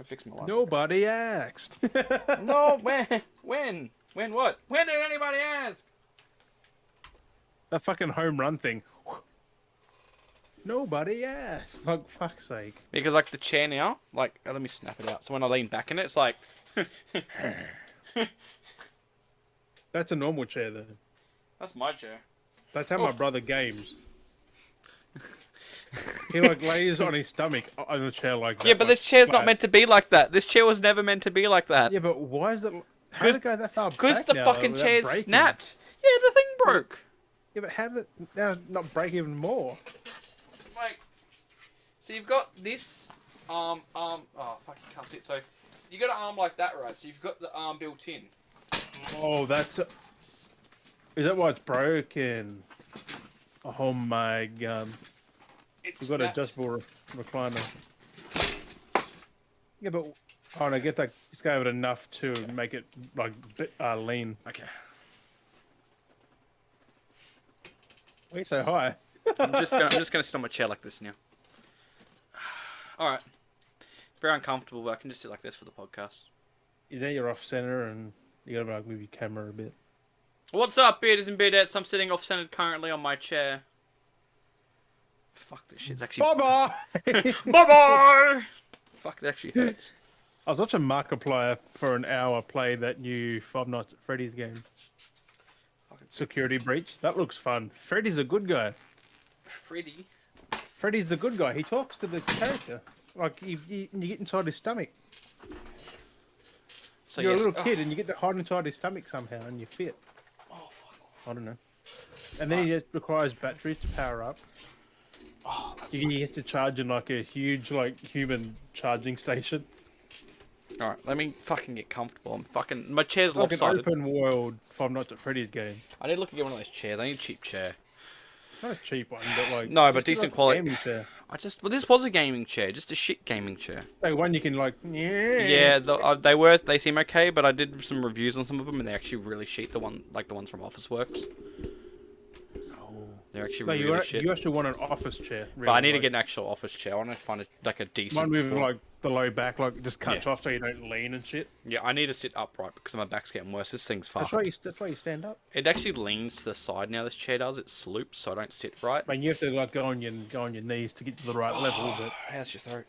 Go fix my light. Nobody asked. No, when what? When did anybody ask? That fucking home run thing. Nobody asked. Like, fuck's sake. Because like the chair now, like let me snap it out. So when I lean back in it, it's like. That's a normal chair, though. That's my chair. That's how my brother games. He like lays on his stomach on a chair like that. Yeah, but like, this chair's flat. not meant to be like that. This chair was never meant to be like that. Yeah, but why is it? How did it go that far back? Because the now, fucking without chair breaking? snapped. Yeah, the thing broke. Yeah, but how did it now not break even more? Like, so you've got this oh fuck, you can't see it. So you got an arm like that, right? So you've got the arm built in. Oh, that's. Is that why it's broken? Oh my god! It's You've got an adjustable recliner. Yeah, but oh no, get that. Just go over it enough to make it like lean. Okay. Why are you so high? I'm just gonna sit on my chair like this now. All right. Very uncomfortable, but I can just sit like this for the podcast. Now you're off center, and you gotta like move your camera a bit. What's up, bearders and beardettes? I'm sitting off-centered currently on my chair. Fuck, this shit's actually... Bye-bye! Bye-bye! Fuck, that actually hurts. I was watching Markiplier for an hour play that new Five Nights at Freddy's game. Security Breach. That looks fun. Freddy's a good guy. Freddy? Freddy's the good guy. He talks to the character. Like, you get inside his stomach. So You're yes. a little kid and you get to hide inside his stomach somehow and you fit. Oh, fuck off. I don't know. And then he just requires batteries to power up. Oh, He has to charge in like a huge, like, human charging station. Alright, let me fucking get comfortable. I'm fucking... My chair's It's like an lopsided. open world Five Nights at Freddy's game. I need to look at one of those chairs. I need a cheap chair. Not a cheap one, but like... No, but just decent like a quality. gaming chair. Well, this was a gaming chair. Just a shit gaming chair. Like one you can like... Yeah, they seem okay, but I did some reviews on some of them, and they're actually really shit. The ones from Officeworks. Oh. They're actually No, really shit. you actually want an office chair. Really, But I need to like, get an actual office chair. I want to find a decent one with form. like the low back, like just cuts Yeah. off so you don't lean and shit. Yeah, I need to sit upright because my back's getting worse. This thing's fucked. That's why you stand up. It actually leans to the side now. This chair does. It sloops, so I don't sit right. I mean, you have to like go on your knees to get to the right level. But How's your throat?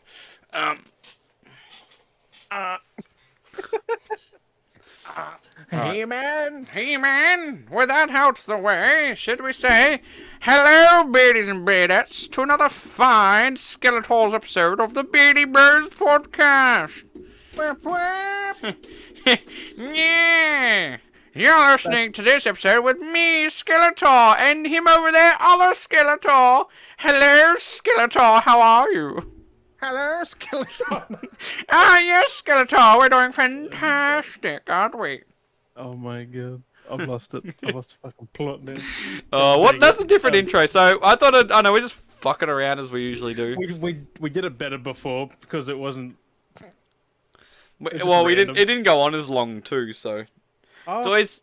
hey man, Hey man, with that out the way, should we say hello, beardies and beardettes, to another fine Skeletals episode of the Beardy Bros podcast. Yeah, you're listening to this episode with me, Skeletor, and him over there, other Skeletor. Hello, Skeletor, how are you? hello, skeleton. Ah, yes, Skeletor, we're doing fantastic, aren't we? Oh my god, I've lost it. I lost the fucking plot now. What? That's a different intro. So I thought, I know we're just fucking around as we usually do. We did it better before because it wasn't. Well, we didn't. It didn't go on as long too. So it's Oh, always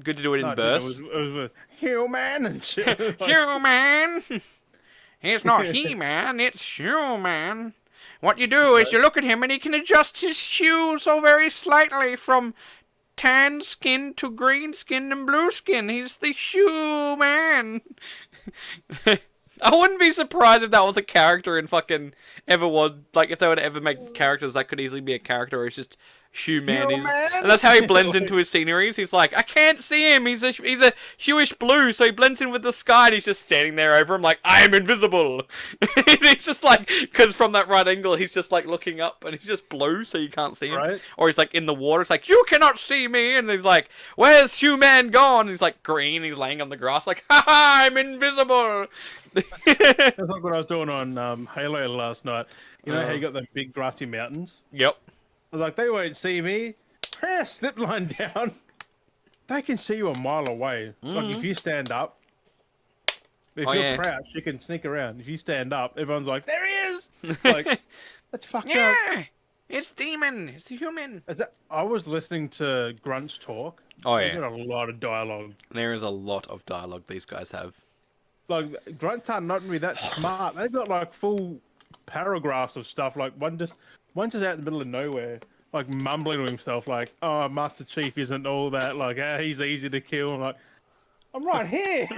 good to do it in no, bursts. It was human and shit. Like, Human. It's not he-man. It's human. What you do is you look at him and he can adjust his hue so very slightly from tan skin to green skin and blue skin. He's the human. I wouldn't be surprised if that was a character in fucking Everwood. Like, if they were to ever make characters, that could easily be a character where he's just human. And that's how he blends into his sceneries. He's like, I can't see him. He's a hueish blue, so he blends in with the sky, and he's just standing there over him like, I am invisible. And he's just like, because from that right angle, he's just like looking up, and he's just blue, so you can't see him. Right. Or he's like in the water. It's like, you cannot see me. And he's like, where's human gone? And he's like green. He's laying on the grass like, ha ha, I'm invisible. That's like what I was doing on Halo last night. You know how you got the big grassy mountains? Yep. I was like, they won't see me. Slip line down. They can see you a mile away. Like if you stand up, if you're crouched, you can sneak around. If you stand up, everyone's like, there he is. Like, that's fucked up. Yeah, it's demon. It's a human. I was listening to Grunts talk. Oh They yeah, got a lot of dialogue. there is a lot of dialogue these guys have. Like Grunts are not really that smart. They've got like full paragraphs of stuff. Like one just Once he's out in the middle of nowhere, like mumbling to himself, like, "Oh, Master Chief isn't all that. Like, he's easy to kill." I'm like, "I'm right here."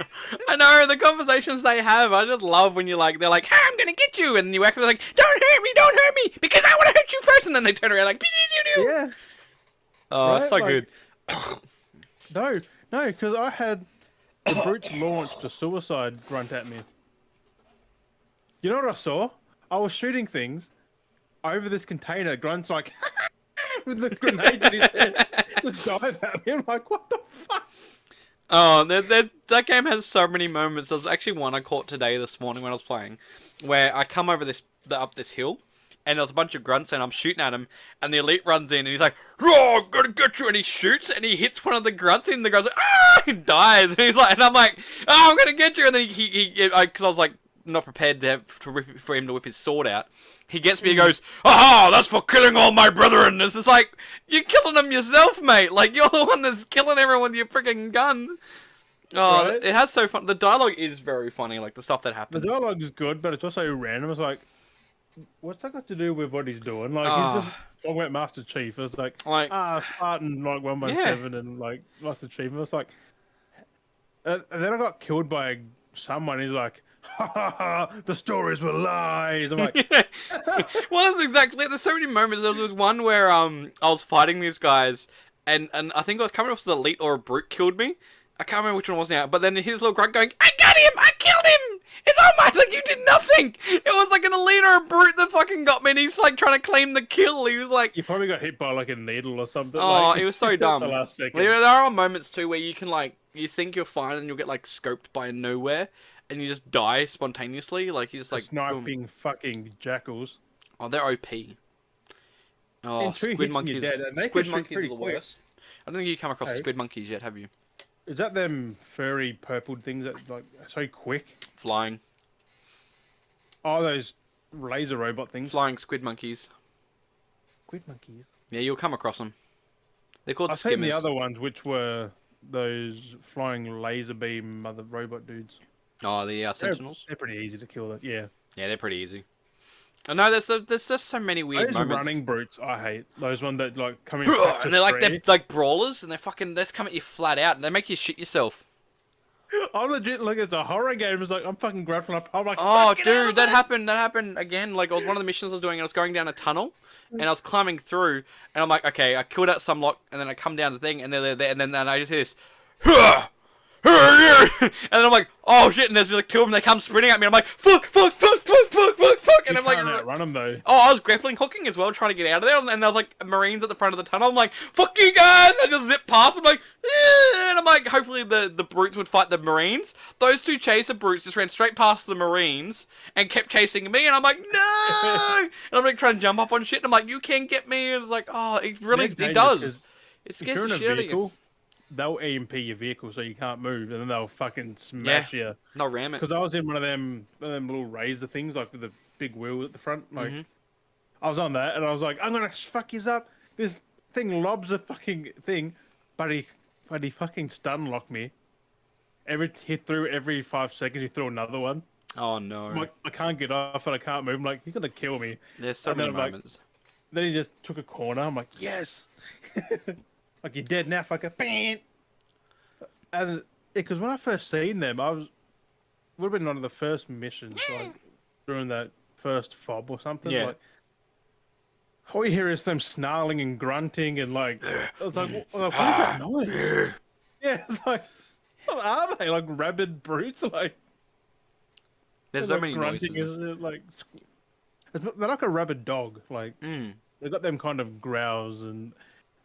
I know the conversations they have. I just love when they're like, "Hey, I'm gonna get you," and you act like, don't hurt me, because I want to hurt you first," and then they turn around like, "Pew-pew-pew-pew." Yeah, Oh, it's right. so Like, good. no, no, because I had the brutes launched a suicide grunt at me. You know what I saw? I was shooting things over this container. Grunt's like with the grenade in his head, just dive at me. I'm like, what the fuck? Oh, that game has so many moments. There's actually one I caught today, this morning when I was playing, where I come over up this hill, and there's a bunch of grunts, and I'm shooting at him, and the elite runs in, and he's like, "Oh, I'm gonna get you," and he shoots, and he hits one of the grunts, and the grunts like, "Ah!" He dies, and he's like, and I'm like, "Oh, I'm gonna get you," and then because I was like not prepared for him to whip his sword out. He gets me, he goes, "Aha, that's for killing all my brethren." It's just like, you're killing them yourself, mate. Like, you're the one that's killing everyone with your freaking gun. Oh, Right? it has so fun. The dialogue is very funny, like the stuff that The happens. dialogue is good, but it's also random. It's like, what's that got to do with what he's doing? Like, he's just Oh, talking about Master Chief. It's like, like, Spartan, like, yeah. 117 and, like, Master Chief. And it's like, and then I got killed by someone. He's like, "Ha ha ha, the stories were lies." I'm like, Well, that's exactly it. There's so many moments. There was one where I was fighting these guys, and I think I can't remember if it was an elite or a brute killed me. I can't remember which one it was now. But then his little grunt going, "I got him! I killed him! It's all mine!" It's like, you did nothing! It was like an elite or a brute that fucking got me, and he's like trying to claim the kill. He was like, you probably got hit by, like, a needle or something. oh, Like, it was so at the dumb. last second. There are moments too where you can like, you think you're fine and you'll get like scoped by nowhere, and you just die spontaneously. Like, you just like, boom. Sniping fucking jackals. Oh, they're OP. Oh, In two squid hits and monkeys. you're dead, and they can Squid shoot monkeys are pretty the quick. worst. I don't think you've come across Hey. squid monkeys yet, have you? Is that them furry purple things that, like, are so quick? Flying. Oh, those laser robot things. Flying squid monkeys. Squid monkeys. Yeah, you'll come across them. They're called I've seen skimmers. the other ones, which were those flying laser beam mother robot dudes. Oh, the sentinels. They're pretty easy to kill. That, yeah. Yeah, they're pretty easy. I know there's just so many weird Those moments. running brutes, I hate. Those ones that like come in. And they're like brawlers, and they just come at you flat out, and they make you shit yourself. I'm legit like it's a horror game. It's like I'm fucking grappling up. I'm like, Oh, "Fuck, get out of dude, there!" that happened again. Like, it was one of the missions I was doing, and I was going down a tunnel, and I was climbing through, and I'm like, okay, I killed out some lot, and then I come down the thing, and they're there, and then I just hear this, and then I'm like, oh shit, and there's like two of them, they come sprinting at me, and I'm like, fuck, and You I'm like, can't outrun them though. oh, I was grappling hooking as well, trying to get out of there, and there was like Marines at the front of the tunnel. I'm like, fuck you guys! I just zip past. I'm like, and I'm like, hopefully the brutes would fight the Marines. Those two chaser brutes just ran straight past the Marines and kept chasing me, and I'm like, no! And I'm like trying to jump up on shit, and I'm like, you can't get me. And it's like, oh, it really, They're it dangerous, does. 'cause It If scares you're in the a shit out of you. vehicle, they'll EMP your vehicle so you can't move, and then they'll fucking smash you. No, ram it. Because I was in one of them little razor things, like with the big wheel at the front. Like, I was on that, and I was like, I'm gonna fuck you up. This thing lobs a fucking thing, but he fucking stun locked me. Hit through every 5 seconds, he threw another one. Oh no. I'm like, I can't get off, and I can't move. I'm like, he's gonna kill me. There's so and then many I'm like- moments. Then he just took a corner. I'm like, yes. Like, you're dead now, fucker. Bam! And because when I first seen them, would have been one of the first missions, like during that first fob or something. Yeah. Like, all you hear is them snarling and grunting and like, I was like, what is that noise? Yeah, it's like, what are they? Like rabid brutes? Like, There's they're, so many grunting noises. and, like, they're like a rabid dog. Like, Mm. they've got them kind of growls and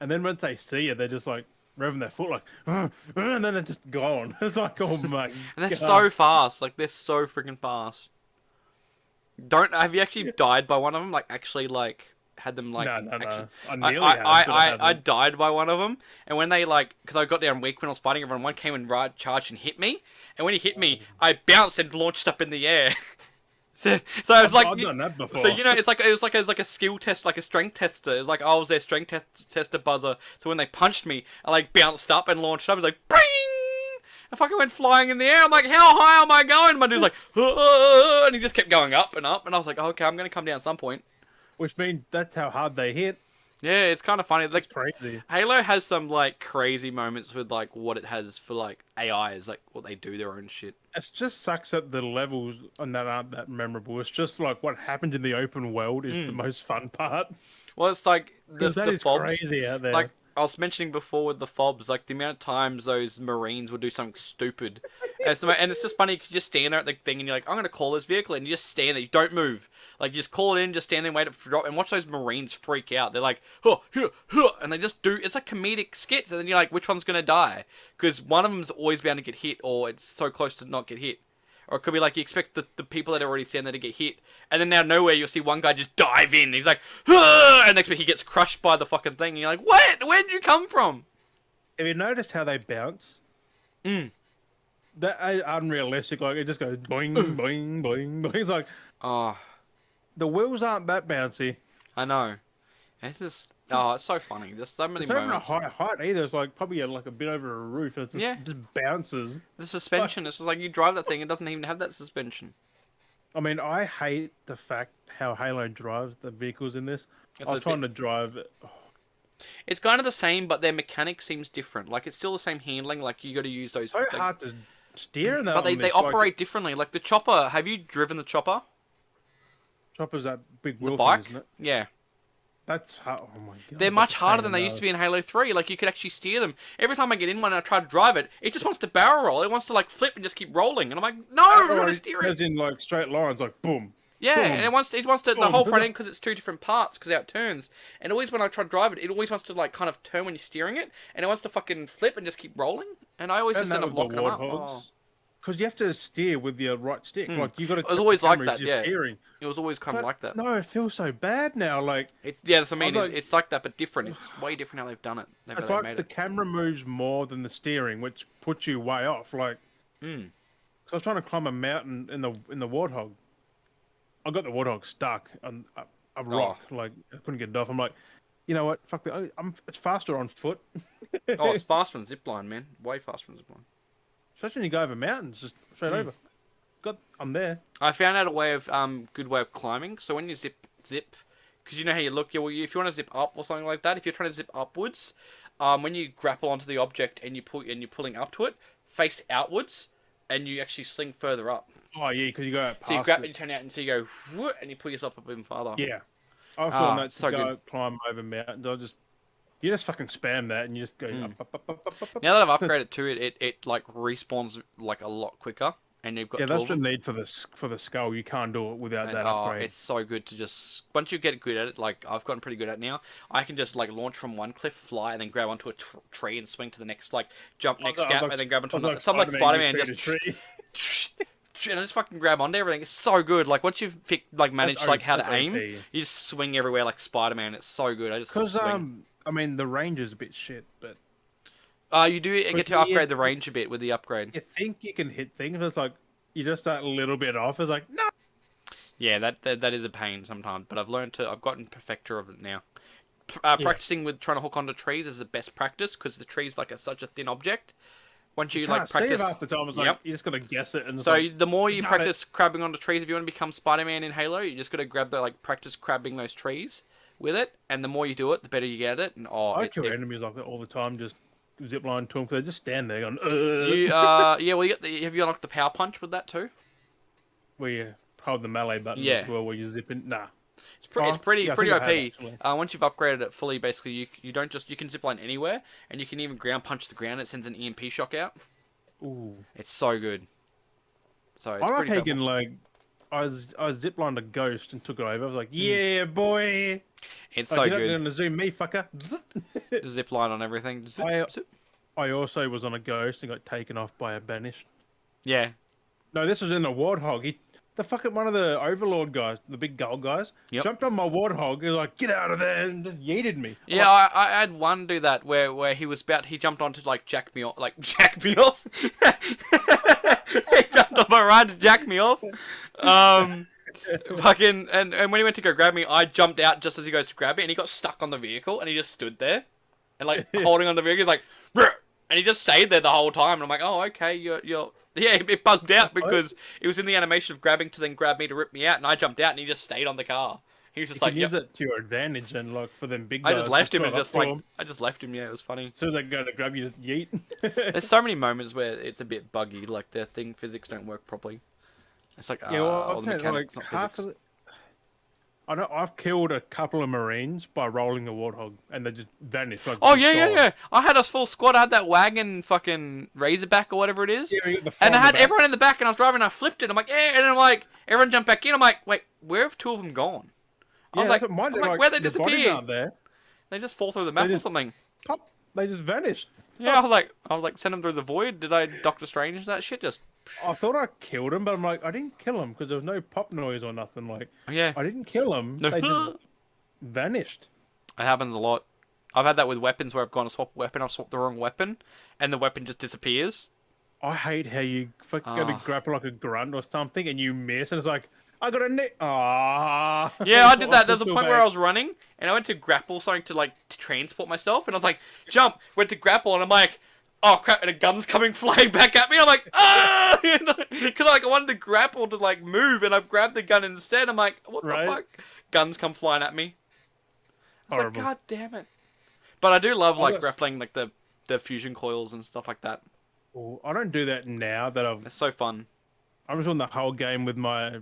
then once they see you, they're just like revving their foot like, and then they're just gone. It's like, oh my And they're God. so fast. Like, they're so freaking fast. Have you actually died by one of them? Like, actually, like, had them, like... No. actually... I nearly have, but I I haven't. died by one of them, and when they, like... Because I got down weak when I was fighting everyone, one came and charged and hit me, and when he hit me, I bounced and launched up in the air. So it was like... I've done that before. So, you know, it was like a skill test, like a strength tester. It was like, I was their strength tester buzzer. So when they punched me, I, like, bounced up and launched up. It was like, bing! I fucking went flying in the air. I'm like, how high am I going? My dude's like, and he just kept going up and up. And I was like, oh, okay, I'm going to come down at some point. which means that's how hard they hit. Yeah, it's kind of funny. It's Like crazy. Halo has some like crazy moments with like what it has for like AIs, like what they do their own shit. It just sucks that the levels on that aren't that memorable. It's just like what happened in the open world is the most fun part. Well, it's like Because that the is fobs. crazy out there. Like I was mentioning before with the fobs, like the amount of times those Marines would do something stupid, and it's just funny because you just stand there at the thing and you're like, I'm gonna call this vehicle, and you just stand there, you don't move, like you just call it in, just stand there, and wait for drop, and watch those Marines freak out. They're like, huh, huh, huh, and they just do. It's like comedic skits, and then you're like, which one's gonna die? Because one of them's always bound to get hit, or it's so close to not get hit. Or it could be like you expect the people that are already standing there to get hit, and then out of nowhere you'll see one guy just dive in. He's like, "Huh!" And next week he gets crushed by the fucking thing. And you're like, what? Where did you come from? Have you noticed how they bounce? Mm. That unrealistic. Like it just goes boing, boing, boing, boing. It's like Oh, the wheels aren't that bouncy. I know. It's just, oh, it's so funny. There's so many It's not even a moments. high height either. It's like probably like a bit over a roof. It's just, Yeah. just bounces. The suspension. It's just like you drive that thing, it doesn't even have that suspension. I mean, I hate the fact how Halo drives the vehicles in this. It's I a was trying bit- to drive it. It's kind of the same, but their mechanic seems different. Like it's still the same handling. Like you got to use those. So like- hard to steer in that. but they on they this, like, operate differently. Like the chopper. Have you driven the chopper? Chopper's that big The wheel bike? thing, isn't it? Yeah. That's hard. Oh my god. They're that's much a harder pain than in they the used to nose. be in Halo 3. Like, you could actually steer them. Every time I get in one and I try to drive it, it just wants to barrel roll. It wants to, like, flip and just keep rolling. And I'm like, no, we're going to steer it. As in like straight lines, like boom. Yeah, boom, and it wants to, the boom, whole boom. front end, because it's two different parts, because how it turns. And always when I try to drive it, it always wants to, like, kind of turn when you're steering it. And it wants to fucking flip and just keep rolling. And I always And just that end up was the locking them up. Warthogs. Oh. Because you have to steer with your right stick. Like you got to. It was always like that, yeah. Steering. It was always kind of But like that. No, it feels so bad now. Like Yeah, that's what I mean. was like- It's like that, but different. It's way different how they've done it. They've it's made like the it. camera moves more than the steering, which puts you way off. Like, Mm. so I was trying to climb a mountain in the Warthog. I got the Warthog stuck on a rock. Like I couldn't get it off. I'm like, you know what? Fuck that. It's faster on foot. Oh, it's faster than zipline, man. Way faster than zipline. Especially when you go over mountains, just straight over. I'm there. I found out a way of good way of climbing. So when you zip, because you know how you look. If you want to zip up or something like that, if you're trying to zip upwards, when you grapple onto the object and you're pulling up to it, face outwards, and you actually sling further up. Oh yeah, because you go out So you past grab it. and you turn out and so you go, whoop, and you pull yourself up even farther. Yeah, I've done that to so go good. climb over mountains. You just fucking spam that and you just go up. Now that I've upgraded to it, it like respawns like a lot quicker, and you've got Yeah, 12 that's of the them. need for the skull. You can't do it without And, that upgrade. it's so good to just once you get good at it, like I've gotten pretty good at it now. I can just like launch from one cliff, fly, and then grab onto a tree and swing to the next, like jump next gap, and then grab onto another. Something like Spider-Man, just and I just fucking grab onto everything. It's so good. Like once you've managed like how to aim, you just swing everywhere like Spider-Man. It's so good. I just Because swing. I mean the range is a bit shit, but You do get to upgrade the range a bit with the upgrade. you think you can hit things, but it's like you just start a little bit off. It's like no. Yeah, that is a pain sometimes, but I've gotten perfecter of it now. Practicing with trying to hook onto trees is the best practice because the tree's like such a thin object. Once you like Can't see it practice, half the time. It's like Yep. you just gotta guess it. And it's so like, the more you got practice crabbing onto trees, if you want to become Spider-Man in Halo, you just gotta practice crabbing those trees with it, and the more you do it, the better you get at it. And I kill enemies like that all the time. Just zip line to them. They just stand there going. yeah, well, have you unlocked the power punch with that too? Where you hold the melee button Yeah. as well, where you zip in. Nah. It's pretty yeah, I pretty think I have, OP. actually. Once you've upgraded it fully, basically you don't just you can zipline anywhere, and you can even ground punch the ground. It sends an EMP shock out. Ooh. It's so good. So it's I like pretty how you powerful. can like. I ziplined a ghost and took it over. I was like, yeah, boy. It's Like, so you're not good. gonna zoom me, fucker. Zip line on everything. Zip, I- zip. I also was on a ghost and got taken off by a banished. Yeah. No, this was in a warthog. The fucking one of the overlord guys, the big gold guys, Yep. jumped on my warthog. He was like, "Get out of there!" and just yeeted me. I'm Yeah, like, I had one do that where he jumped on to like jack me off, jack me off. He jumped on my ride to jack me off. Fucking and when he went to go grab me, I jumped out just as he goes to grab me, and he got stuck on the vehicle, and he just stood there, and like holding on the vehicle, he's like, "Bruh," and he just stayed there the whole time, and I'm like, oh okay, you're. Yeah, it bugged out because it was in the animation of grabbing to then grab me to rip me out, and I jumped out, and he just stayed on the car. He was You just can like, use "Yep." it to your advantage, and like for them big I guys, just left him drive and up just to like, 'em. I just left him. Yeah, it was funny. As soon as they go to grab you, just yeet. There's so many moments where it's a bit buggy, like the thing physics don't work properly. It's like, Yeah, well, all I've the had like mechanics, not half physics. of it. I know I've killed a couple of Marines by rolling a warthog, and they just vanish like Oh the yeah, yeah, sky. yeah. I had a full squad. I had that wagon, fucking Razorback or whatever it is, Yeah, you got the and fire I in the had back. everyone in the back, and I was driving. And I flipped it. I'm like, yeah, and I'm like, everyone jumped back in. I'm like, wait, where have two of them gone? I was Yeah, that's like, what mine I'm did. like, Like where'd they the bodies disappear? aren't there. They just fall through the They map or just something. pop. They just vanish. Yeah, I was like, send them through the void. Did I Doctor Strange that shit? Just, I thought I killed him, but I'm like, I didn't kill him because there was no pop noise or nothing. Like, yeah. I didn't kill him. They just It vanished. happens a lot. I've had that with weapons where I've gone to swap a weapon, I've swapped the wrong weapon, and the weapon just disappears. I hate how you go to Ah. grapple like a grunt or something and you miss, and it's like, I got a nick. Ah, Yeah, I did I that. There feel was a so point where I bad. was running, and I went to grapple something to like to transport myself, and I was like, jump. Went to grapple, and I'm like, oh crap! And a gun's coming flying back at me. I'm like, ah, because like I wanted to grapple to like move, and I've grabbed the gun instead. I'm like, what the Right? fuck? Guns come flying at me. I was like, Horrible. god damn it! But I do love I like got. grappling like the fusion coils and stuff like that. Oh, I don't do that now that It's so fun. I'm just doing the whole game with my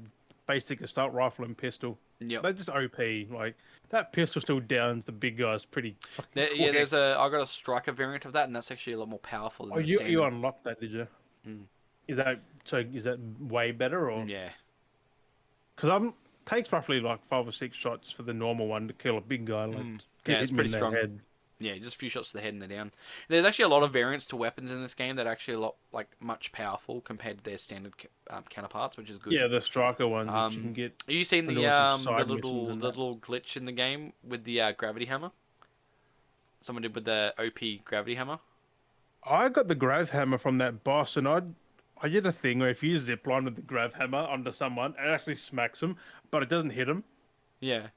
basic assault rifle and pistol. Yep. They're just OP. Like that pistol still downs the big guys pretty fucking Yeah, quick. I got a striker variant of that, and that's actually a lot more powerful than Oh, the you standard. unlocked that, did you? Mm. Is that so? Is that way better or? Yeah. Because I'm takes roughly like 5 or 6 shots for the normal one to kill a big guy. Like Yeah, get it's him pretty in the strong. head. Yeah, just a few shots to the head and they're down. There's actually a lot of variants to weapons in this game that are actually a lot like much powerful compared to their standard counterparts, which is good. Yeah, the striker ones that you can get. Have you seen And the there was some side missions little and that. glitch in the game with the gravity hammer? Someone did with the OP gravity hammer. I got the grav hammer from that boss, and I did a thing where if you zip line with the grav hammer onto someone, it actually smacks them, but it doesn't hit them. Yeah.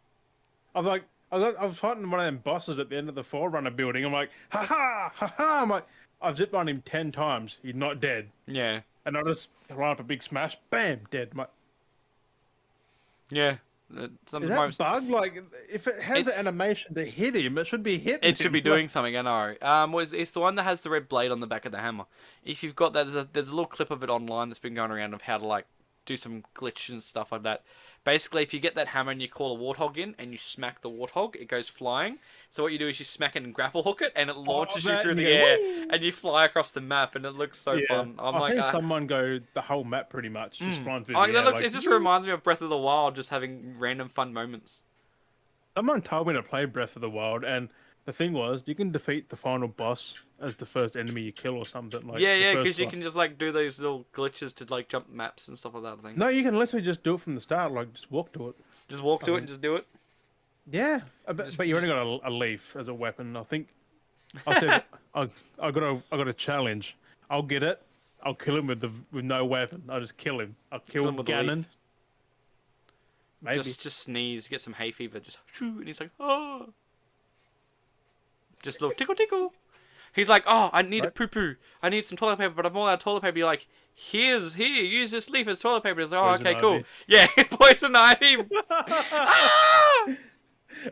I was like, I was fighting one of them bosses at the end of the Forerunner building. I'm like, ha ha, ha ha. I'm like, I've zipped on him 10 times. He's not dead. Yeah. And I just run up a big smash, bam, dead. I'm like, Yeah. is that bug? Like, if it has the It's- animation to hit him, it should be hitting It should him. be doing something, I know. It's the one that has the red blade on the back of the hammer. If you've got that, there's a little clip of it online that's been going around of how to like do some glitch and stuff like that. Basically, if you get that hammer and you call a warthog in and you smack the warthog, it goes flying. So what you do is you smack it and grapple hook it, and it launches you that, through and the you go, air, "Woo!" and you fly across the map, and it looks so Yeah. fun. I'm I've like, seen someone go the whole map pretty much, just flying through oh, the that air. looks. Like, It just "Woo!" reminds me of Breath of the Wild, just having random fun moments. Someone told me to play Breath of the Wild, and the thing was, you can defeat the final boss as the first enemy you kill or something. Like Yeah, the yeah, first because you boss. can just like do those little glitches to like jump maps and stuff like that. I think. No, you can literally just do it from the start. Like just walk to it. Just walk to it and just do it. Yeah, but you only got a leaf as a weapon. I think. I said I got a challenge. I'll get it. I'll kill him with no weapon. I'll just kill him. I'll kill him with a leaf. Ganon. Maybe. Just sneeze, get some hay fever, just shoo, and he's like, oh. Just a little tickle tickle. He's like, oh, I need a Right. poo poo. I need some toilet paper, but I'm all out of toilet paper. You're like, here, use this leaf as toilet paper. He's like, oh, Poison okay, cool. ivy. Yeah, poison ivy. Ah!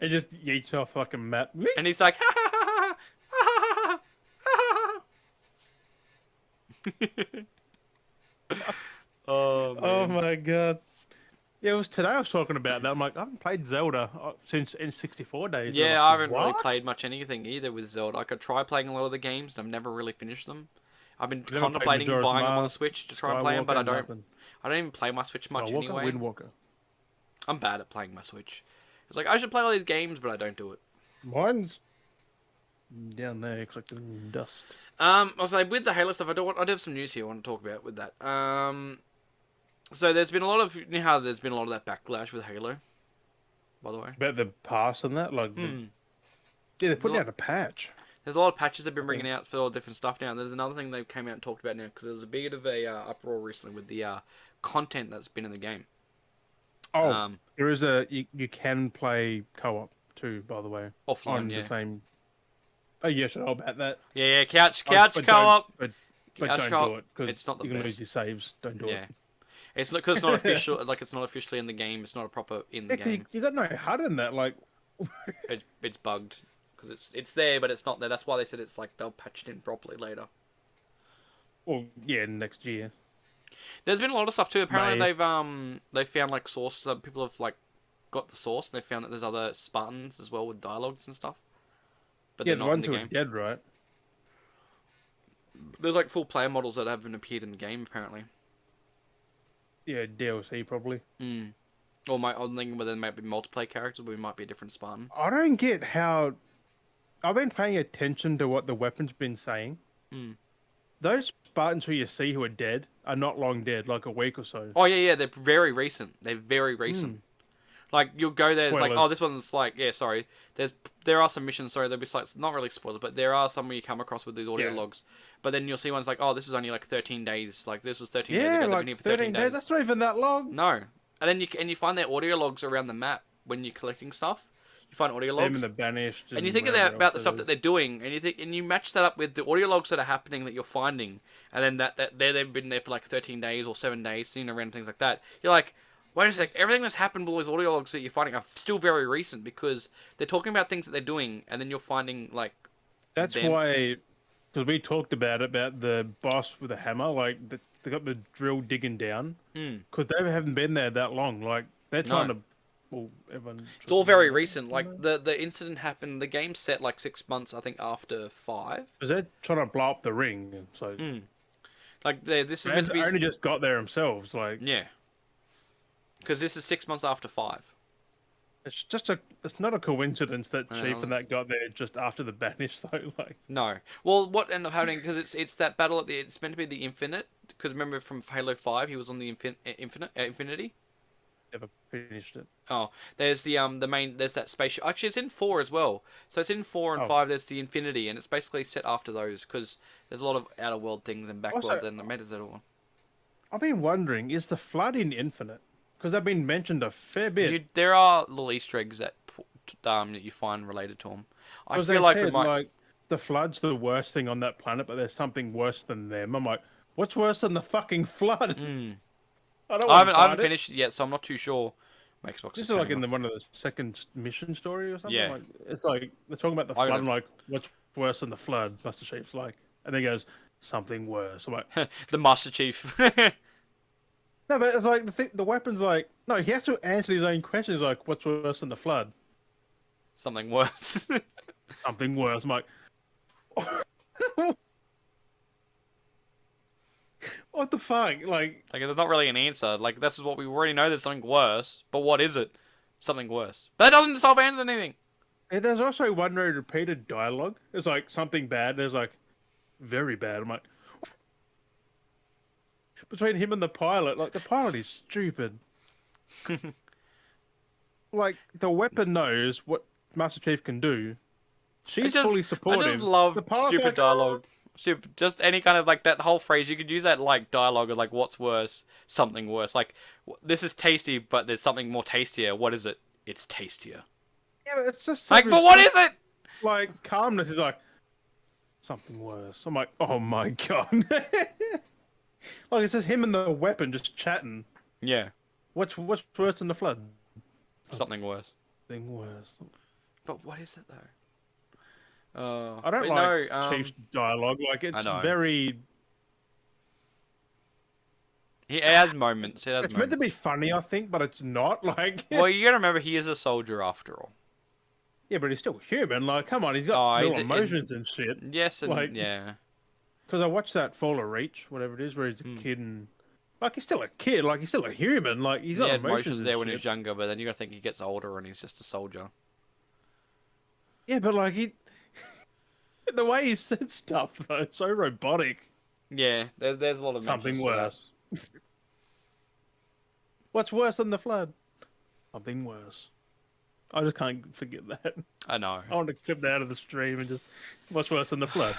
It just yeets off like a mat. And he's like, ha ha ha ha ha ha ha. Oh man. Oh my god. Yeah, it was today I was talking about that. I'm like, I haven't played Zelda since N64 days. Yeah, I'm I like, haven't really "What?" played much anything either with Zelda. I could try playing a lot of the games, and I've never really finished them. I've been Never played contemplating Majora's buying them on the Mask, Switch to try and play them, but I Skywalker, don't. nothing. I don't even play my Switch much Skywalker, anyway. Wind Walker. I'm bad at playing my Switch. It's like I should play all these games, but I don't do it. Mine's down there collecting dust. I was like with the Halo stuff. I do have some news here I want to talk about with that. So there's been a lot of how there's been a lot of that backlash with Halo. By the way, About the pass and that, like, yeah, they're putting out a patch. there's a lot of patches they've been bringing out for all different stuff now. There's another thing they came out and talked about now because there's a bit of a uproar recently with the content that's been in the game. Oh, there is you can play co-op too, by the way, Offline, on yeah. the same. Oh yes, I know about that. Yeah, couch But co-op. But Couch don't co-op. do it because It's not the you can best. lose your saves. Don't do Yeah. it. It's not because it's not official. Like it's not officially in the game. It's not a proper in the Yeah, 'cause game. you got no HUD in that. Like, It's bugged because it's there, but it's not there. That's why they said it's like they'll patch it in properly later. well, yeah, next year. There's been a lot of stuff too. Apparently May. they found like sources. People have like got the source. And they found that there's other Spartans as well with dialogues and stuff, but Yeah, they're the not in ones the who are game. dead, right? There's like full player models that haven't appeared in the game apparently. Yeah, DLC probably. Mm. Or I'm thinking whether there might be multiplayer characters, but we might be a different Spartan. I don't get how. I've been paying attention to what the weapon's been saying. Mm. Those Spartans who you see who are dead are not long dead, like a week or so. Oh yeah, they're very recent. They're very recent. Mm. Like you'll go there, it's like, Spoilers. oh, this one's like, yeah, sorry. There are some missions, sorry, there'll be like not really spoilers, but there are some where you come across with these audio Yeah. logs. But then you'll see ones like, oh, this is only like 13 days. Like this was 13 days ago. Yeah, They've been like here for 13 13 days. days. That's not even that long. No, and then you find their audio logs around the map when you're collecting stuff. You find audio Them logs. and the banished. And you think about the stuff that they're doing, and you match that up with the audio logs that are happening that you're finding, and then they've been there for like 13 days or 7 days, seeing around things like that. You're like, wait a sec, everything that's happened with all these audio logs that you're finding are still very recent because they're talking about things that they're doing, and then you're finding like. That's them. why, because we talked about the boss with a hammer, like they got the drill digging down, because they haven't been there that long. Like they're trying to. Well, everyone. It's all very recent. Like the incident happened. The game's set like 6 months, I think, after 5. Because they're trying to blow up the ring, so. Like this is They meant to be. only just got there themselves. Like Yeah. Because this is 6 months after 5. it's just a. It's not a coincidence that Chief Well, and that got there just after the banish, though. Like No. Well, what ended up happening because it's that battle at the it's meant to be the Infinite because remember from Halo 5 he was on the Infinity. never finished it. Oh, there's the main there's that spaceship. Actually, it's in 4 as well. So it's in 4 and Oh. 5. There's the Infinity, and it's basically set after those because there's a lot of outer world things and backworld Also- and the meta one. I've been wondering, is the flood in Infinite? Because they've been mentioned a fair bit. There are little Easter eggs that you find related to them. I 'Cause feel they like we said, might. like the flood's the worst thing on that planet, but there's something worse than them. I'm like, what's worse than the fucking flood? I don't. I want haven't finished it yet, so I'm not too sure. My Xbox. This is is like turning in off. one of the second mission story or something. Yeah. Like, it's like they're talking about the I flood. know. I'm like, what's worse than the flood? Master Chief's like, and then he goes something worse. I'm like, The Master Chief. no, but it's like the weapon's like, no, he has to answer his own question. He's like, what's worse than the flood? Something worse. Something worse. I'm like, what the fuck? Like, Like, there's not really an answer. Like, this is what we already know. There's something worse, but what is it? Something worse. But that doesn't solve answer anything. and there's also one where he repeated dialogue. It's like something bad. There's like very bad. I'm like, between him and the pilot, like the pilot is stupid. Like the weapon knows what Master Chief can do. She's fully I supportive. just love The pilot's stupid like, dialogue. Stupid, just any kind of like that whole phrase. You could use that like dialogue of like, "What's worse? Something worse." Like, this is tasty, but there's something more tastier. What is it? It's tastier. Yeah, but it's just Like, but what is it? like calmness is like something worse. I'm like, oh my god. Like it's just him and the weapon just chatting. Yeah, What's worse than the flood? something worse. Something worse. But what is it though? I don't but like no, Chief's dialogue. Like I it's know. very. It has moments. It has It's meant moments. to be funny, I think, but it's not. Like, Well, you gotta remember he is a soldier after all. yeah, but he's still human. Like, come on, he's got Oh, little he's emotions and shit. Yes, and Like- yeah. Because I watched that Fall of Reach, whatever it is, where he's a kid and like he's still a kid. Like he's still a human. Like he's He got had emotions emotions and there when shit. he was younger, but then you gotta think he gets older and he's just a soldier. Yeah, but like he, the way he said stuff though, so robotic. Yeah, there's a lot of Something mentions to that. worse. What's worse than the flood? Something worse. I just can't forget that. I know. I want to clip that out of the stream and just what's worse than the flood?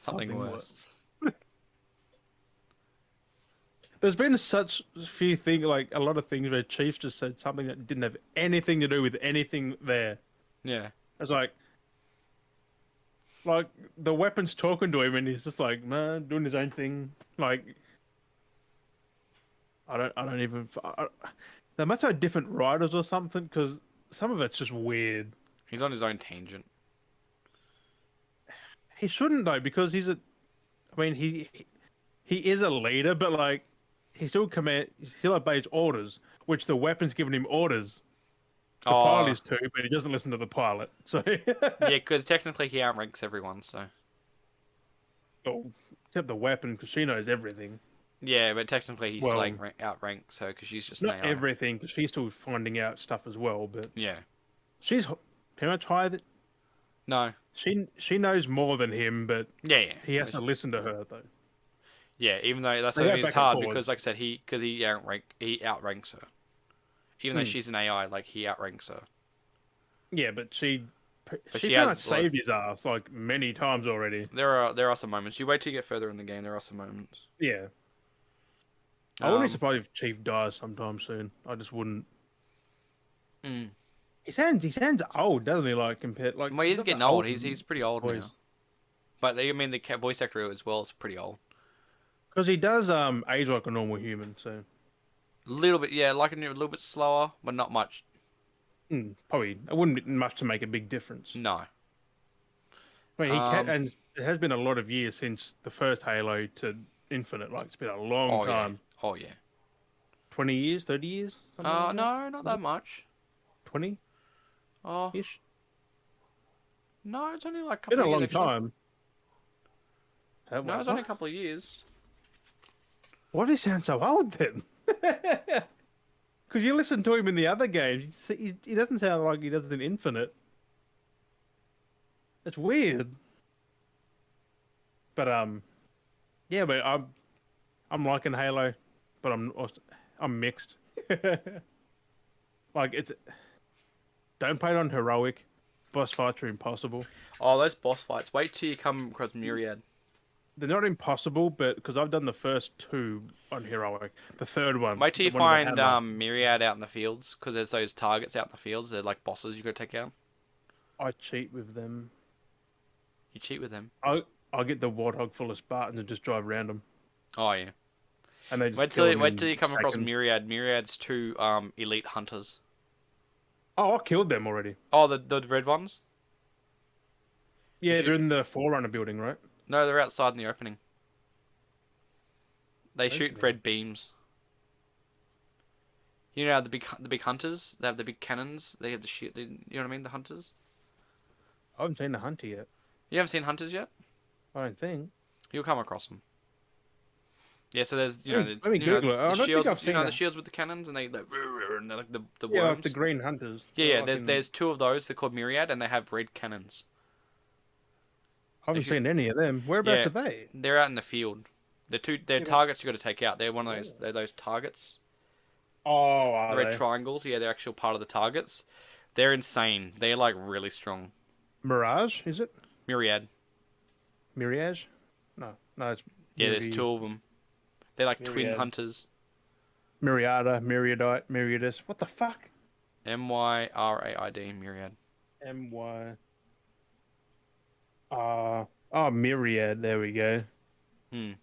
Something worse. There's been such few things, like a lot of things where Chief just said something that didn't have anything to do with anything there. Yeah. It's like the weapon's talking to him and he's just like, man, doing his own thing. Like, I don't even. They must have different writers or something because some of it's just weird. He's on his own tangent. He shouldn't though because he's a. I mean, he is a leader, but like he still obeys orders, which the weapon's given him orders. The pilot Oh, is too, but he doesn't listen to the pilot. So, yeah, because technically he outranks everyone, so. oh, except the weapon because she knows everything. Yeah, but technically he's still Well, outranked, so, because she's just an not AI. everything because she's still finding out stuff as well. But Yeah. she's pretty much higher. No. She knows more than him, but Yeah, yeah. he has to listen to her though. Yeah, even though that's They what I go mean, it's back and hard because, forwards. like I said, he outranks her. Even though Hmm. she's an AI, like he outranks her. Yeah, but she But she she pretty much has saved his ass like many times already. there are some moments. You wait till you get further in the game. There are some moments. Yeah, I wouldn't be Um. surprised if Chief dies sometime soon. I just wouldn't. mm. He sounds old, doesn't he? Like compared, like Well, he's he's got the getting old. old He's pretty old now. voice But I mean, the voice actor as well is pretty old. because he does age like a normal human. So A little bit, yeah, like a little bit slower, but not much. probably it wouldn't be much to make a big difference. No. I mean, he can, Um. and it has been a lot of years since the first Halo to Infinite. Like it's been a long Oh yeah. time. Oh yeah. 20 years, 30 years, something like that. No, not Is that it much. 20 Oh ish? no, it's only like a Been couple a of years long actually. time. No, it's only a What? couple of years. Why does he sound so old then? Because you listen to him in the other games, he doesn't sound like he does in Infinite. It's weird. But yeah, but I'm liking Halo, but I'm mixed. Like it's don't play it on heroic. Boss fights are impossible. Oh, those boss fights. Wait till you come across Myriad. They're not impossible, but because I've done the first two on heroic, the third one, Wait till the you one with the find hammer, Myriad out in the fields, because there's those targets out in the fields. They're like bosses you got to take out. I cheat with them. You cheat with them. I'll get the warthog full of Spartans and just drive around them, Oh yeah. and they just kill them Wait till in you come across seconds. Myriad. Myriad's two elite hunters. Oh, I killed them already. Oh, the red ones. You Yeah, they're should... in the Forerunner building, right? No, they're outside in the opening. They shoot Opening. red beams. You know the big hunters. They have the big cannons. They have the shit. You know what I mean? The hunters. I haven't seen the hunter yet. You haven't seen hunters yet. I don't think. You'll come across them. Yeah, so there's Let me Google it. I the don't think shields. I've seen The that. shields with the cannons and and they're like the Yeah, like worms. the green hunters. Yeah, They're yeah. like There's two of those. They're called Myriad and they have red cannons. I haven't seen any of them. Whereabouts Yeah, are they? they're out in the field. They're Yeah, targets you got to take out. They're one of those. They're those targets. oh, The are red they? triangles. Yeah, they're actual part of the targets. They're insane. They're like really strong. Mirage, is it? Myriad. Mirage? No, it's Yeah, there's two of them. They're like twin Myriad. hunters. Myriada, Myriadite, Myriadus. What the fuck? Myraid. Myriad. My. Oh, Myriad. There we go. Hmm.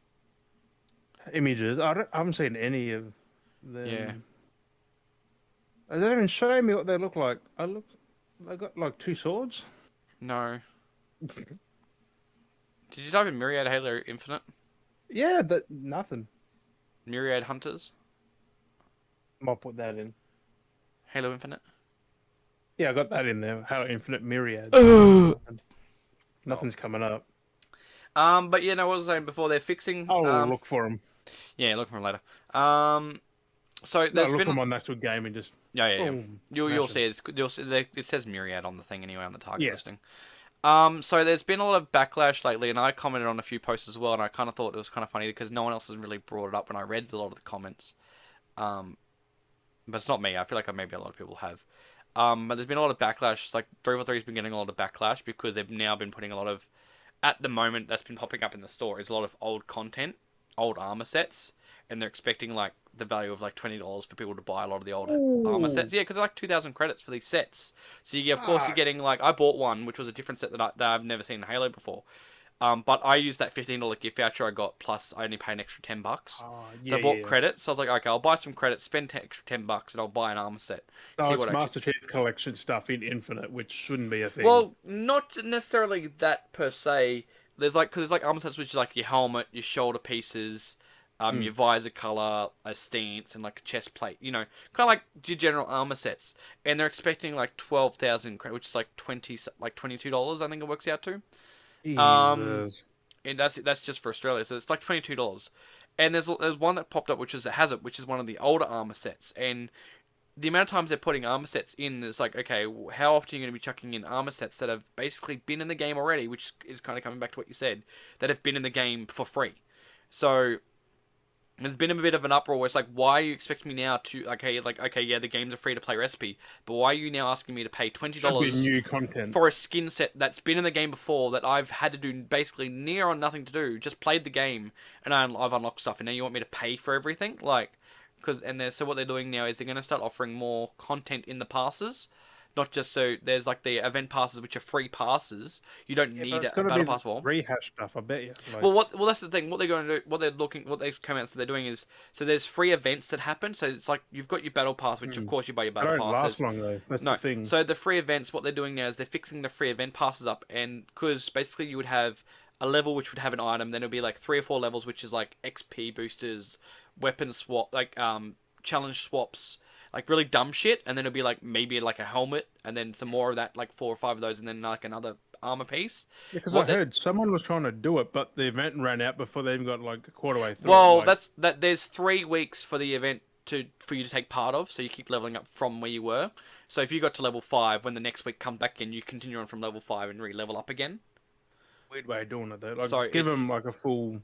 Images. I haven't seen any of them. Yeah. They don't even show me what they look like. They got like two swords. No. Did you type in Myriad Halo Infinite? Yeah, that nothing. Myriad Hunters? Might put that in. Halo Infinite? Yeah, I got that in there. Halo Infinite Myriad. Nothing's coming up. But yeah, no, what was I saying before? They're fixing. I'll look for them. Yeah, look for them later. So No, there's look been. for them on actual game and just Yeah. boom. You'll Smash see it says Myriad on the thing anyway on the target Yeah. listing. So there's been a lot of backlash lately, and I commented on a few posts as well, and I kind of thought it was kind of funny because no one else has really brought it up when I read a lot of the comments. But it's not me. I feel like maybe a lot of people have. But there's been a lot of backlash. It's like 343 has been getting a lot of backlash because they've now been putting a lot of, at the moment that's been popping up in the store is a lot of old content, old armor sets, and they're expecting like the value of like $20 for people to buy a lot of the old armor sets. Yeah, because they're like 2,000 credits for these sets. So of course you're getting like I bought one which was a different set that I've never seen in Halo before. But I used that $15 gift voucher I got, plus I only pay an extra $10. So Yeah, I yeah, bought yeah. credits. So I was like, okay, I'll buy some credits, spend extra $10, and I'll buy an armor set. So See it's what actually. Master Chief Collection stuff in Infinite, which shouldn't be a thing. Well, not necessarily that per se. There's like, because there's like armor sets which is like your helmet, your shoulder pieces, Hmm. your visor color, a stance, and like a chest plate. Kind of like your general armor sets. And they're expecting like 12,000 credit, which is like $22. I think it works out to. Um, Jesus. and that's just for Australia, so it's like $22. And there's one that popped up which is a Hazard, which is one of the older armor sets, and the amount of times they're putting armor sets in is like, okay, how often are you going to be chucking in armor sets that have basically been in the game already, which is kind of coming back to what you said, that have been in the game for free. So there's been a bit of an uproar where it's like, why are you expecting me now to, okay, yeah, the game's a free to play recipe, but why are you now asking me to pay twenty Should be dollars new content. for a skin set that's been in the game before, that I've had to do basically near on nothing to do, just played the game and I've unlocked stuff, and now you want me to pay for everything? Like, so what they're doing now is they're going to start offering more content in the passes. Not just so there's like the event passes, which are free passes. You don't Yeah, but need it's a gonna battle be pass for. rehash stuff. I bet you. Like, Well, that's the thing. What they're going to do, what they've come out, so they're doing is, so there's free events that happen. So it's like you've got your battle pass, which of course you buy your they battle don't last passes. long though. That's the No, thing. so the free events, what they're doing now is they're fixing the free event passes up, and because basically you would have a level which would have an item, then it'll be like 3 or 4 levels, which is like XP boosters, weapon swap, like challenge swaps, like really dumb shit, and then it'll be like maybe like a helmet, and then some more of that, like 4 or 5 of those, and then like another armor piece. Because I What heard someone was trying to do it, but the event ran out before they even got like a quarter way through it. Well, Like, there's 3 weeks for the event for you to take part of, so you keep leveling up from where you were. So if you got to level 5, when the next week comes back in, you continue on from level 5 and re-level up again. weird way of doing it though. Like, So just give them it's like a full.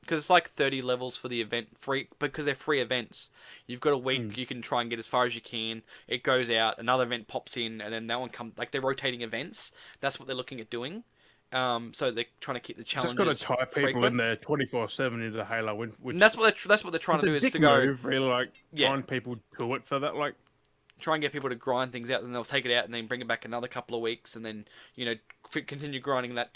because it's like 30 levels for the event, free, because they're free events. You've got a week, you can try and get as far as you can. It goes out, another event pops in, and then that one comes. Like, they're rotating events. That's what they're looking at doing. So they're trying to keep the Just got to challenges tie people in frequent. there 24/7 into Halo, And which that's what they're trying it's to a do, is dick to go, move, really. Like yeah, trying people to it for that. Like, try and get people to grind things out, and they'll take it out and then bring it back another couple of weeks, and then continue grinding that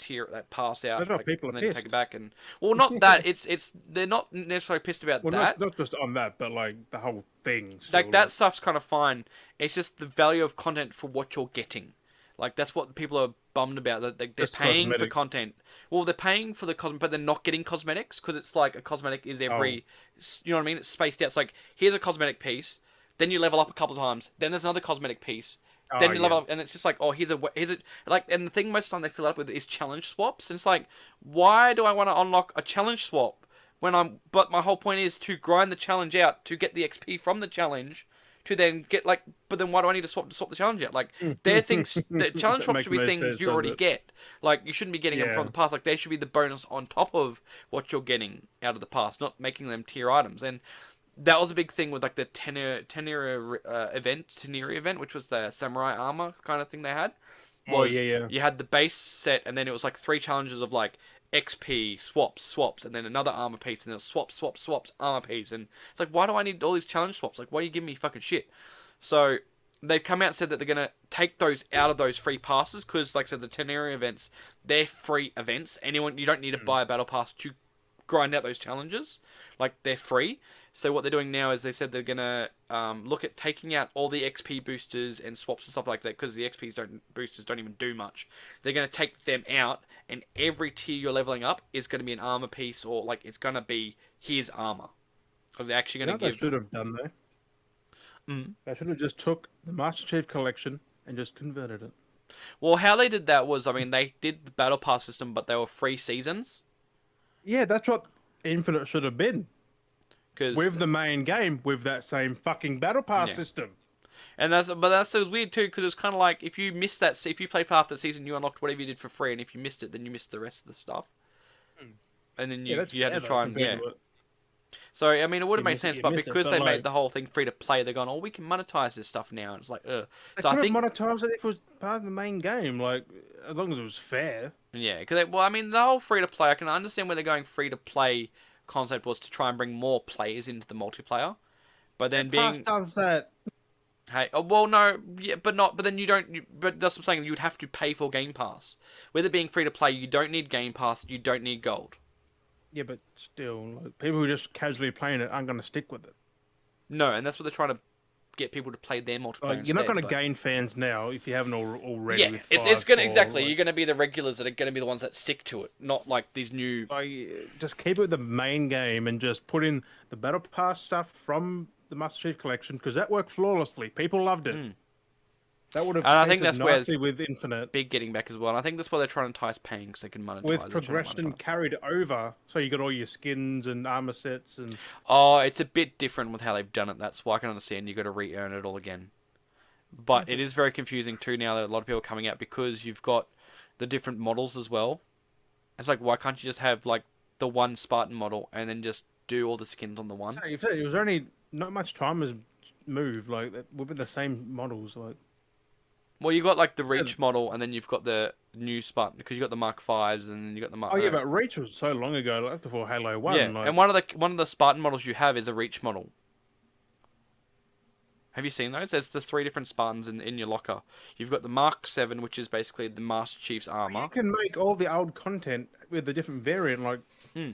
pass that's out, why like, people are and then take pissed. it back. And well, not that, it's they're not necessarily pissed about Well, that. not just on that, but like the whole thing. Like, Still, that like, stuff's kind of fine. It's just the value of content for what you're getting. Like, that's what people are bummed about. That they're just paying for cosmetic. content. Well, they're paying for the cosmetic, but they're not getting cosmetics, because it's like a cosmetic is Oh, every, you know what I mean? It's spaced out. It's like, here's a cosmetic piece, then you level up a couple of times, then there's another cosmetic piece, oh then you level yeah. up, and it's just like, oh, here's a like, and the thing most of the time they fill it up with is challenge swaps, and it's like, why do I want to unlock a challenge swap but my whole point is to grind the challenge out to get the XP from the challenge, to then get, like, but then why do I need to swap the challenge out? Like, they're things the challenge That swaps makes should be no things sense, you does already it? get. Like, you shouldn't be getting them from Yeah. the past. Like, they should be the bonus on top of what you're getting out of the past, not making them tier items. And that was a big thing with like the Tenere event, which was the samurai armor kind of thing they had. Oh yeah, Was yeah. you had the base set, and then it was like 3 challenges of like XP swaps, and then another armor piece, and then swaps armor piece, and it's like, why do I need all these challenge swaps? Like, why are you giving me fucking shit? So they've come out and said that they're gonna take those out of those free passes, because, like I said, the Tenere events, they're free events. You don't need to buy a battle pass to grind out those challenges. Like, they're free. So what they're doing now is they said they're gonna look at taking out all the XP boosters and swaps and stuff like that, because the boosters don't even do much. They're gonna take them out, and every tier you're leveling up is gonna be an armor piece, or like it's gonna be his armor. So they're actually You gonna know what they give. should have done though? Mm. They should have just took the Master Chief Collection and just converted it. Well, how they did that was, I mean, they did the battle pass system, but they were free seasons. Yeah, that's what Infinite should have been. Because With the main game, with that same fucking battle pass yeah. system. And it was weird too, because it was kind of like, if you missed if you played for half the season, you unlocked whatever you did for free, and if you missed it, then you missed the rest of the stuff. And then Yeah, that's you had fair to though, try and, compared yeah. to it. So I mean, it would have You made miss it, sense, you but miss it, because but they made like the whole thing free to play, they're going, oh, we can monetize this stuff now. And it's like, they So I could have think, monetized it if it was part of the main game, like as long as it was fair. yeah, because well, I mean, the whole free to play, I can understand where they're going free to play concept was to try and bring more players into the multiplayer, but then Pass being does that. Hey, oh, well, no, yeah, but not. But then you don't. But that's what I'm saying. You'd have to pay for Game Pass. With it being free to play, you don't need Game Pass. You don't need gold. Yeah, but still, like, people who are just casually playing it aren't going to stick with it. No, and that's what they're trying to get people to play their multiplayer Like, you're not instead. going to But gain fans now if you haven't already yeah, with it's five, gonna four. exactly. You're gonna be the regulars that are gonna be the ones that stick to it, not like these new. Just keep it the main game and just put in the Battle Pass stuff from the Master Chief Collection because that worked flawlessly. People loved it. Mm. That would have And I think tasted that's where nicely with Infinite. big getting back as well. And I think that's why they're trying to entice paying because they can With monetize. They're trying to progression monetize. carried over, so you got all your skins and armor sets and Oh, it's a bit different with how they've done it. That's why I can understand you got to re-earn it all again. But it is very confusing too now that a lot of people are coming out because you've got the different models as well. It's like why can't you just have like the one Spartan model and then just do all the skins on the one? you said it was only not much time has moved. Like we've been the same models. Like Well, you got like the said, Reach model, and then you've got the new Spartan because you got the Mark Fives, and then you got the Mark. oh yeah, but Reach was so long ago, like before Halo Yeah, One. Like and one of the Spartan models you have is a Reach model. Have you seen those? There's the three different Spartans in your locker. You've got the Mark 7, which is basically the Master Chief's you armor. can make all the old content with a different variant. Like Hmm.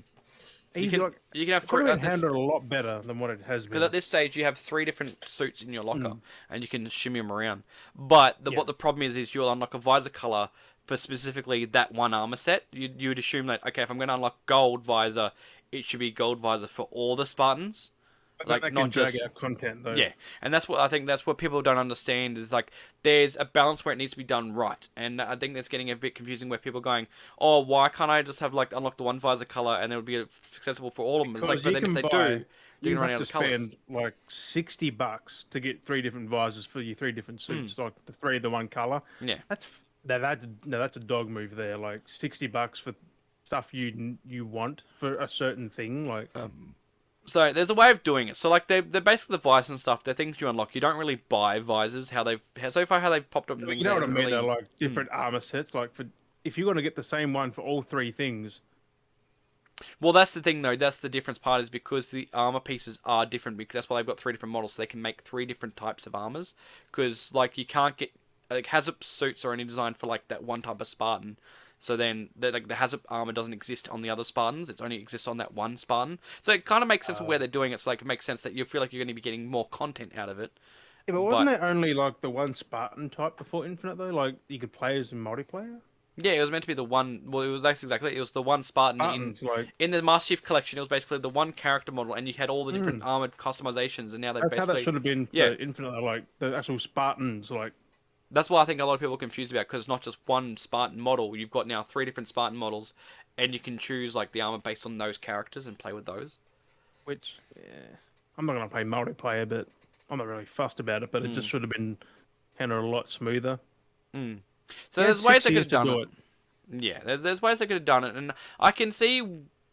You easy. can Like you can have it could three have at been this handled a lot better than what it has because been. at this stage you have three different suits in your locker, Mm. and you can shimmy them around. But Yeah. what the problem is you'll unlock a visor color for specifically that one armor set. You would assume that okay, if I'm going to unlock gold visor, it should be gold visor for all the Spartans, But like they can not drag just. out content though. Yeah, and that's what I think. That's what people don't understand is like there's a balance where it needs to be done right, and I think that's getting a bit confusing where people are going, oh, why can't I just have like unlock the one visor color and it would be accessible for all of them? It's like, Because but you then if can they buy, do, they're you gonna run have out to of colors. spend like $60 to get three different visors for your three different Mm, suits, like the three of the one color. yeah. That's that's a dog move there. Like $60 for stuff you want for a certain thing. Like So there's a way of doing it. So like they're basically the visors and stuff. They're things you unlock. You don't really buy visors. So far how they've popped up in things, you they know what I haven't mean? They're really. like different armor sets. Like for if you're gonna get the same one for all three things, Well, that's the thing though. That's the difference part is because the armor pieces are different. Because that's why they've got three different models, so they can make three different types of armors. Because like you can't get like Hazard suits are only designed for like that one type of Spartan. So then like the Hazard armor doesn't exist on the other Spartans. It only exists on that one Spartan. So it kind of makes sense of where they're doing it. So like it makes sense that you feel like you're going to be getting more content out of it. yeah, but wasn't But there only like the one Spartan type before Infinite though? Like you could play as in multiplayer. yeah, it was meant to be the one. Well, it was that's exactly it. It was the one Spartan Spartans like in the Master Chief collection. It was basically the one character model, and you had all the different mm, armored customizations. And now they've that's how that basically should have been yeah. for Infinite. Like the actual Spartans. Like That's why I think a lot of people are confused about because it's not just one Spartan model. You've got now three different Spartan models, and you can choose like the armor based on those characters and play with those. which yeah, I'm not gonna play multiplayer, but I'm not really fussed about it. But it just Mm, should have been handled a lot smoother. mm. So Yeah, there's ways they could 6 years have to done do it. it. Yeah, there's ways they could have done it, and I can see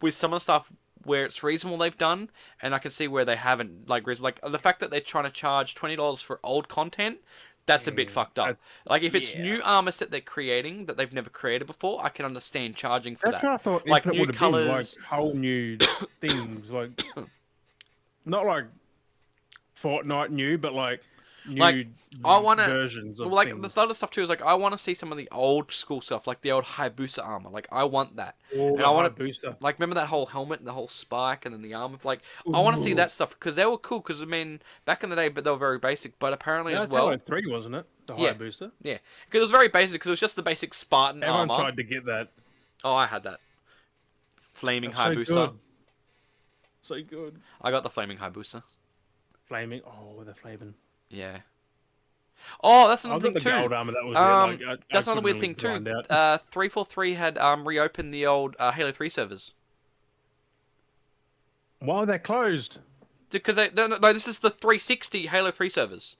with some of the stuff where it's reasonable they've done, and I can see where they haven't. Like the fact that they're trying to charge $20 for old content, that's a bit fucked up. That's Like if it's yeah. new armor set they're creating that they've never created before, I can understand charging for That's that. what I thought Like Infinite new would have been like colors, whole new things, like not like Fortnite new, but like like new I want to. versions Well, of like things. the other stuff too is like I want to see some of the old school stuff, like the old Hayabusa armor. Like I want that, All and the I high want to booster. like remember that whole helmet and the whole spike and then the armor. Like I want to see Ooh. that stuff because they were cool. Because I mean, back in the day, but they were very basic. But apparently No, as it's Halo well, 3, wasn't it? The high yeah, booster. yeah, because it was very basic. Because it was just the basic Spartan Everyone armor. tried to get that. Oh, I had that flaming That's so Hayabusa. good. So good. I got the flaming Hayabusa. Flaming. Oh, with a flaming. Yeah. Oh, that's I another got thing the too. gold armor. That was it. Like I That's another couldn't weird really thing too. grind out. 343 had reopened the old Halo 3 servers. Why are they closed? Because no, this is the 360 Halo 3 servers.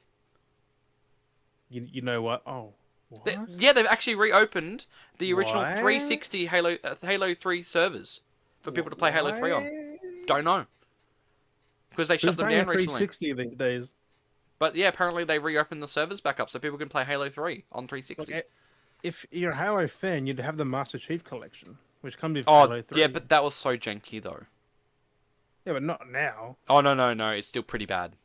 You know what? Oh, what? Yeah, they've actually reopened the original What? 360 Halo 3 servers for people to play Halo 3 on. Don't know because they shut Who's them playing down a recently. 360 these days? But yeah, apparently they reopened the servers back up so people can play Halo 3 on 360. Like, if you're a Halo fan, you'd have the Master Chief collection, which comes with Oh Halo 3. yeah, but that was so janky though. Yeah, but not now. Oh no, it's still pretty bad.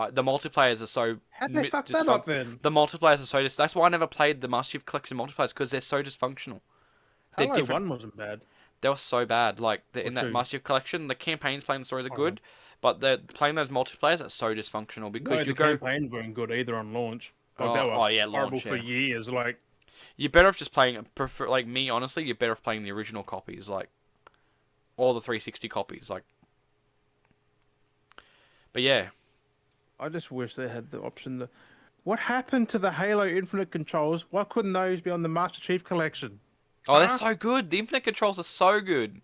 The multiplayers are so How'd they fuck that up then? The multiplayers are so that's why I never played the Master Chief Collection multiplayers because they're so dysfunctional. They're Halo different. 1 wasn't bad. They were so bad. Like Or in that 2. Master Chief Collection, the campaigns playing the stories are I don't know. good, but the playing those multiplayers are so dysfunctional No, because you the go. campaigns weren't good either on launch. Like, they were Oh yeah, horrible launch. for Yeah, years. Like, you're better off just playing. Prefer like me, honestly, you're better off playing the original copies, like all the 360 copies. Like, but yeah. I just wish they had the option to... What happened to the Halo Infinite controls? Why couldn't those be on the Master Chief Collection? Oh, they're Huh? so good. The Infinite controls are so good.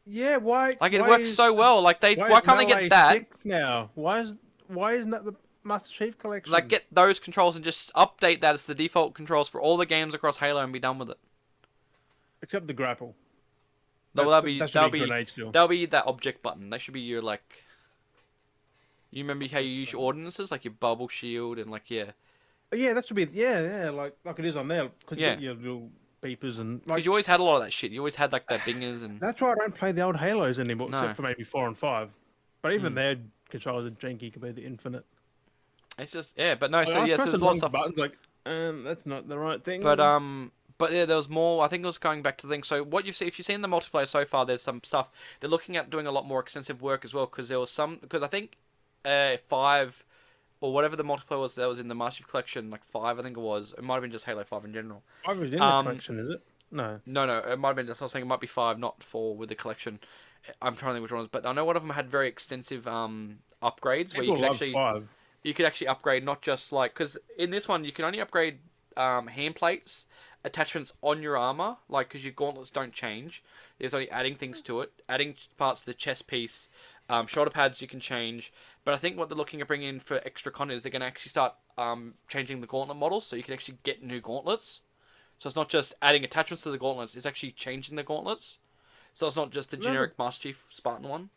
Yeah, why? Like it Why works is so well. Like why why is can't they Melee get that? 6 now? Why isn't that the Master Chief Collection? Like get those controls and just update that as the default controls for all the games across Halo and be done with it. Except the grapple. That'll That should be grenade still. that'll be that object button. That should be your like. You remember how you use your ordinances, like your bubble shield and like yeah. Yeah, that should be like it is on there. Because you Yeah. get your little beepers and Because you always had a lot of that shit. You always had like the bingers and That's why I don't play the old Halos anymore, No. except for maybe 4 and 5. But even their controls are janky compared to Infinite. it's just yeah. But no, Like, so I was yes, pressing there's a lot of wrong stuff. buttons like, that's not the right thing. But yeah, there was more. I think it was going back to the thing. So what you've seen, if you've seen the multiplayer so far, there's some stuff they're looking at doing a lot more extensive work as well. Because there was some. Because I think, 5, or whatever the multiplayer was that was in the Master Chief Collection, like 5, I think it was. It might have been just Halo 5 in general. I was in the collection, is it? No. No, it might have been. I was saying it might be 5, not 4 with the collection. I'm trying to think which one it was, but I know one of them had very extensive upgrades where People love 5. you could actually upgrade not just like because in this one you can only upgrade hand plates attachments on your armor like because your gauntlets don't change. There's only adding things to it, adding parts to the chest piece, shoulder pads you can change. But I think what they're looking at bringing in for extra content is they're going to actually start changing the gauntlet models so you can actually get new gauntlets. So it's not just adding attachments to the gauntlets; it's actually changing the gauntlets. So it's not just the generic Master Chief Spartan one.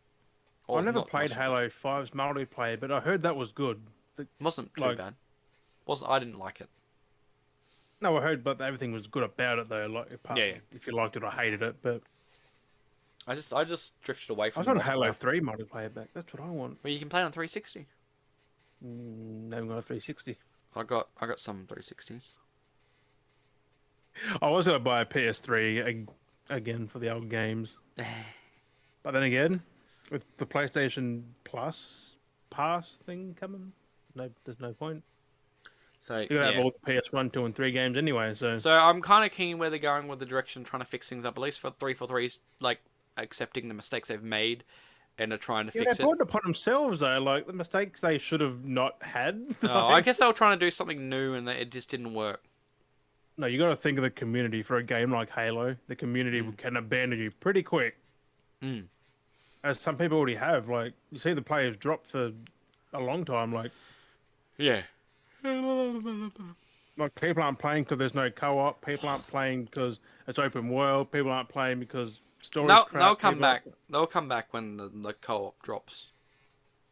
I never played Halo 5's multiplayer, but I heard that was good. It wasn't too bad. I didn't like it. No, I heard, but everything was good about it though. Like, Yeah. if you liked it or hated it, but I just drifted away I from. was on Halo 3 multiplayer back. That's what I want. Well, you can play it on 360. Never got a 360. I got some 360s. I was gonna buy a PS3 again for the old games, but then again, with the PlayStation Plus Pass thing coming, there's no point. So You're gonna have all the PS1, 2, and 3 games anyway. So I'm kind of keen where they're going with the direction, trying to fix things up. At least for 343's, like accepting the mistakes they've made and are trying to fix they it. brought it upon themselves though, like the mistakes they should have not had. Oh, I guess they were trying to do something new and it just didn't work. No, you got to think of the community for a game like Halo. The community can abandon you pretty quick, as some people already have. Like you see, the players drop for a long time. Like Yeah. people aren't playing because there's no co-op. People aren't playing because it's open world. People aren't playing because stories. No, crap. they'll come People back. They'll come back when the co-op drops.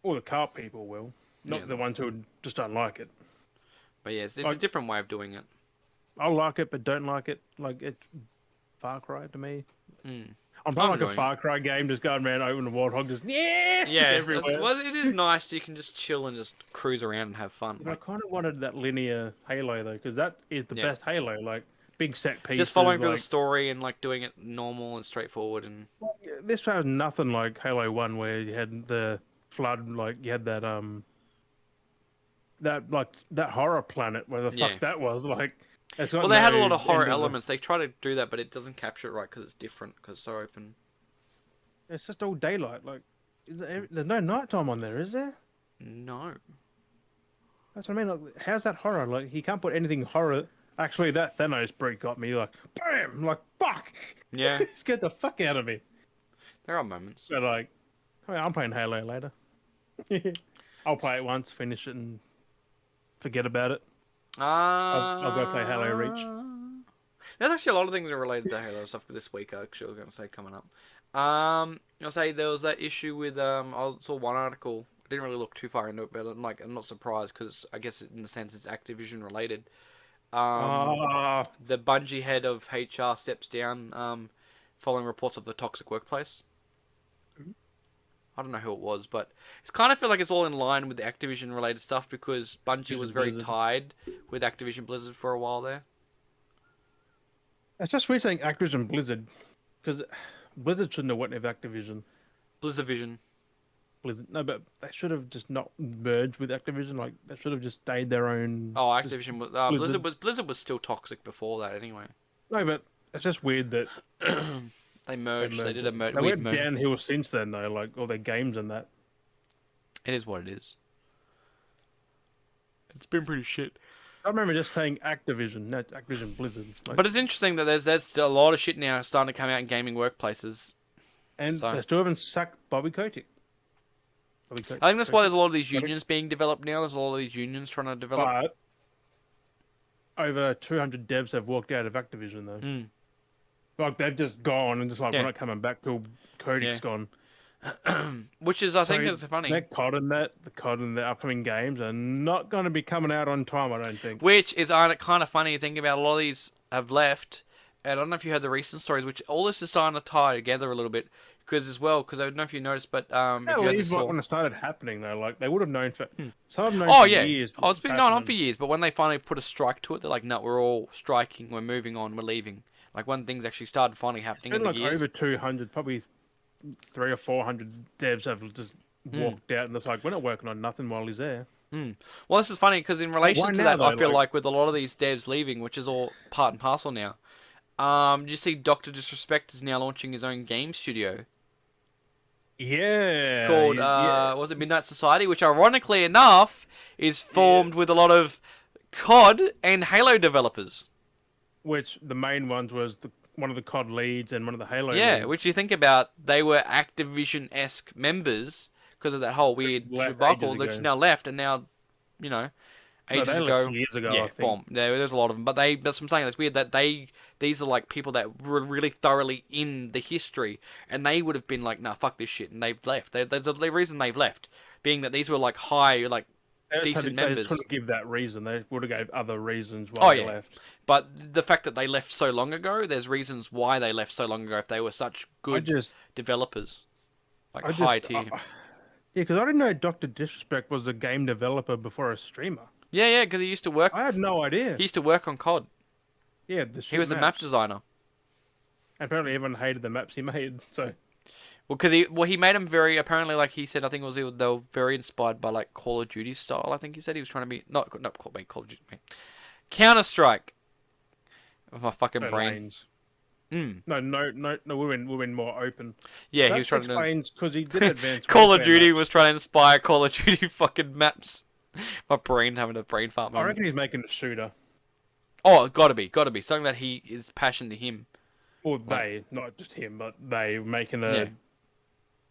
All the co-op people will, not the ones who just don't like it. But yeah, it's a different way of doing it. I like it, but don't like it. Like it's Far Cry to me. I'm playing I'm like a enjoying Far Cry game, just going around open the warthog, just everywhere. Well, it is nice. You can just chill and just cruise around and have fun. But I kind of wanted that linear Halo though, because that is the best Halo. Like big set pieces. Just following through like, the story and like doing it normal and straightforward and. This has nothing like Halo 1, where you had the flood, like you had that that horror planet, where the fuck that was like. Well, they had a lot of horror elements. They try to do that, but it doesn't capture it right because it's different, because it's so open. It's just all daylight. Like, there's no nighttime on there, is there? No. That's what I mean. Like, how's that horror? Like, he can't put anything horror. Actually, that Thanos break got me. Like, bam! Like, fuck! Yeah. Scared the fuck out of me. There are moments. But like, I'm playing Halo later. I'll play it once, finish it, and forget about it. I'll go play Halo Reach. There's actually a lot of things that are related to Halo stuff for this week. Actually, I was going to say coming up. I'll say there was that issue with I saw one article. I didn't really look too far into it, but I'm not surprised because I guess in the sense it's Activision related. The Bungie head of HR steps down following reports of the toxic workplace. I don't know who it was, but it's kind of feel like it's all in line with the Activision related stuff because Bungie was Activision very Blizzard. tied with Activision Blizzard for a while there. It's just weird saying Activision Blizzard because Blizzard shouldn't have went with Activision. Blizzardvision. Blizzard, no, but they should have just not merged with Activision. Like they should have just stayed their own. Oh, Just Activision was Blizzard. Blizzard was still toxic before that anyway. No, but it's just weird that They they merged. They merged. did It. a They weird went merge. downhill since then, though. Like all their games and that. It is what it is. It's been pretty shit. I remember just saying Activision, not Activision Blizzard. Like, But it's interesting that there's a lot of shit now starting to come out in gaming workplaces. and so- they still haven't sacked Bobby Kotick. I think that's why there's a lot of these unions being developed now. There's a lot of these unions trying to develop. But over 200 devs have walked out of Activision, though. Mm. Like they've just gone and just like Yeah. we're not coming back till Kotick's Yeah. gone. Which is, I think, So is funny. The COD and the upcoming games are not going to be coming out on time, I don't think. Which is kind of funny to think about. A lot of these have left, and I don't know if you heard the recent stories. Which all this is starting to tie together a little bit, because I don't know if you noticed, but if Yeah, you had leave this what all... when it started happening though. Like they would have known for some have known Oh for yeah, years. oh, it's been going on for happening. years. But when they finally put a strike to it, they're like, "No, we're all striking. We're moving on. We're leaving." Like when things actually started finally happening It's in been the like years. over 200, probably 300 or 400 devs have just walked out, and it's like we're not working on nothing while he's there. Well, this is funny because in relation why to now, that, I though? feel Like- like with a lot of these devs leaving, which is all part and parcel now. You see, Doctor Disrespect is now launching his own game studio Yeah, called was it Midnight Society, which ironically enough is formed with a lot of COD and Halo developers. which the main ones was one of the COD leads and one of the Halo. Yeah, leads. which you think about, they were Activision-esque members because of that whole weird left debacle ages that's ago. now left, and now, you know, No, ages they ago. left years ago, yeah, I think. boom. There's a lot of them, but that's what I'm saying. That's weird that these are like people that were really thoroughly in the history, and they would have been like, nah, fuck this shit, and they've left. There's a reason they've left, being that these were like high, like They just decent had to- members. They just couldn't give that reason. They would have gave other reasons Oh, why they yeah. left. But the fact that they left so long ago, there's reasons why they left so long ago if they were such good just- developers. Like I just, high tier. yeah, because I didn't know Doctor Disrespect was a game developer before a streamer. Yeah, because he used to work. I had no idea. He used to work on COD. Yeah, He was a map designer. Apparently, everyone hated the maps he made. So Well, because he made them very apparently, like he said, I think they were very inspired by like Call of Duty style. I think he said he was trying to be not Call of Duty, Counter Strike. Of my fucking no brain. lanes. Mm. No. Women more open. Yeah, That he was trying to. explains because he did advance. Call of warfare Duty maps. was trying to inspire Call of Duty fucking maps. My brain having a brain fart I moment. reckon he's making a shooter. Oh, gotta be something that he is passion to him. Or they, not just him, but they making a. Yeah.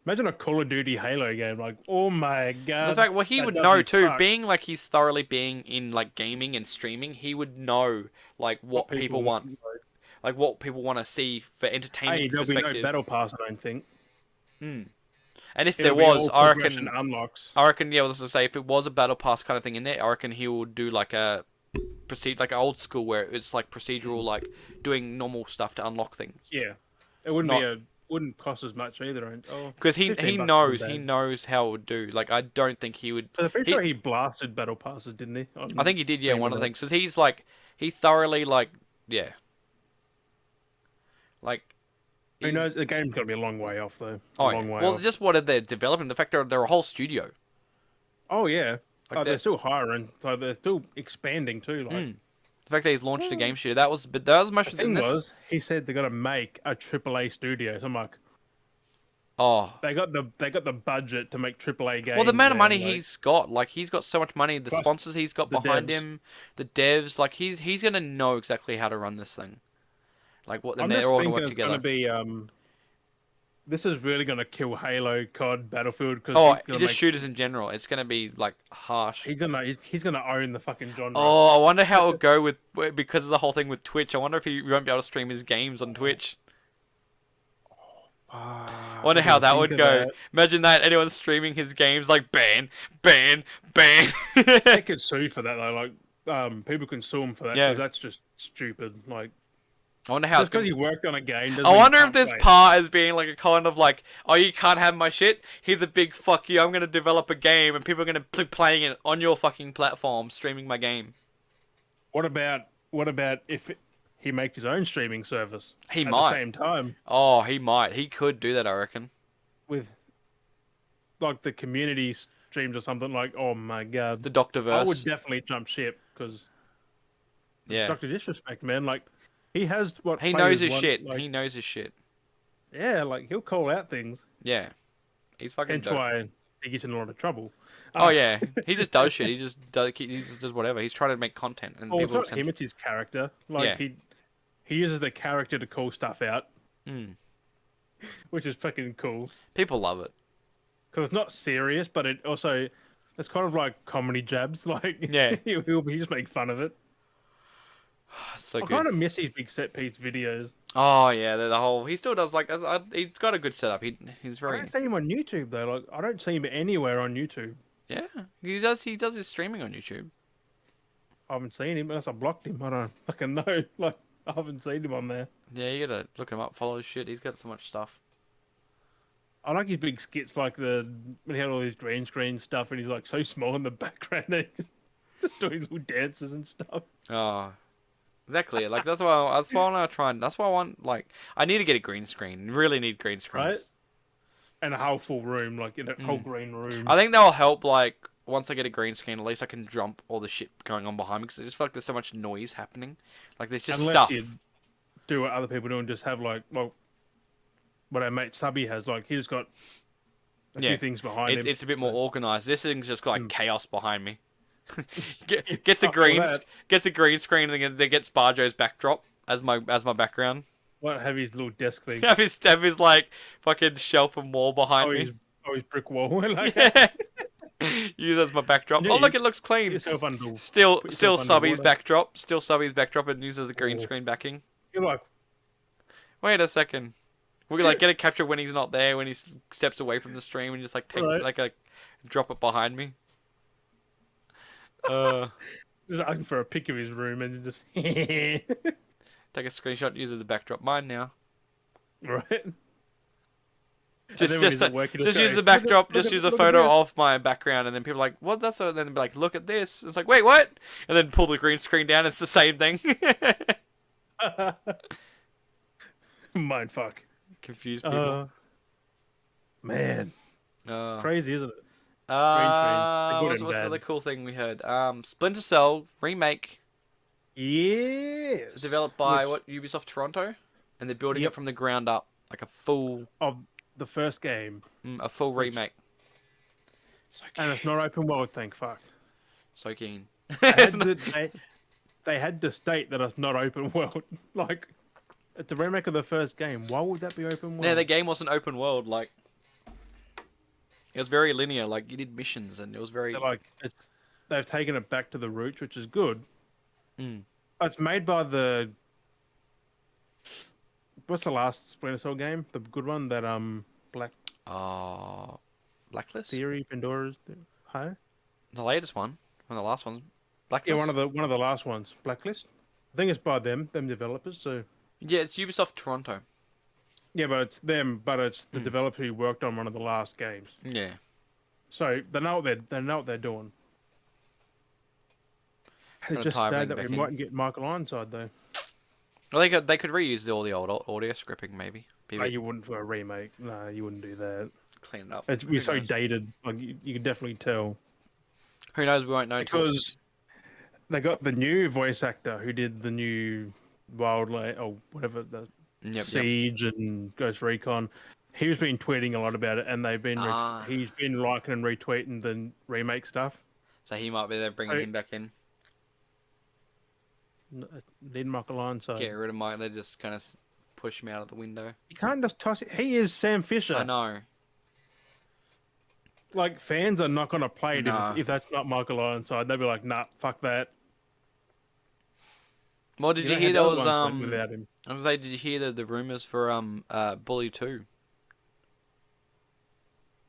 Imagine a Call of Duty Halo game. Like, oh my god. The fact, well, he that would does know me too. suck. Being like he's thoroughly being in like gaming and streaming, he would know like what people want, like what people want to see for entertainment Hey, there'll be no perspective. battle pass, I don't think. And if It'll there be was, all I progression reckon, unlocks. yeah, well, let's say if it was a battle pass kind of thing in there, I reckon he would do like a like old school where it's like procedural, like doing normal stuff to unlock things. Yeah, it wouldn't Not- wouldn't cost as much either. Because he 15 bucks knows isn't he bad. knows how it would do. Like I don't think he would. I'm pretty he- sure he blasted battle passes, didn't he? I think he did, yeah, Stream one of the that. things. Because he's like, he thoroughly, like, yeah. Like. Who knows? The game's gonna be a long way off though. Oh, a long yeah. way Well, off. just what they're developing, the fact they're a whole studio. Oh yeah. Like They're that- still hiring, so they're still expanding too. Like The fact that he's launched a game studio, that was much the than thing this. was, he said they're gonna make a AAA studio. So I'm like, Oh. they got the budget to make AAA games. Well, the amount of and, money like, he's got, like, he's got so much money, the Plus sponsors he's got the behind devs. him, the devs, like, he's going to know exactly how to run this thing. Like, what, then I'm they're just all going to thinking work it's gonna together. be This is really gonna kill Halo, COD, Battlefield. Cause Oh, he's gonna just make- shooters in general. It's going to be, like, harsh. He's gonna own the fucking genre. Oh, I wonder how it'll go with because of the whole thing with Twitch. I wonder if he won't be able to stream his games on Twitch. Ah, I wonder I how didn't that think would of go. that. Imagine that anyone streaming his games like ban. They could sue for that though. Like, people can sue him for that. Yeah. 'Cause that's just stupid. Like, I wonder how it's Just because gonna. you worked on a game doesn't I mean you wonder if can't this play it. part is being like a kind of like, oh, you can't have my shit. Here's a big fuck you. I'm gonna develop a game, and people are gonna be playing it on your fucking platform, streaming my game. What about if he makes his own streaming service He at the might. same time Oh, he might. He could do that, I reckon. with like the community streams or something like? Oh my god, The I would Doctorverse. definitely jump ship because it's Yeah. Doctor Disrespect, man. Like he has what He knows players his want. shit. Like He knows his shit. yeah, like he'll call out things. Yeah. He's fucking Hence dope. why he gets in a lot of trouble. Oh yeah. He just does shit. He just does whatever. He's trying to make content, and Well, it's people not send. him; it's his character. Like Yeah. he uses the character to call stuff out, Mm. which is fucking cool. People love it. Because it's not serious, but it also it's kind of like comedy jabs. Like Yeah. he'll just make fun of it. So I good. kind of miss his big set piece videos. Oh yeah, the whole. He still does like. He's got a good setup. He's I very. don't see him on YouTube though. Like I don't see him anywhere on YouTube. Yeah. He does. He does his streaming on YouTube. I haven't seen him unless I blocked him. I don't fucking know. Like I haven't seen him on there. Yeah, you gotta look him up, follow his shit. He's got so much stuff. I like his big skits, like the when he had all his green screen stuff, and he's like so small in the background, and he's just doing little dances and stuff. Oh, exactly. Like that's why I want to try and that's why I want like I need to get a green screen. Really need green screens. Right? And a whole full room, like in a whole green room. I think that'll help. Like once I get a green screen, at least I can jump all the shit going on behind me because I just feel like there's so much noise happening. Like there's just Unless stuff. you do what other people do and just have like, well, what our mate Subby has, like he's got a Yeah. few things behind him. It's a bit more organized. This thing's just got like chaos behind me. Gets a I feel green that. gets a green screen and then gets Barjo's backdrop as my background. What have his little desk thing? Have his like fucking shelf and wall behind Oh, me. his brick wall. Like, Yeah. Use as my backdrop. Yeah, Oh look, you- it looks put clean. yourself under. Still put still yourself Subby's underwater. backdrop. Still Subby's backdrop and use as a green Oh. screen backing. You're like, Wait a second. We like get a capture when he's not there, when he steps away from the stream and just like take Right. like a drop it behind me. just asking for a pic of his room and just Take a screenshot, use it as a backdrop. Mine now. right. Just then when he's just at work, you just go, use the "Look at- backdrop. look Just at- use a look at photo this." of my background, and then people are like, "What? That's so." And then be like, "Look at this." It's like, "Wait, what?" And then pull the green screen down. It's the same thing. Mind fuck. Confuse people. Man, Uh, crazy, isn't it? They're good what's and the bad. other cool thing we heard? Splinter Cell remake Yes. developed by Which- what Ubisoft Toronto, and they're building Yep. it from the ground up, like a full of the first game, remake. So and it's not open world. Thank fuck. so keen. They had, they had to state that it's not open world. Like, it's a remake of the first game. Why would that be open world? Yeah, the game wasn't open world. Like, it was very linear. Like, you did missions, and it was very. They're like, they've taken it back to the roots, which is good. Mm. It's made by the. What's the last Splinter Cell game? The good one that Black Blacklist. Theory Pandora's. Huh? The latest one, the last one's Blacklist. Yeah, one of the last ones, Blacklist. I think it's by them developers. So Yeah, it's Ubisoft Toronto. yeah, but it's them. But it's the developer who worked on one of the last games. Yeah. So they know what they're doing. It's Gonna just tie sad everything that back we in. mightn't get Michael Ironside though. Well, they could reuse all the old audio scripting maybe. Be a No, bit- you wouldn't for a remake. No, you wouldn't do that. clean it up. It's Who we're so knows? dated. Like you can definitely tell Who knows? We won't know until. because they got the new voice actor who did the new Wildland or whatever the Yep. Siege and Ghost Recon. He's been tweeting a lot about it, and they've been he's been liking and retweeting the remake stuff. So he might be there bringing Hey. him back in. Need Michael Ironside. Get rid of Mike. They just kind of push him out of the window. You can't just toss it. He is Sam Fisher. I know. Like fans are not going to play it Nah. if that's not Michael Ironside. They'll be like, nah, fuck that. Well, did you don't hear have there the was other ones without him. I was like, did you hear the rumors for Bully 2?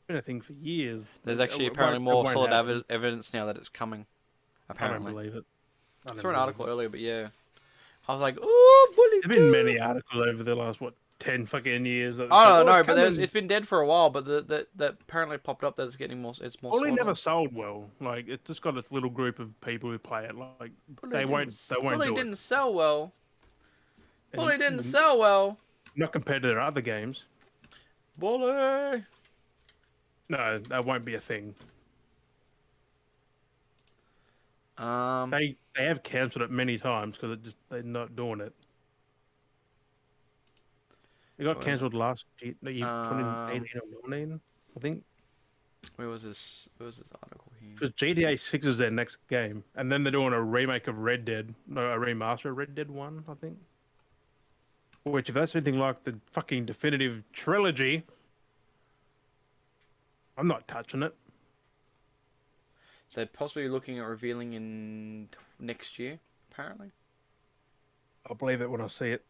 Been a thing for years. There's It actually won't- apparently it more won't solid happen. evidence now that it's coming. I don't Apparently. believe it. I saw an article earlier, but yeah. I was like, ooh, Bully There've been 2. many articles over the last, what, 10 fucking years that it's I like, don't oh, it's know, but coming. it's been dead for a while. But that apparently popped up that it's more Bully sought never of. sold well. Like, it's just got its little group of people who play it. Like, they won't Bully do it. didn't sell well. And Bully didn't sell well. not compared to their other games. Bully. No, that won't be a thing. Um, They have cancelled it many times because they're not doing it. It got what was it? cancelled last year, 2018 Um, or 19, I think. where was this? Where was this article here? Because GTA 6 is their next game, and then they're doing a remake of Red Dead, no, a remaster of Red Dead 1, I think. Which, if that's anything like the fucking definitive trilogy, I'm not touching it. So possibly looking at revealing in next year, apparently. I'll believe it when I see it.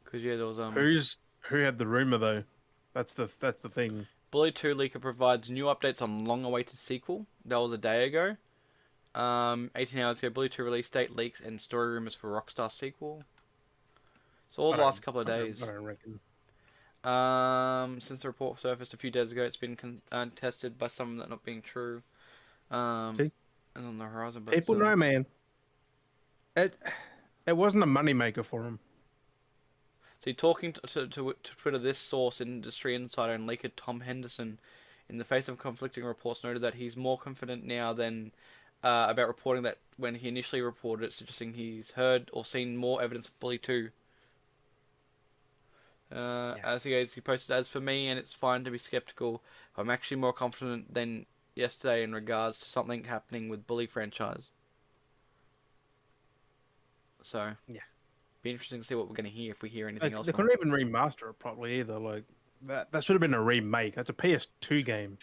Because yeah, there was Who had the rumor though? That's the thing. Bully 2 leaker provides new updates on long-awaited sequel. That was a day ago. 18 hours ago, Bully 2 release date leaks and story rumors for Rockstar sequel. So all the last couple of days. I don't reckon. Since the report surfaced a few days ago, it's been contested by some that not being true. See, And on the horizon, but people still. know, man. It it wasn't a moneymaker for them. See, talking to Twitter, this source, industry insider and leaker Tom Henderson, in the face of conflicting reports, noted that he's more confident now than about reporting that when he initially reported it, suggesting he's heard or seen more evidence of Bully 2. As he posted, as for me, and it's fine to be skeptical, I'm actually more confident than yesterday in regards to something happening with Bully franchise. So, Yeah. be interesting to see what we're going to hear if we hear anything else They from couldn't it. even remaster it properly either. Like that should have been a remake. That's a PS2 game.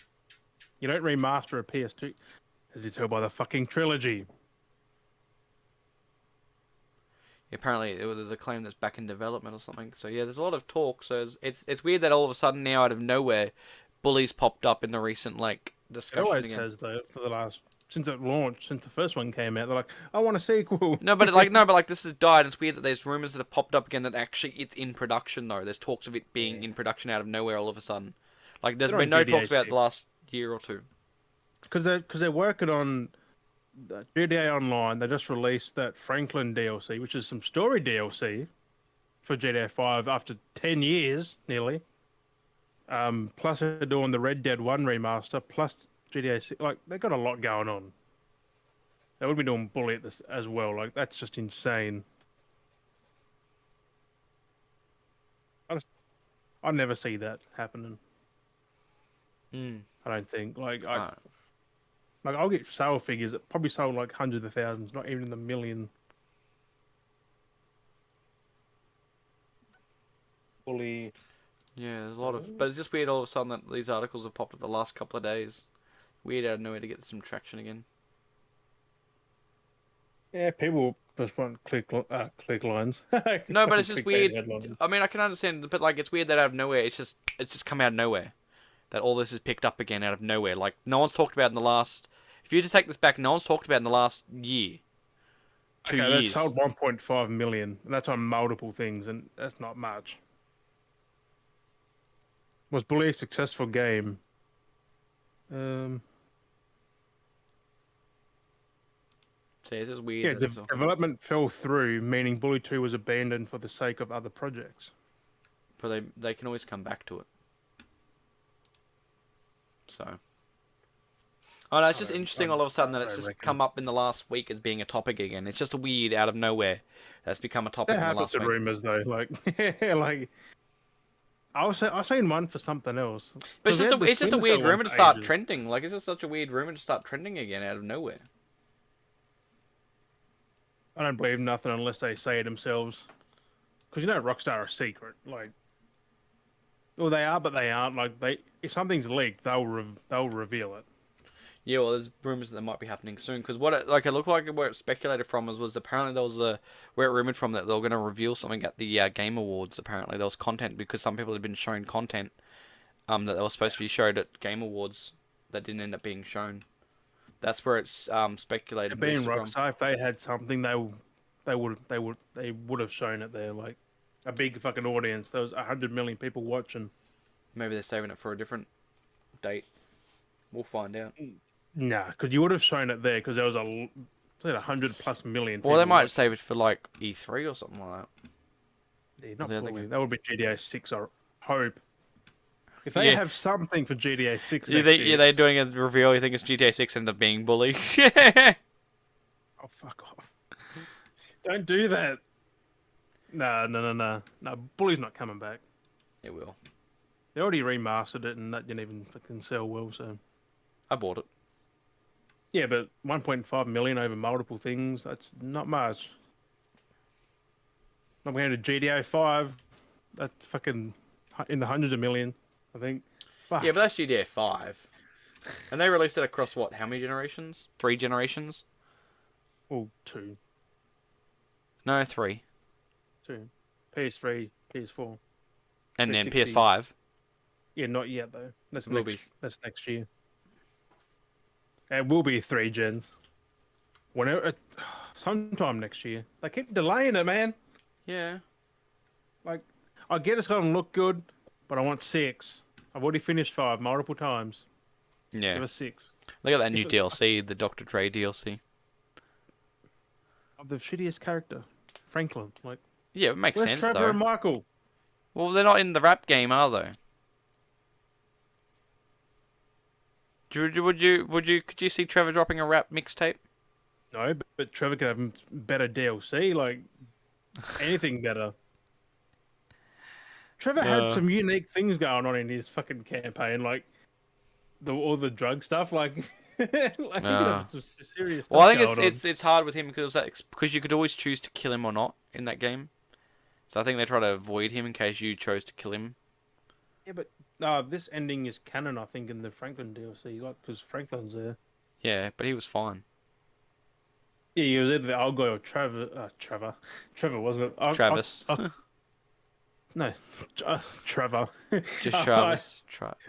You don't remaster a PS2. As you tell by the fucking trilogy. Apparently, there's a claim that's back in development or something. So yeah, there's a lot of talk. So it's weird that all of a sudden now, out of nowhere, Bully's popped up in the recent like It discussion always again. has though for the last since it launched, since the first one came out. They're like, I want a sequel. No, but this has died. It's weird that there's rumors that have popped up again that actually it's in production though. There's talks of it being Yeah. in production out of nowhere all of a sudden. Like there's They're been on no GTA talks about it the 6 last year or two. because they're working on GTA Online. They just released that Franklin DLC, which is some story DLC for GTA 5 after 10 years nearly. Plus they're doing the Red Dead 1 remaster, plus GTA 6. Like, they got a lot going on. They would be doing Bully at this as well. Like, that's just insane. I never see that happening. Mm. I don't think. Uh, Like I'll get sale figures that probably sold like hundreds of thousands, not even in the million. Bully. yeah, there's a lot of, but it's just weird all of a sudden that these articles have popped up the last couple of days. Weird out of nowhere to get some traction again. Yeah, people just want click lines. No, but Fucking it's just clickbait weird. headlines. I mean, I can understand, but like it's weird that out of nowhere, it's just come out of nowhere. That all this is picked up again out of nowhere. Like no one's talked about in the last. If you just take this back, no one's talked about in the last year, two Okay, that years. sold 1.5 million, and that's on multiple things, and that's not much. Was Bully a successful game? So it's just weird Yeah, that it's all. development fell through, meaning Bully 2 was abandoned for the sake of other projects. But they can always come back to it. So. Oh no, it's just interesting all of a sudden that it's just reckon. come up in the last week as being a topic again. It's just a weird out of nowhere that's become a topic That in the happens last to week. rumors though. Like, like I seen one for something else. But it's just a weird rumor to start ages. trending. Like it's just such a weird rumor to start trending again out of nowhere. I don't believe nothing unless they say it themselves. Because you know Rockstar are secret. Like, well, they are, but they aren't. Like, if something's leaked, they'll reveal it. Yeah, well, there's rumors that might be happening soon. Because it looked like where it speculated from was apparently there was where it rumored from that they were going to reveal something at the Game Awards. Apparently there was content because some people had been shown content that they were supposed to be showed at Game Awards that didn't end up being shown. That's where it's speculated Being loosely from. Rockstar, if they had something, they would have shown it there, like a big fucking audience. There was 100 million people watching. Maybe they're saving it for a different date. We'll find out. Nah, because you would have shown it there because there was 100 plus million. Well, they People might watching. save it for like E3 or something like that. Yeah, not They're probably. thinking- That would be GTA 6. I hope. If they Yeah. have something for GTA 6 Yeah, next year, they're doing a reveal. You think it's GTA 6 and the being bully? oh fuck off! Don't do that. No. Bully's not coming back. It will. They already remastered it, and that didn't even fucking sell well. So I bought it. yeah, but 1.5 million over multiple things—that's not much. I'm going to GTA 5. That's fucking in the hundreds of million, I think. Fuck. Yeah, but that's GTA 5. And they released it across what? How many generations? 3 generations? Oh, two. No, 3. PS3, PS4. And then 360. PS5. Yeah, not yet though. That's Will that's next year. It will be 3 gens. Whenever, sometime next year. They keep delaying it, man. Yeah. Like, I get it's gonna look good, but I want 6. I've already finished 5 multiple times. Yeah. Give us 6. They got that new If it's- DLC, the Dr. Dre DLC. Of the shittiest character, Franklin. Like, Yeah, it makes where's sense Trevor though. and Michael? Well, they're not in the rap game, are they? Could you see Trevor dropping a rap mixtape? No, but Trevor could have better DLC. Like, anything better. Trevor had some unique things going on in his fucking campaign, like all the drug stuff. Like, he could have some serious stuff Well, I think going on. it's hard with him because you could always choose to kill him or not in that game. So I think they try to avoid him in case you chose to kill him. Yeah, but this ending is canon, I think, in the Franklin DLC, like because Franklin's there. Yeah, but he was fine. Yeah, he was either the old guy or Trevor. Trevor wasn't it? Travis. No, Trevor. Just Travis.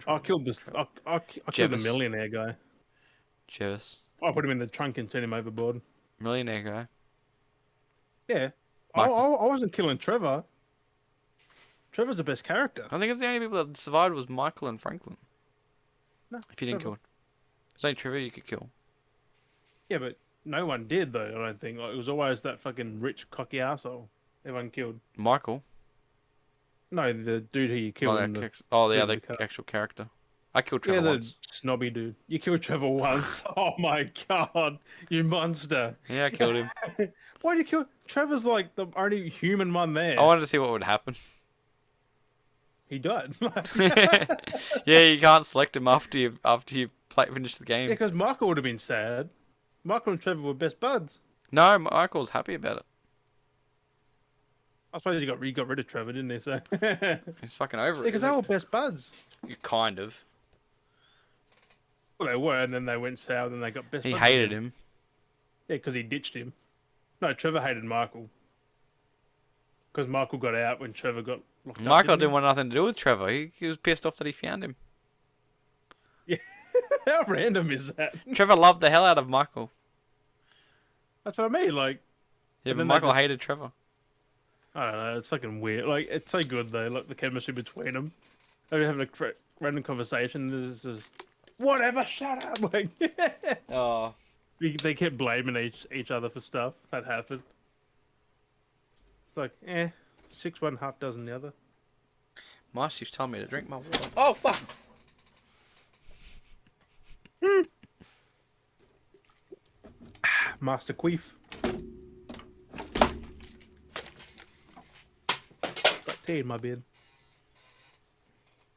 I killed this. I killed the Jevis. millionaire guy. Travis. I put him in the trunk and sent him overboard. Millionaire guy. Yeah, I Michael. wasn't killing Trevor. Trevor's the best character. I think it's the only people that survived was Michael and Franklin. No, If you didn't kill Trevor. him. There's only Trevor you could kill. Yeah, but no one did though. I don't think. Like, it was always that fucking rich cocky asshole. Everyone killed. Michael. No, the dude who you killed. The in the other in the car. actual character. I killed Yeah, Trevor the once. snobby dude. You killed Trevor once. Oh my god, you monster! Yeah, I killed him. Why did you kill? Trevor's like the only human one there. I wanted to see what would happen. He died. Yeah, you can't select him after you finish the Yeah, game. because Michael would have been sad. Michael and Trevor were best buds. No, Michael's happy about it. I suppose he got rid of Trevor, didn't he? So He's fucking over it. because they were best buds. Kind of. Well, they were, and then they went sour, and they got best. He buds hated again. him. Yeah, because he ditched him. No, Trevor hated Michael. Because Michael got out when Trevor got locked up. Michael didn't didn't want nothing to do with Trevor. He was pissed off that he found him. he? How random is that? Trevor loved the hell out of Michael. That's what I mean. Like, Yeah, And but then they Michael just- hated Trevor. I don't know. It's fucking weird. Like, it's so good though. Like the chemistry between them. They're having a random conversation. There's just whatever. Shut up. Like, Oh. they kept blaming each other for stuff that happened. It's like, 6 one, half dozen the other. Master's telling me to drink my water. Oh, fuck! Master Queef. Got tea in my bed.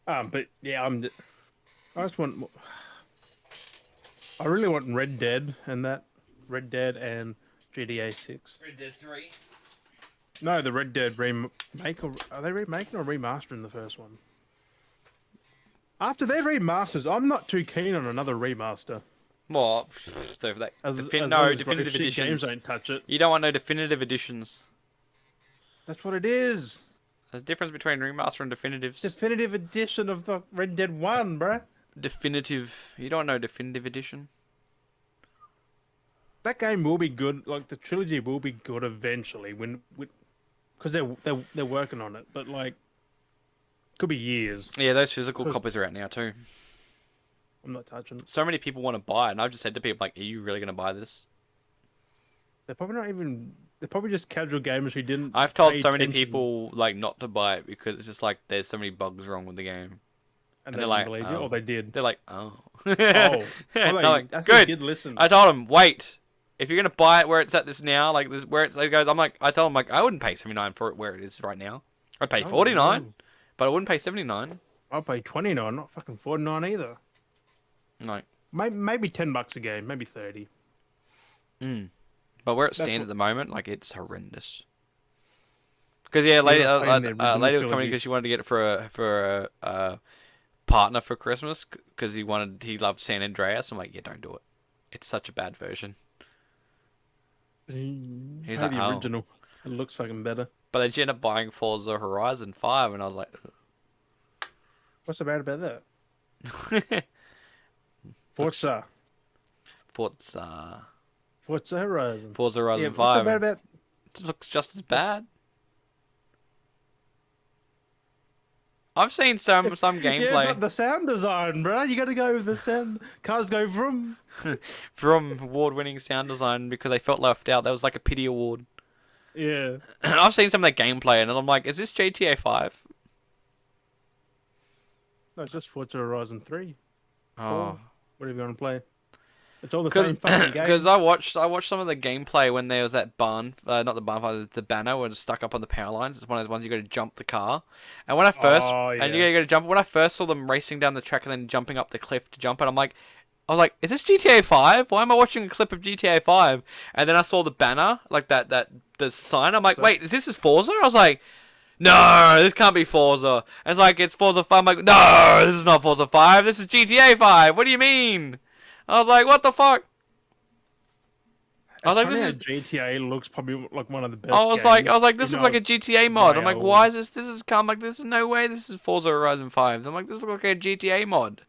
But yeah, I just want. I really want Red Dead and that. Red Dead and GTA 6. Red Dead 3. No, the Red Dead remake. Are they remaking or remastering the first one? After their remasters, I'm not too keen on another remaster. What? So that, As no, long as definitive shit editions. games don't touch it. You don't want no definitive editions. That's what it is. There's a difference between remaster and definitives. Definitive edition of the Red Dead 1, bruh. Definitive. You don't know definitive edition. that game will be good. Like the trilogy will be good eventually because they're working on it. But like, could be years. Yeah, those physical 'Cause copies are out now too. I'm not touching it. So many people want to buy it, and I've just said to people like, "Are you really going to buy this?" They're probably not even. They're probably just casual gamers who didn't. I've told pay so many attention people like not to buy it because it's just like there's so many bugs wrong with the game, and and they they're didn't like, believe you, or "Oh." they did. They're like, "Oh." Oh, And I'm they like, that's good. did listen. I told him, wait. If you're gonna buy it where it's at this now, like this, where it goes, I told him like, I wouldn't pay 79 for it where it is right now. I'd pay No, 49, no. but I wouldn't pay 79. I'll pay 29, not fucking 49 either. Like, Maybe $10 a game, maybe 30. but where it That's stands what- at the moment, like it's horrendous. Because yeah, You're not playing the original lady was coming trilogy. because she wanted to get it for a partner for Christmas because he loved San Andreas. I'm like, yeah, don't do it. It's such a bad version. He's like, the "Oh." original. It looks fucking better. But then she ended up buying Forza Horizon 5, and I was like, What's so bad about that? Forza. Forza Horizon. Forza Horizon Yeah, what's so 5. bad about... It looks just as bad. I've seen some Yeah, gameplay but the sound design, bro. You gotta go with the sound. Cars go from... from award-winning sound design because they felt left out. That was like a pity award. Yeah. I've seen some of that gameplay and I'm like, is this GTA 5? No, it's just Forza Horizon 3. Oh, Whatever you want to play. It's all the same fucking game. because I watched some of the gameplay when there was that barn, not the barn, the banner was stuck up on the power lines. It's one of those ones you got to jump the car. And when I first Oh, and yeah. you got to jump. When I first saw them racing down the track and then jumping up the cliff to jump it, I was like, is this GTA 5? Why am I watching a clip of GTA 5? And then I saw the banner, like the sign. I'm like, wait, is this Forza? I was like, no, this can't be Forza. And it's like, it's Forza 5. I'm like, no, this is not Forza 5. This is GTA 5. What do you mean? I was like, what the fuck? I was like, this is. GTA looks probably like one of the best. I was like, this looks like a GTA mod. I'm like, way why old. is this? This is come like this is no way. This is Forza Horizon 5. I'm like, this looks like a GTA mod.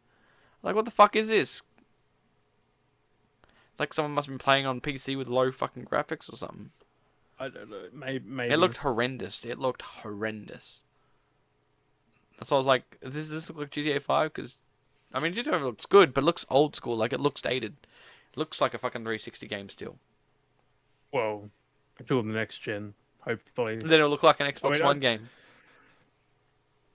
Like, what the fuck is this? It's like someone must have been playing on PC with low fucking graphics or something. I don't know. Maybe. It looked horrendous. It looked horrendous. So I was like, does this look like GTA 5? Because, I mean, GTA 5 looks good, but it looks old school. Like, it looks dated. It looks like a fucking 360 game still. Well, until the next gen, hopefully. Then it'll look like an Xbox I mean, One game.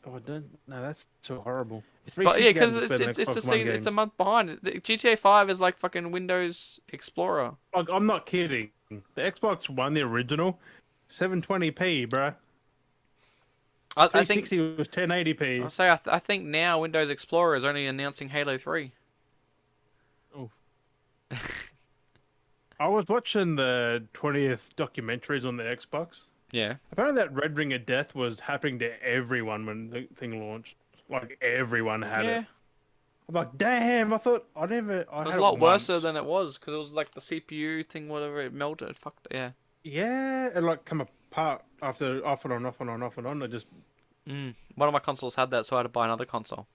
Oh, I don't. No, that's so horrible. But yeah, 360 because games are better than it's Xbox One it's a games. month behind. GTA 5 is like fucking Windows Explorer. Like, I'm not kidding. The Xbox One, the original, 720p, bruh. I think 360 was 1080p. I'll say I think now Windows Explorer is only announcing Halo 3. Oh. I was watching the 20th documentaries on the Xbox. Yeah. Apparently, that Red Ring of Death was happening to everyone when the thing launched. Like, everyone had Yeah. it. I'm like, damn, I thought I never. It was a lot worse than it was because it was like the CPU thing, whatever, it melted. Fucked. Yeah. Yeah, it like come apart after off and on, off and on, off and on. It just. One of my consoles had that, so I had to buy another console.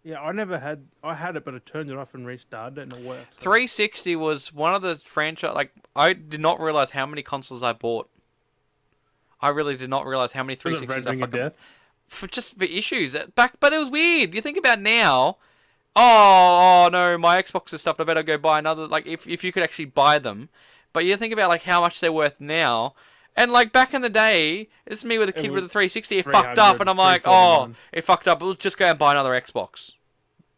Yeah, I never had. I had it, but I turned it off and restarted it, and it worked. So. 360 was one of the franchise. Like, I did not realize how many consoles I bought. I really did not realize how many Was it 360s Red I Ring of fucking Death? for issues back. But it was weird. You think about now. Oh no, my Xbox is stuffed. I better go buy another. Like, if you could actually buy them, but you think about like how much they're worth now. And like back in the day, it's me with a kid with a 360. It fucked up, and I'm like, oh, it fucked up. We'll just go and buy another Xbox.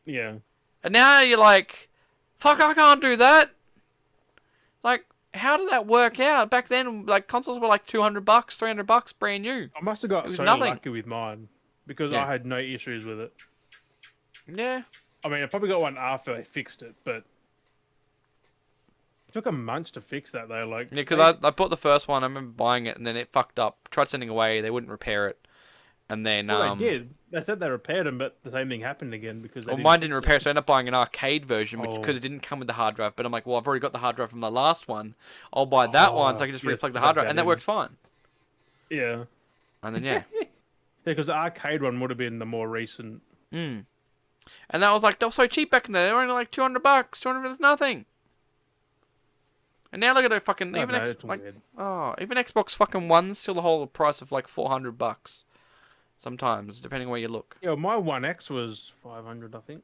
Yeah. And now you're like, fuck, I can't do that. Like, how did that work out? Back then, like consoles were like $200, $300, brand new. I must have got so nothing. lucky with mine because Yeah. I had no issues with it. Yeah. I mean, I probably got one after they fixed it, but it took a month to fix that though. Like, Yeah, because I bought the first one. I remember buying it, and then it fucked up. Tried sending away. They wouldn't repair it. And then well, they did. They said they repaired them, but the same thing happened again because they well, mine didn't fix repair it, so I ended up buying an arcade version Oh. because it didn't come with the hard drive. But I'm like, well, I've already got the hard drive from the last one. I'll buy that one, so I can just yes, replug the plug hard drive, that and that in. worked fine. it. Yeah. And then yeah, Yeah, because the arcade one would have been the more recent. and that was like they were so cheap back in there. They were only like $200. 200 is nothing. And now look at it, fucking I don't even know, it's weird. even Xbox fucking One's still the whole price of like $400. Sometimes, depending where you look. Yeah, my One X was 500, I think.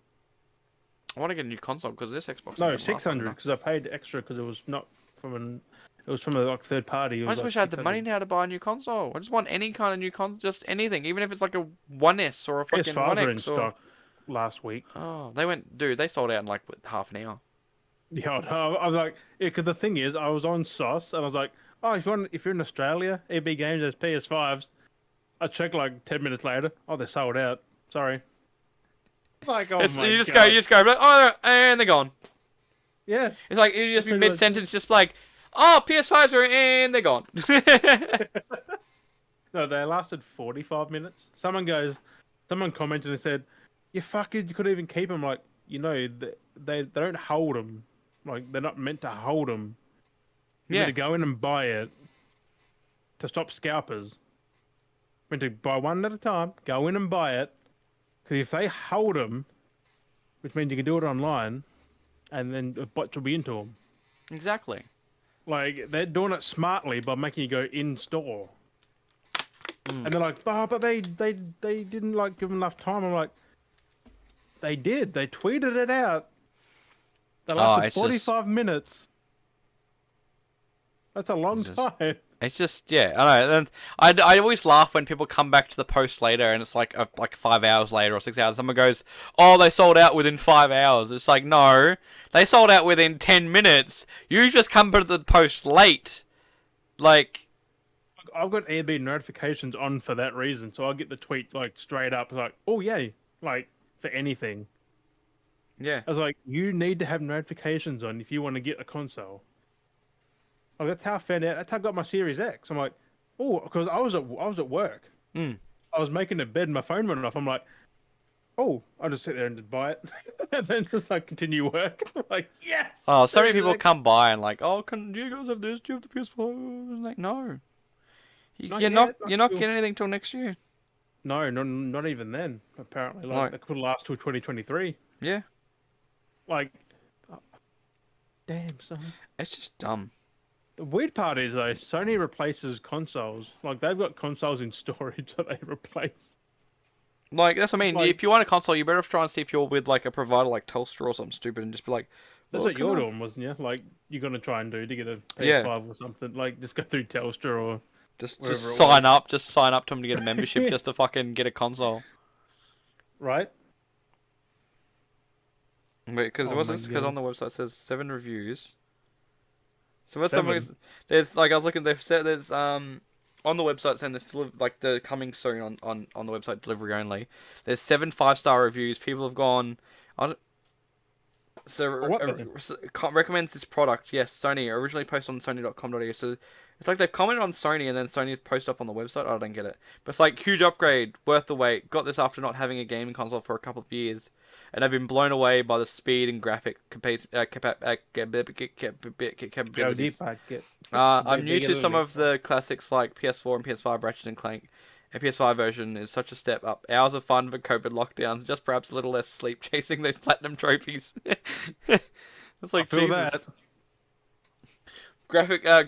I want to get a new console because this Xbox No, ain't gonna last long 600 enough. because I paid extra because it was not from an. It was from a like third party. It I was just like wish I had the 600. money now to buy a new console. I just want any kind of new console, just anything, even if it's like a One S or a fucking One PS5s were in X or. stock last week. Oh, they went, dude. They sold out in like half an hour. Yeah, I was like, yeah, because the thing is, I was on SOS and I was like, oh, if you're in Australia, EB Games has PS5s. I checked like 10 minutes later. Oh, they're sold out. Sorry. Like, oh It's my you god. just go, like, oh, and they're gone. Yeah. It's like you just be Pretty mid much. sentence, just like, oh, PS5s are and they're gone. No, they lasted 45 minutes. Someone commented and said, you fucking you couldn't even keep them. Like, they don't hold them. Like, they're not meant to hold them. You're Yeah. meant to go in and buy it to stop scalpers. Meant to buy one at a time, go in and buy it. Because if they hold them, which means you can do it online, and then the bots will be into them. Exactly. Like, they're doing it smartly by making you go in store. Mm. And they're like, oh, but they didn't like give them enough time. I'm like, they did. They tweeted it out. They lasted it's 45 minutes. That's a long just- time. It's just, yeah, I know. And I always laugh when people come back to the post later and it's like 5 hours later or 6 hours. Someone goes, oh, they sold out within 5 hours. It's like, no, they sold out within 10 minutes. You just come to the post late. Like, I've got Airbnb notifications on for that reason, so I'll get the tweet like straight up, like, oh yay, like for anything. yeah. I was like, you need to have notifications on if you want to get a console. Like, that's how I found out. That's how I got my Series X. I'm like, oh, because I was at work. Mm. I was making a bed, and my phone went off. I'm like, oh, I'll just sit there and just buy it, and then just like continue work. I'm like, yes. Oh, so many Series people X. come by and like, oh, do you guys have this? Do you have the PS4? I'm like, no. Not You're yet, you're not still. getting anything till next year. No, not even then. Apparently, like Right. that could last till 2023. Yeah. Like, oh, damn, son. It's just dumb. The weird part is though, Sony replaces consoles. Like they've got consoles in storage that they replace. Like, that's what I mean. Like- If you want a console, you better try and see if you're with like a provider like Telstra or something stupid and just be like, That's well, what you're doing, wasn't you? Like you're gonna try and do to get a PS5 Yeah. or something. Like just go through Telstra or Just wherever it sign was. up. Just sign up to them to get a membership just to fucking get a console. right. Wait, because Oh what's my this? Because God. on the website it says 7 reviews. So what's 7? there's like I was looking. They've said there's on the website saying there's still like the coming soon on the website delivery only. There's 7 5-star reviews. People have gone. So What then? recommends this product. Yes, Sony originally posted on Sony.com.au. So it's like they've commented on Sony and then Sony posted up on the website. I don't get it, but it's like huge upgrade, worth the wait. Got this after not having a gaming console for a couple of years, and I've been blown away by the speed and graphic capabilities. I'm new to some of the classics like PS4 and PS5 Ratchet and Clank. A PS5 version is such a step up. Hours of fun for COVID lockdowns, just perhaps a little less sleep chasing those platinum trophies. It's like, I feel Jesus. that.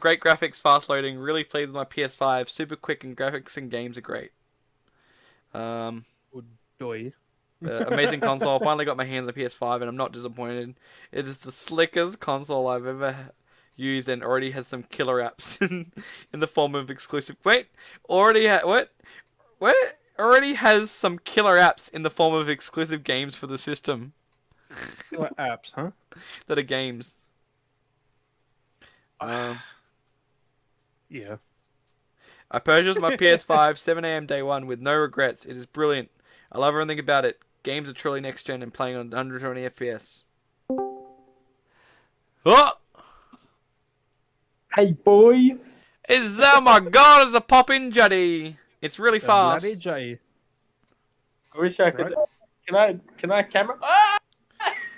Great graphics, fast loading. Really pleased with my PS5. Super quick and graphics and games are great. Good joy. Amazing console. Finally got my hands on a PS5 and I'm not disappointed. It is the slickest console I've ever used and already has some killer apps in the form of exclusive. Wait, what? Already has some killer apps in the form of exclusive games for the system What apps, huh? that are games. Yeah. I purchased my PS5 7 a.m. day one with no regrets. It is brilliant. I love everything about it. Games are truly next gen and playing on 120 FPS. Oh! Hey boys, Oh my god, it's a pop-in Juddy. It's really The fast. bloody J. I wish I could. Right. Can I camera? Ah!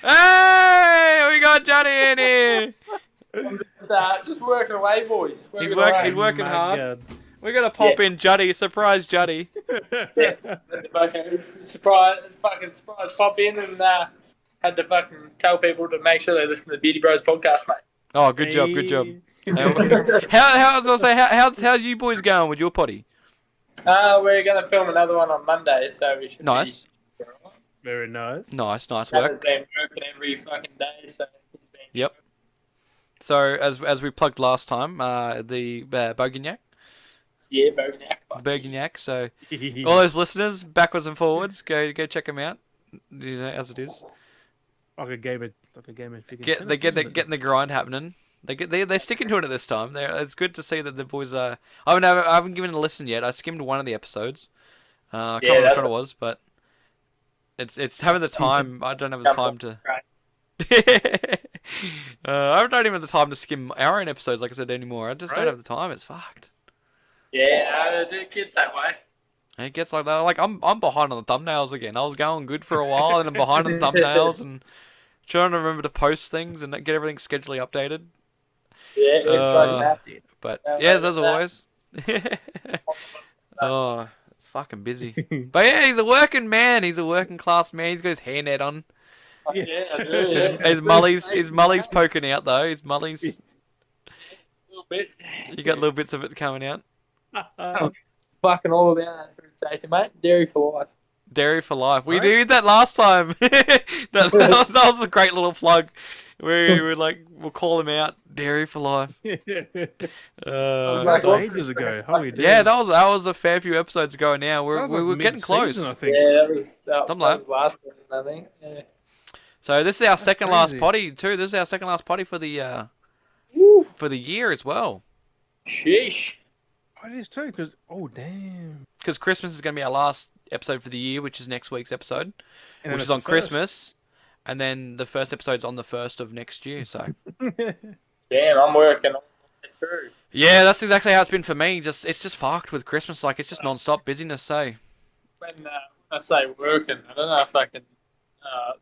Hey! We got Juddy in here! Just working away, boys. He's away. working My hard. God. We got a pop-in Juddy. Surprise Juddy. Okay, fucking surprise, pop in and had to fucking tell people to make sure they listen to the Beardy Bros podcast, mate. Oh, good job, good job. Hey. How was I say how's you boys going with your potty? We're gonna film another one on Monday, so we should Nice, be. Very nice. nice work. Brother's been working every fucking day, so he's been. Yep. So as we plugged last time, the Bogignac, Yeah, Bognac. the Bogignac. So all those listeners, backwards and forwards, go check them out. You know, as it is, Like a game of freaking they're tennis, isn't it? getting the grind happening. They're sticking to it at this time. It's good to see that the boys are. I haven't given it a listen yet. I skimmed one of the episodes. I can't remember which one it was, but it's having the time. I don't have the time to. I don't even have the time to skim our own episodes like I said anymore. I just don't Right. have the time. It's fucked. Yeah, it gets that way. It gets like that. Like I'm behind on the thumbnails again. I was going good for a while, and I'm behind on the thumbnails and trying to remember to post things and get everything schedulely updated. Yeah, it doesn't happen. But Yeah, yes, like as that. always. Oh, it's fucking busy. But yeah, he's a working man. He's a working class man. He's got his hairnet on. Yeah, I do, yeah. His mully's poking out though. His mully's. A little bit. You got little bits of it coming out. Fucking all about that for a second, mate. Dairy for life. Dairy for life. We Right. did that last time. that was a great little plug. We were like, we'll call him out. Dairy for life. That Like, was ages ago. Holy Yeah, damn. that was a fair few episodes ago. Now That was we like were getting close. mid-season, I think. Yeah, that Something like was last one, I think. Yeah. So this is our second last crazy. potty too. This is our second last potty for the Woo. year as well. Sheesh. Oh, it is too, because, oh, damn. Because Christmas is going to be our last episode for the year, which is next week's episode, And which it's is on the first. Christmas, and then the first episode's on the 1st of next year. So Damn, I'm working all the way through. yeah, that's exactly how it's been for me. It's just fucked with Christmas. Like it's just non-stop busyness. So When I say working, I don't know if I can.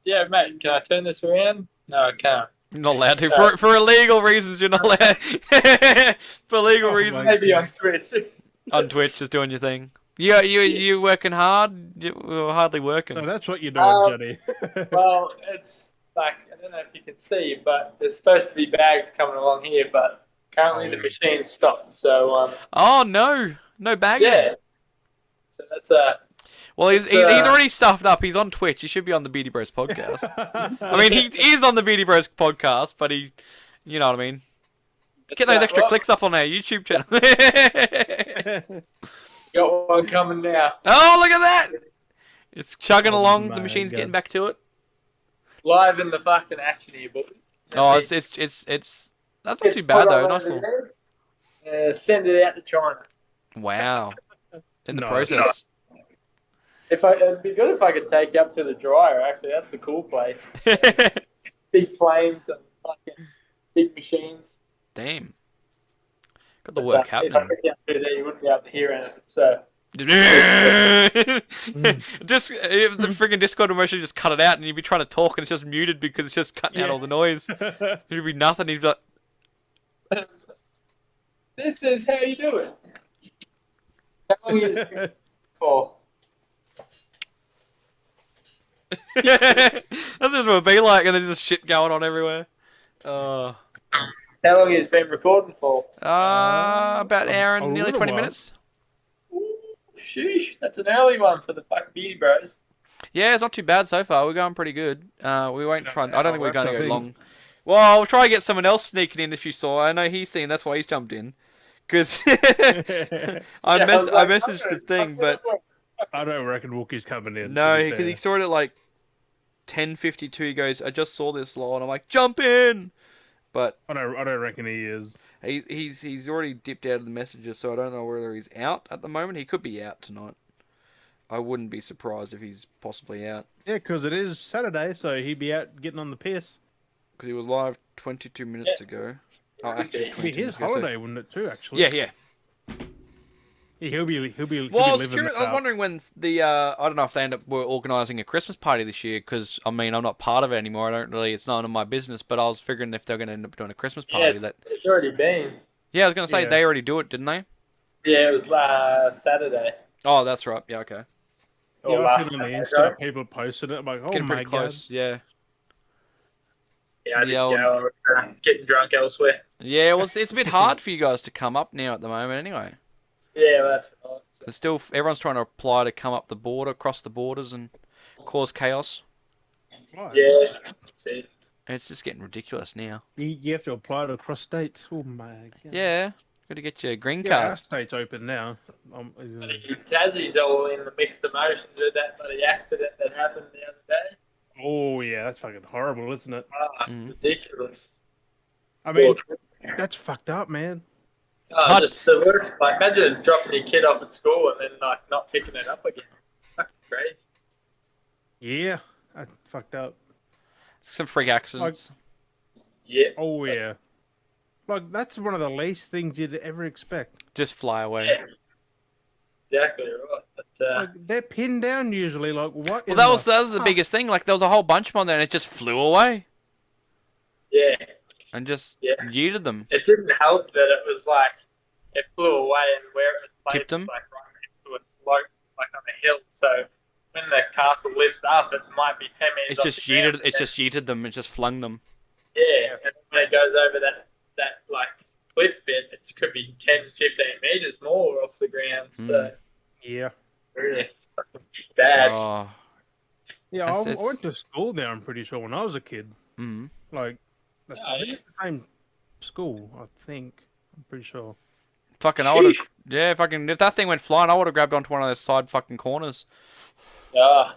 Yeah, mate, can I turn this around? No, I can't. you're not allowed to for illegal reasons. You're not allowed for legal Oh, reasons. Maybe on Twitch. On Twitch, just doing your thing. You working hard? You're hardly working. No, that's what you're doing, Johnny. Well, it's like, I don't know if you can see, but there's supposed to be bags coming along here, but currently the machine's stopped. So, Oh no bagging. yeah. So that's Well, he's It's, already stuffed up. He's on Twitch. He should be on the Beardy Bros podcast. I mean, he is on the Beardy Bros podcast, but you know what I mean. Get those extra clicks up on our YouTube channel. Got one coming now. Oh, look at that! It's chugging Oh along. The my machine's God. getting back to it. Live in the fucking action here, boys. Oh, it's that's not too bad though. Nice little. Send it out to China. Wow. In the No. process. It'd be good if I could take you up to the dryer. Actually, that's the cool place. Big flames and fucking big machines. Damn. Got the work If I happening. took you up to there, you wouldn't be able to hear it. So Just if the freaking Discord emotion just cut it out, and you'd be trying to talk, and it's just muted because it's just cutting out all the noise. It'd be nothing. You'd be like, this is how you do it. How long is it for? that's just what it'd be like, and there's just shit going on everywhere. How long has it been recording for? About an hour a and nearly little 20 while. minutes. Ooh, sheesh, that's an early one for the fucking Beardy Bros. Yeah, it's not too bad so far. We're going pretty good. We won't try. I don't think we're going to I go think. long. Well, I'll try to get someone else sneaking in if you saw. I know he's seen. That's why he's jumped in. Because I messaged the thing, but I don't reckon Wookie's coming in. no, to be because he fair. saw it at like 10:52. He goes, "I just saw this law," and I'm like, "Jump in!" But I don't reckon he is. he's already dipped out of the messages, so I don't know whether he's out at the moment. He could be out tonight. I wouldn't be surprised if he's possibly out Yeah, because it is Saturday, so he'd be out getting on the piss. because he was live 22 minutes ago. Oh, active It'd 22 It'd be his minutes ago, so- holiday, wouldn't it too? Actually. Yeah, yeah. Yeah, he'll be Well, I living was, it curious, I was up. wondering when the I don't know if they were organising a Christmas party this year because I mean I'm not part of it anymore. I don't really. It's none of my business. But I was figuring if they're going to end up doing a Christmas party that. It's already been. Yeah, I was going to say Yeah. they already do it, didn't they? Yeah, it was Saturday. Oh, that's right. Yeah, okay. Yeah, Or I last seen on the Saturday. Insta people posted it. I'm like, oh Getting my pretty god. close. Yeah. Yeah, I The didn't old- go. getting drunk elsewhere. Yeah, well, it's a bit hard for you guys to come up now at the moment anyway. Yeah, that's right. So, There's still, everyone's trying to apply to come up the border, across the borders and cause chaos. Right. yeah, that's it. And it's just getting ridiculous now. You have to apply to across states. Oh my god. Yeah, got to get your green Yeah, our card. state's open now. Tassie's all in the mixed emotions with that bloody accident that happened the other day. Oh yeah, that's fucking horrible, isn't it? Ridiculous. I mean, that's fucked up, man. Oh, just the worst. Like, imagine dropping your kid off at school and then like not picking it up again. Fucking crazy. Yeah, that's fucked up. Some freak accidents. Yeah. Oh yeah. Like that's one of the least things you'd ever expect. Just fly away. Yeah. Exactly right. But, Like they're pinned down usually. Like what? Well, that was the biggest thing. Like there was a whole bunch of them on there, and it just flew away yeah. and just yeeted them. It didn't help that it was like it flew away and where it was placed Tipped them? was like right next to a slope, like on a hill. So when the castle lifts up, it might be 10 meters. It's off just the ground, yeeted. It's just yeeted them. It just flung them. Yeah, and when it goes over that like cliff bit, it could be 10 to 15 meters more off the ground. So Yeah. really fucking bad. Oh, Yeah, That's- I it's- went to school there. I'm pretty sure when I was a kid. mm. Like, that's Yeah, the same school. I think. I'm pretty sure. Fucking, I would have. Sheesh. Yeah, fucking. If that thing went flying, I would have grabbed onto one of those side fucking corners. Ah,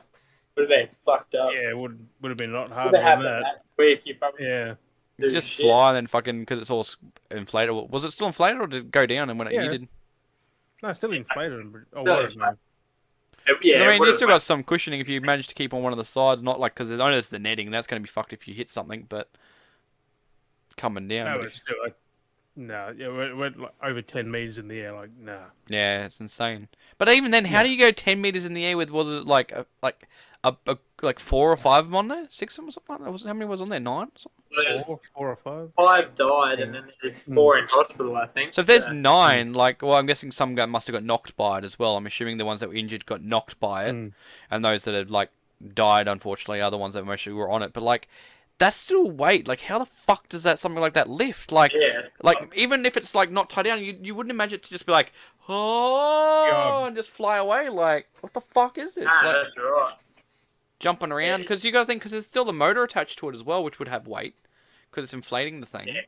would have been fucked up. Yeah, it would have been a lot Would harder have than happened that. that quick. You probably Yeah. do Just shit. fly and then fucking because it's all inflated. Was it still inflated or did it go down and when it Yeah. yeeted? No, it's still inflated. Oh, No, what is it? Yeah, I mean, you would've still went- got some cushioning if you manage to keep on one of the sides, not like because there's only the netting. That's going to be fucked if you hit something, but coming down. No, but it's still like, no, yeah, we're like over 10 meters in the air. Like, nah. yeah, it's insane. But even then, how do you go 10 meters in the air with was it like like 4 or 5 of them on there, 6 of them or something? Like that? How many was on there? 9 or something? there's 4 or 5. 5 died, and then there's 4 in hospital, I think. So if there's 9, like, well, I'm guessing some must have got knocked by it as well. I'm assuming the ones that were injured got knocked by it, and those that had like died, unfortunately, are the ones that mostly were on it. But like, that's still weight. Like, how the fuck does that something like that lift? Like, like even if it's like not tied down, you wouldn't imagine it to just be like, oh, and just fly away. Like, what the fuck is this? Nah, Like, that's right. jumping around because you got to think because there's still the motor attached to it as well, which would have weight because it's inflating the thing. Yeah.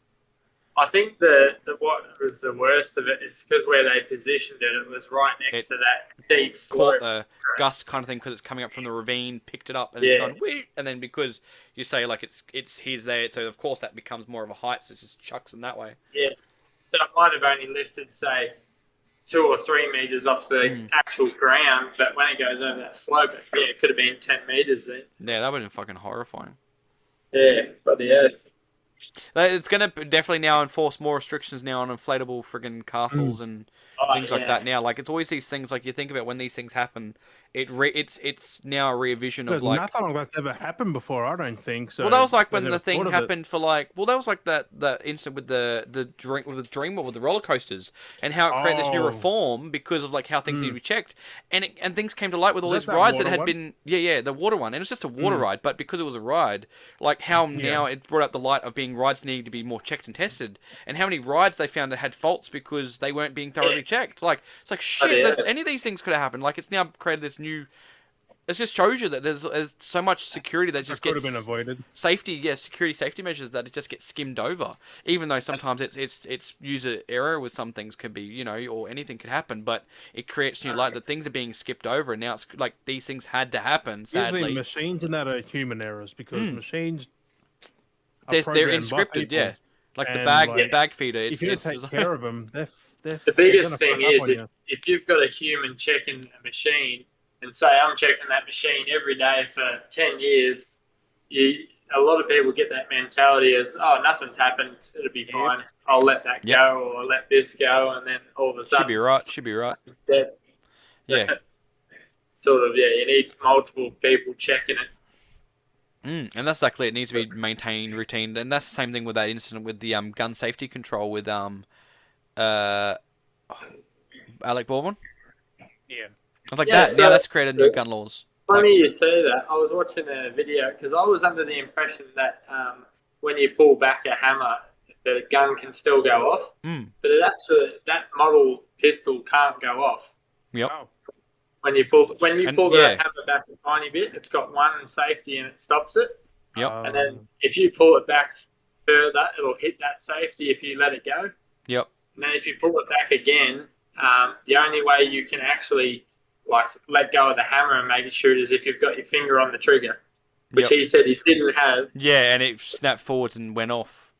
I think the what was the worst of it is because where they positioned it, it was right next to that deep slope. Caught the gust kind of thing because it's coming up from the ravine, picked it up, and it's gone whee, and then because you say like it's he's there, so of course that becomes more of a height, so it just chucks them that way. Yeah, so it might have only lifted say 2 or 3 meters off the actual ground, but when it goes over that slope, it could have been 10 meters then. Yeah, that would have been fucking horrifying. Yeah, but yes. It's going to definitely now enforce more restrictions now on inflatable friggin' castles and things like that now. Like, it's always these things, like, you think about when these things happen, it's now a revision of, There's like... nothing like that's ever happened before, I don't think. So well, that was like when I the never thing thought of happened for, like... Well, that was like the incident with the Dream with the roller coasters and how it created this new Oh. reform because of, like, how things need to be checked. And things came to light with all Was these that rides that water had one? been... Yeah, the water one. And it was just a water ride, but because it was a ride, like, how now it brought up the light of being rides needing to be more checked and tested, and how many rides they found that had faults because they weren't being thoroughly checked. Like, it's like, shit, any of these things could have happened. Like, it's now created this new... It just shows you that there's so much security that just could gets have been avoided. security safety measures that it just gets skimmed over. Even though sometimes it's user error with some things could be, you know, or anything could happen, but it creates new light that things are being skipped over, and now it's like these things had to happen. Sadly, Usually machines and that are human errors because machines. are they're programmed by encrypted, people. yeah. Like the And, bag like, bag feeder. If you don't take care of them, they're The biggest gonna thing fuck up is on you. if you've got a human checking a machine, and say I'm checking that machine every day for 10 years, a lot of people get that mentality as, oh, nothing's happened, it'll be fine. I'll let that go or let this go, and then all of a sudden... Should be right. Dead. Yeah. Sort of, you need multiple people checking it. And that's exactly it. It needs to be maintained, routine, and that's the same thing with that incident with the gun safety control with Alec Baldwin. Yeah. I was like Yeah, that. so- Now that's created new gun laws. Funny you say that. I was watching a video because I was under the impression that when you pull back a hammer, the gun can still go off, but that model pistol can't go off. Yep. Oh. When you pull the hammer back a tiny bit, it's got one safety and it stops it. Yep. And then if you pull it back further, it'll hit that safety if you let it go. Yep. And then if you pull it back again, the only way you can actually like let go of the hammer and make it shoot is if you've got your finger on the trigger, which he said he didn't have. Yeah, and it snapped forwards and went off.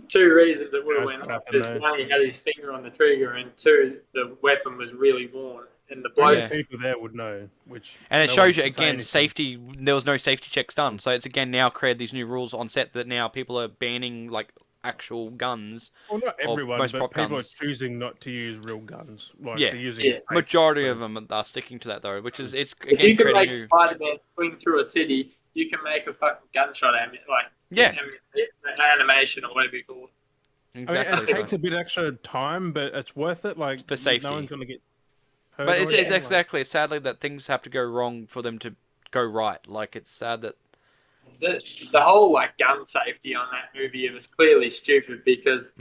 Two reasons it would have went off. One, he had his finger on the trigger, and two, the weapon was really worn. And the bloke people there would know which. And it shows you again safety. There was no safety checks done, so it's again now created these new rules on set that now people are banning like actual guns. Well, not everyone, most but prop people guns. are choosing not to use real guns. Like Yeah. they're using Majority of them are sticking to that though, which is it's if again you can make creating new. Spider-Man swing through a city, you can make a fucking gunshot animation or whatever you call it. Exactly. I mean, it takes a bit extra time, but it's worth it. Like for safety. No one's gonna get hurt. But it's exactly. It's sadly that things have to go wrong for them to go right. Like it's sad that the whole like gun safety on that movie, it was clearly stupid because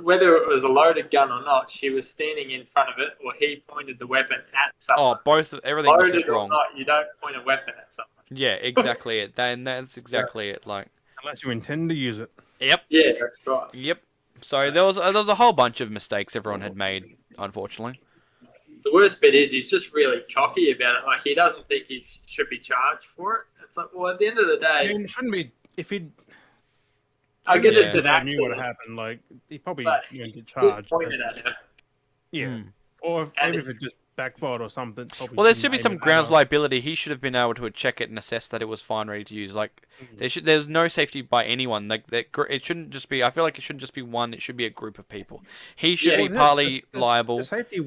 whether it was a loaded gun or not, she was standing in front of it, or he pointed the weapon at someone. Everything was just wrong. Or not, you don't point a weapon at someone. Yeah, exactly it. That's exactly it. Like unless you intend to use it. Yep. Yeah, that's right. Yep. So there was a whole bunch of mistakes everyone had made, unfortunately. The worst bit is he's just really cocky about it. Like he doesn't think he should be charged for it. It's like, well, at the end of the day, I mean, it shouldn't be. If he'd, I get it's an I accident. knew what happened. Like he probably wouldn't get charged. Pointed at her. Yeah. Or maybe if it just backfired or something. Well, there should be some grounds liability. He should have been able to check it and assess that it was fine, ready to use. Like there's no safety by anyone. Like it shouldn't just be. I feel like it shouldn't just be one. It should be a group of people. He should be partly liable. The safety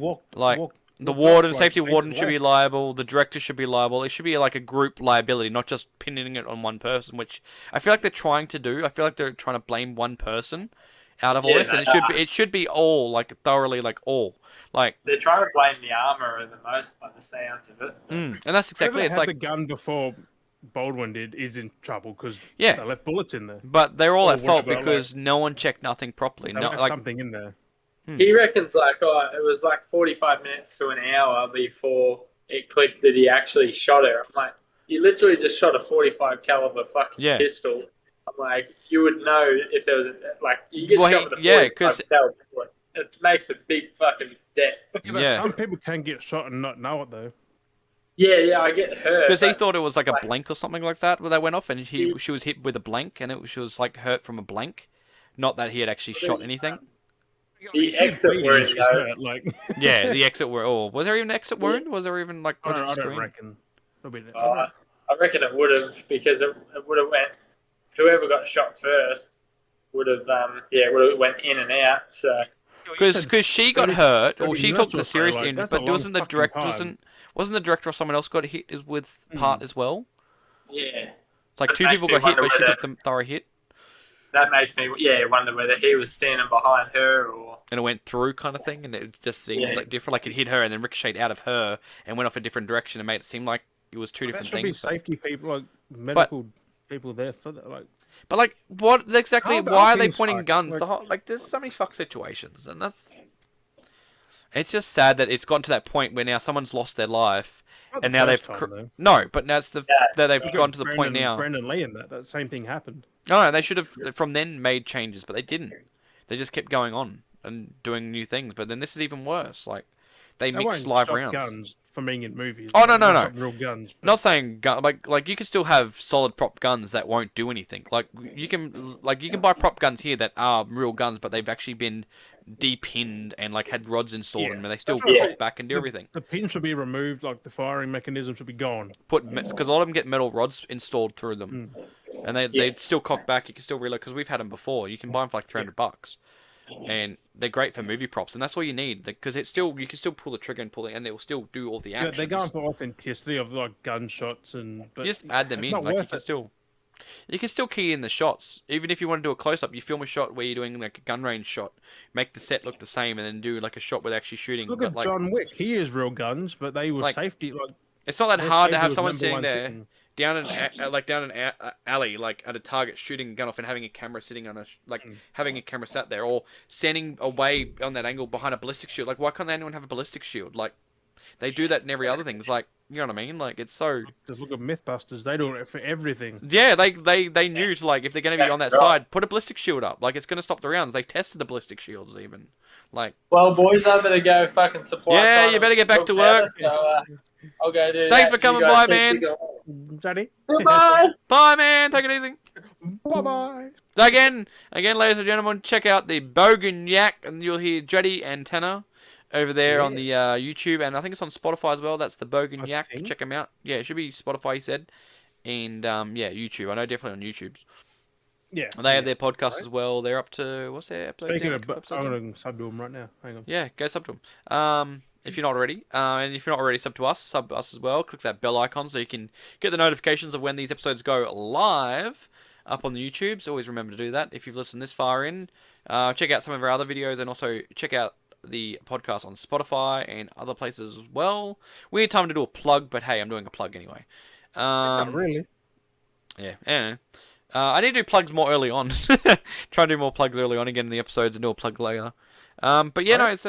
the warden, safety warden should be liable. The director should be liable. It should be like a group liability, not just pinning it on one person. Which I feel like they're trying to do. I feel like they're trying to blame one person out of all this, and it should be all like thoroughly like all. Like they're trying to blame the armor the most by the sounds of it. And that's exactly. It's like the gun before Baldwin did is in trouble because they left bullets in there. But they're all at fault because no one checked nothing properly. No, like something in there. He reckons like it was like 45 minutes to an hour before it clicked that he actually shot her. I'm like, you literally just shot a 45 caliber fucking pistol. I'm like, you would know if there was you get shot with a 45 caliber. It makes a big fucking dent. Yeah, some people can get shot and not know it though. Yeah, I get hurt. Because he thought it was like a blank or something like that where they went off, and she was hit with a blank, and she was like hurt from a blank, not that he had actually shot anything. The exit wound, yeah, the exit wound. Oh, was there even an exit wound? Was there even like? I don't reckon. I reckon it would have because it would have went. Whoever got shot first would have went in and out. So. Because she got hurt, or she took the serious injury, but wasn't the director wasn't the director or someone else got hit with part as well? Yeah. It's like two people got hit, but she took the thorough hit. That makes me wonder whether he was standing behind her or. And it went through kind of thing, and it just seemed like different. Like it hit her and then ricocheted out of her and went off a different direction and made it seem like it was two different things. There should be safety people, like medical people there for that, like. But like, what exactly? Why are they pointing guns? There's so many fuck situations, and that's. It's just sad that it's gotten to that point where now someone's lost their life, and now they've but now it's that they've gone to the point now. Brandon Lee and that same thing happened. No, they should have from then made changes, but they didn't. They just kept going on and doing new things. But then this is even worse. Like they mix live rounds. Guns from being in movies. Oh no! Real guns. Not saying like you can still have solid prop guns that won't do anything. Like you can buy prop guns here that are real guns, but they've actually been depinned and like had rods installed in them, and they still pop back and do everything. The pin should be removed. Like the firing mechanism should be gone. Because a lot of them get metal rods installed through them, and they still cock back. You can still reload because we've had them before. You can buy them for like $300. And they're great for movie props, and that's all you need because you can still pull the trigger and pull it, and they will still do all the actions. Yeah, they're going for authenticity of like gunshots but you just add them in. Like you can still key in the shots, even if you want to do a close up. You film a shot where you're doing like a gun range shot, make the set look the same, and then do like a shot where they're actually shooting. Look at John Wick. He used real guns, but they were safety. Like it's not that hard to have someone sitting there down an alley, like at a target, shooting a gun off and having a camera sitting on having a camera sat there, or standing away on that angle behind a ballistic shield. Like, why can't anyone have a ballistic shield? Like, they do that in every other thing. It's like, you know what I mean? Like, it's so. Just look at MythBusters. They do it for everything. Yeah, they knew to, like, if they're gonna be on that Right. side, put a ballistic shield up. Like, it's gonna stop the rounds. They tested the ballistic shields even. Like. Well, boys, I better go fucking supply. Yeah, you better get back to work. So, I'll go do Thanks that. for coming You guys by, keep man. going. Johnny. Goodbye. Bye, man. Take it easy. Bye-bye. So again, ladies and gentlemen, check out the Bogan Yak, and you'll hear Juddy and Tanner over there on the YouTube, and I think it's on Spotify as well. That's the Bogan Yak. think. Check them out. Yeah, it should be Spotify, he said, and yeah, YouTube. I know definitely on YouTube. Yeah. And they have their podcast as well. They're up to what's their episode? Speaking down? of, I'm going to sub to them right now. Hang on. Yeah, go sub to them. If you're not already, and if you're not already sub to us, sub us as well. Click that bell icon so you can get the notifications of when these episodes go live up on the YouTubes. Always remember to do that if you've listened this far in. Check out some of our other videos, and also check out the podcast on Spotify and other places as well. Weird time to do a plug, but hey, I'm doing a plug anyway. Not really. Yeah, anyway. I need to do plugs more early on. Try and do more plugs early on again in the episodes and do a plug later. But yeah, no, it's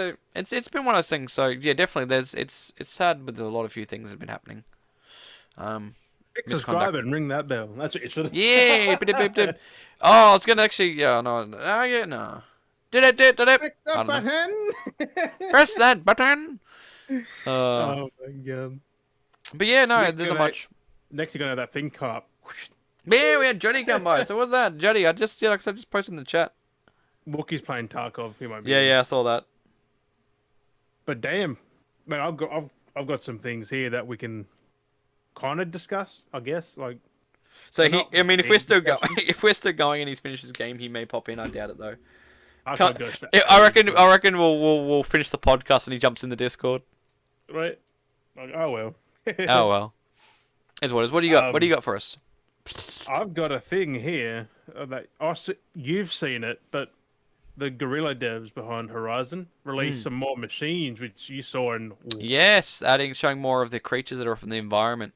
been one of those things. So yeah, definitely, it's sad with a lot of few things that have been happening. Subscribe and ring that bell. That's what you should have. Yeah. Oh, I was gonna actually. Yeah, no. Oh yeah, no. Did it. Click I the don't know. button. Press that button. Oh my god. But yeah, no, Next there's you're not gonna- much. Next, you're gonna have that thing come up. Yeah, we had Juddy come by. So what's that, Juddy? I just posted in the chat. Wookiee's playing Tarkov. He might be. Yeah, I saw that. But damn, man, I've got some things here that we can kind of discuss. I guess like. So Not if we're big still going, discussion. if we're still going and he's finished his game, he may pop in. I doubt it though. I Can't- can't go. I reckon we'll finish the podcast and he jumps in the Discord. Right. Like, oh well. Oh well. It's what it is. What do you got? What do you got for us? I've got a thing here that you've seen it, but the Guerrilla devs behind Horizon released some more machines, which you saw in. Yes, showing more of the creatures that are from the environment.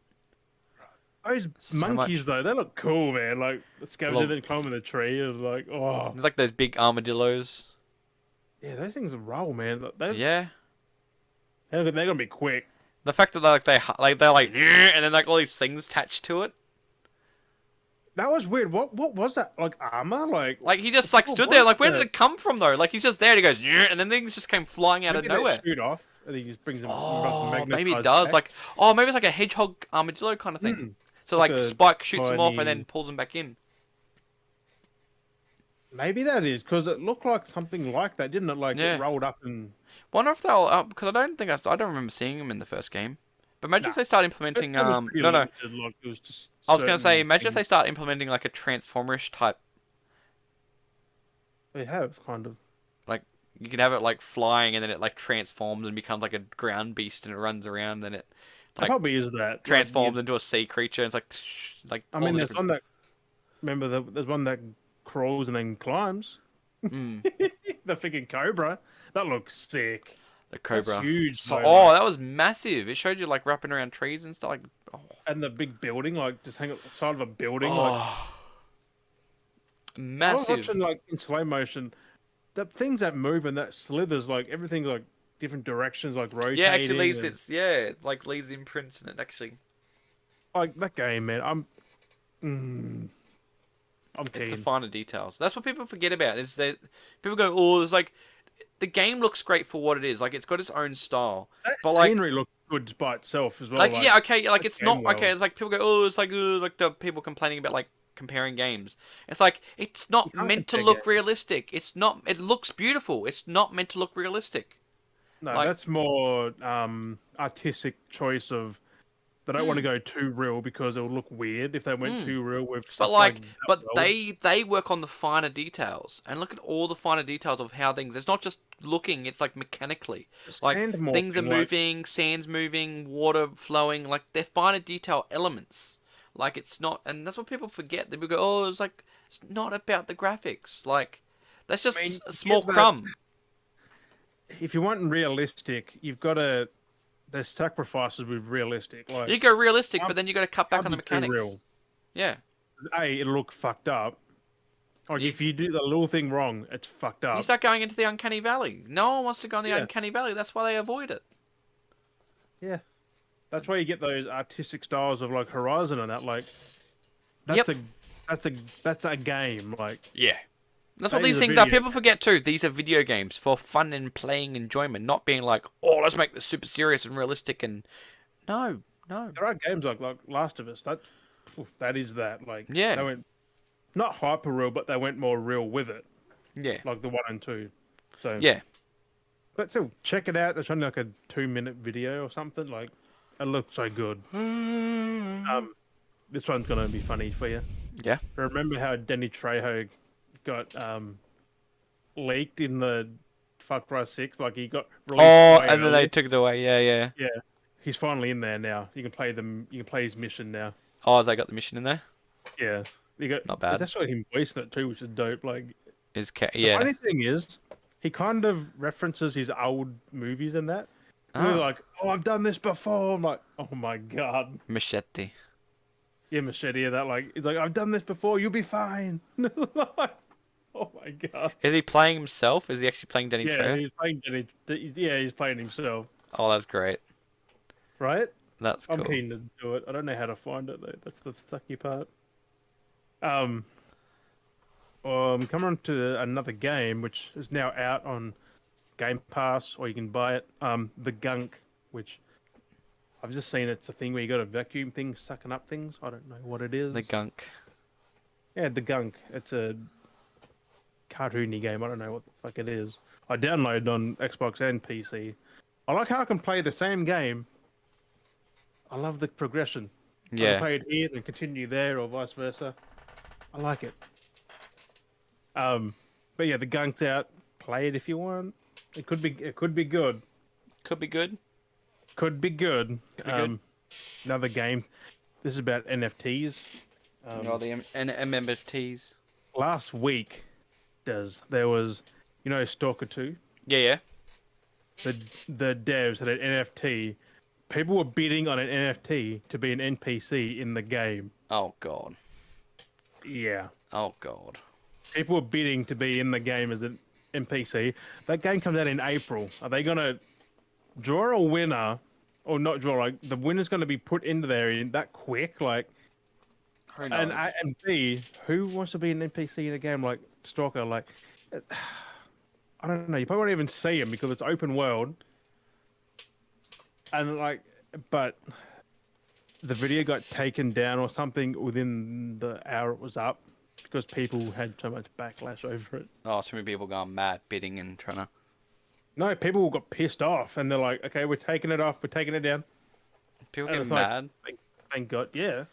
Those So monkeys, much. though, they look cool, man. Like the scavenger Well- that climbing the tree is like, oh, It's like those big armadillos. yeah, those things roll, man. Yeah. They're gonna be quick. The fact that they're like "Yeah," and then like all these things attached to it. That was weird. What was that? Like armor? Like he just like What stood there. was Like where did that? it come from though? Like he's just there. And he goes "Yeah," and then things just came flying out Maybe of they nowhere. shoot off, and he just brings them. Oh, maybe it magnetized does. back. Like maybe it's like a hedgehog armadillo kind of thing. So Like like a Spike shoots them off and tiny- then pulls them back in. Maybe that is because it looked like something like that, didn't it? Like Yeah. it rolled up and. Wonder if they'll because I don't remember seeing them in the first game. But imagine if they start implementing It was pretty no. limited, like, it was just I was gonna say certain imagine if they things. start implementing like a transformerish type. They have kind of. Like you can have it like flying and then it like transforms and becomes like a ground beast and it runs around and it It like probably is that. transforms Like, into a sea creature. And it's like like I all mean, the there's different- one that. Remember, there's one that crawls and then climbs. Mm, The freaking cobra. That looks sick. the cobra. huge, So, though, oh, like- that was massive. It showed you like wrapping around trees and stuff. Like, oh, And the big building, like just hang on the side of a building. Like oh. I was Massive. watching like in slow motion, the things that move and that slithers, like everything's like different directions, like rotating. Yeah, actually leaves and- its it, like leaves imprints in it actually. like that game, man. I'm It's the keen. finer details. That's what people forget about. Is that people go, oh, it's like the game looks great for what it is. Like it's got its own style. That But like, scenery looks good by itself as well. like yeah, okay, like it's not game okay. It's like people go, oh, it's like the people complaining about like comparing games. It's like it's not can't meant to compare look games. realistic. It's not. It looks beautiful. It's not meant to look realistic. No, like- that's more artistic choice of. They don't want to go too real because it'll look weird if they went too real with stuff But like, that but well. they work on the finer details and look at all the finer details of how things. It's not just looking; it's like mechanically, like Sand things are morphing, like- moving, sand's moving, water flowing. Like they're finer detail elements. Like it's not, and that's what people forget. They go, "Oh, it's like it's not about the graphics." Like that's just mean, a small give that- crumb. If you want realistic, you've got to there's sacrifices with realistic. Like You go realistic, but can't, then you got to cut back can't on the be too mechanics. real. Yeah. A, it'll look fucked up. Like if you do the little thing wrong, it's fucked You up. start going into the uncanny valley. No one wants to go in the Yeah. uncanny valley. That's why they avoid it. Yeah. That's why you get those artistic styles of like Horizon and that. Like that's Yep. that's a game. Like Yeah. That's what that these is a things are. video People forget too. These are video games for fun and playing enjoyment, not being like, oh, let's make this super serious and realistic. And no, no. There are games like Last of Us. That is that. Like Yeah. they went not hyper real, but they went more real with it. Yeah. Like the 1 and 2. So Yeah. but still, check it out. It's only like a 2-minute video or something. Like it looks so good. This one's gonna be funny for you. Yeah. Remember how Danny Trejo got leaked in the Far Cry 6? Like he got released Oh, way and then they early. took it away. Yeah, yeah. Yeah, he's finally in there now. You can play them. You can play his mission now. Oh, has they got the mission in there? Yeah, you got. Not bad. That's what him voicing it too, which is dope. Like the Yeah. funny thing is, he kind of references his old movies and that. And Oh. we're like, oh, I've done this before. I'm like, oh my god. Machete. Yeah, Machete, that like, he's like, I've done this before. You'll be fine. Oh my god. Is he playing himself? Is he actually playing Danny Yeah, Trejo? he's playing. Yeah, he's playing himself. Oh, that's great. Right? That's cool. I'm keen to do it. I don't know how to find it though. That's the sucky part. Coming on to another game which is now out on Game Pass, or you can buy it. The Gunk, which I've just seen. It's a thing where you got a vacuum thing sucking up things. I don't know what it is. The gunk. Yeah, the Gunk. It's a cartoony game. I don't know what the fuck it is. I downloaded on Xbox and PC. I like how I can play the same game. I love the progression. I Yeah. can play it here and continue there, or vice versa. I like it. But yeah, the Gunk's out. Play it if you want. It could be good. Could be good. Could be good. Could be good. Another game. This is about NFTs. Oh, the MMFTs. Last week, there was, Stalker 2. Yeah, yeah. The devs had an NFT. People were bidding on an NFT to be an NPC in the game. Oh god. Yeah. Oh god. People were bidding to be in the game as an NPC. That game comes out in April. Are they gonna draw a winner, or not draw? Like the winner's gonna be put into there in that quick? Like, Who knows? and B, who wants to be an NPC in a game like Stalker? Like, I don't know. You probably won't even see him because it's open world. And but the video got taken down or something within the hour it was up because people had so much backlash over it. Oh, too many people gone mad bidding and trying to. No, people got pissed off and they're like, okay, we're taking it off, we're taking it down. People And get it's like, mad. Thank God, yeah.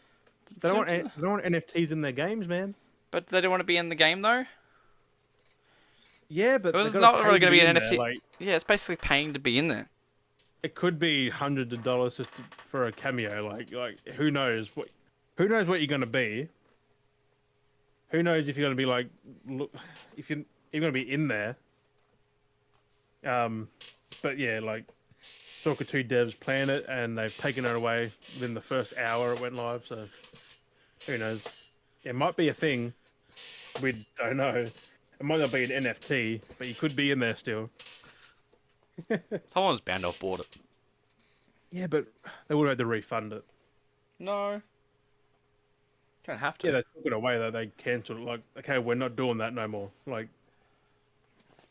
They don't want NFTs in their games, man. But they don't want to be in the game though. Yeah, but It was they gotta not pay really going to be an in there, NFT. like, Yeah, it's basically paying to be in there. it could be hundreds of dollars just for a cameo. Like who knows what you're gonna be. Who knows if you're gonna be like, look, if you're gonna be in there. But yeah, like Stalker 2 devs plan it and they've taken it away within the first hour it went live. So who knows? It might be a thing. We don't know. It might not be an NFT, but you could be in there still. Someone's bound to have bought it. Yeah, but they would have had to refund it. No. Don't have to. Yeah, they took it away though. They cancelled it. Like, okay, we're not doing that no more. Like,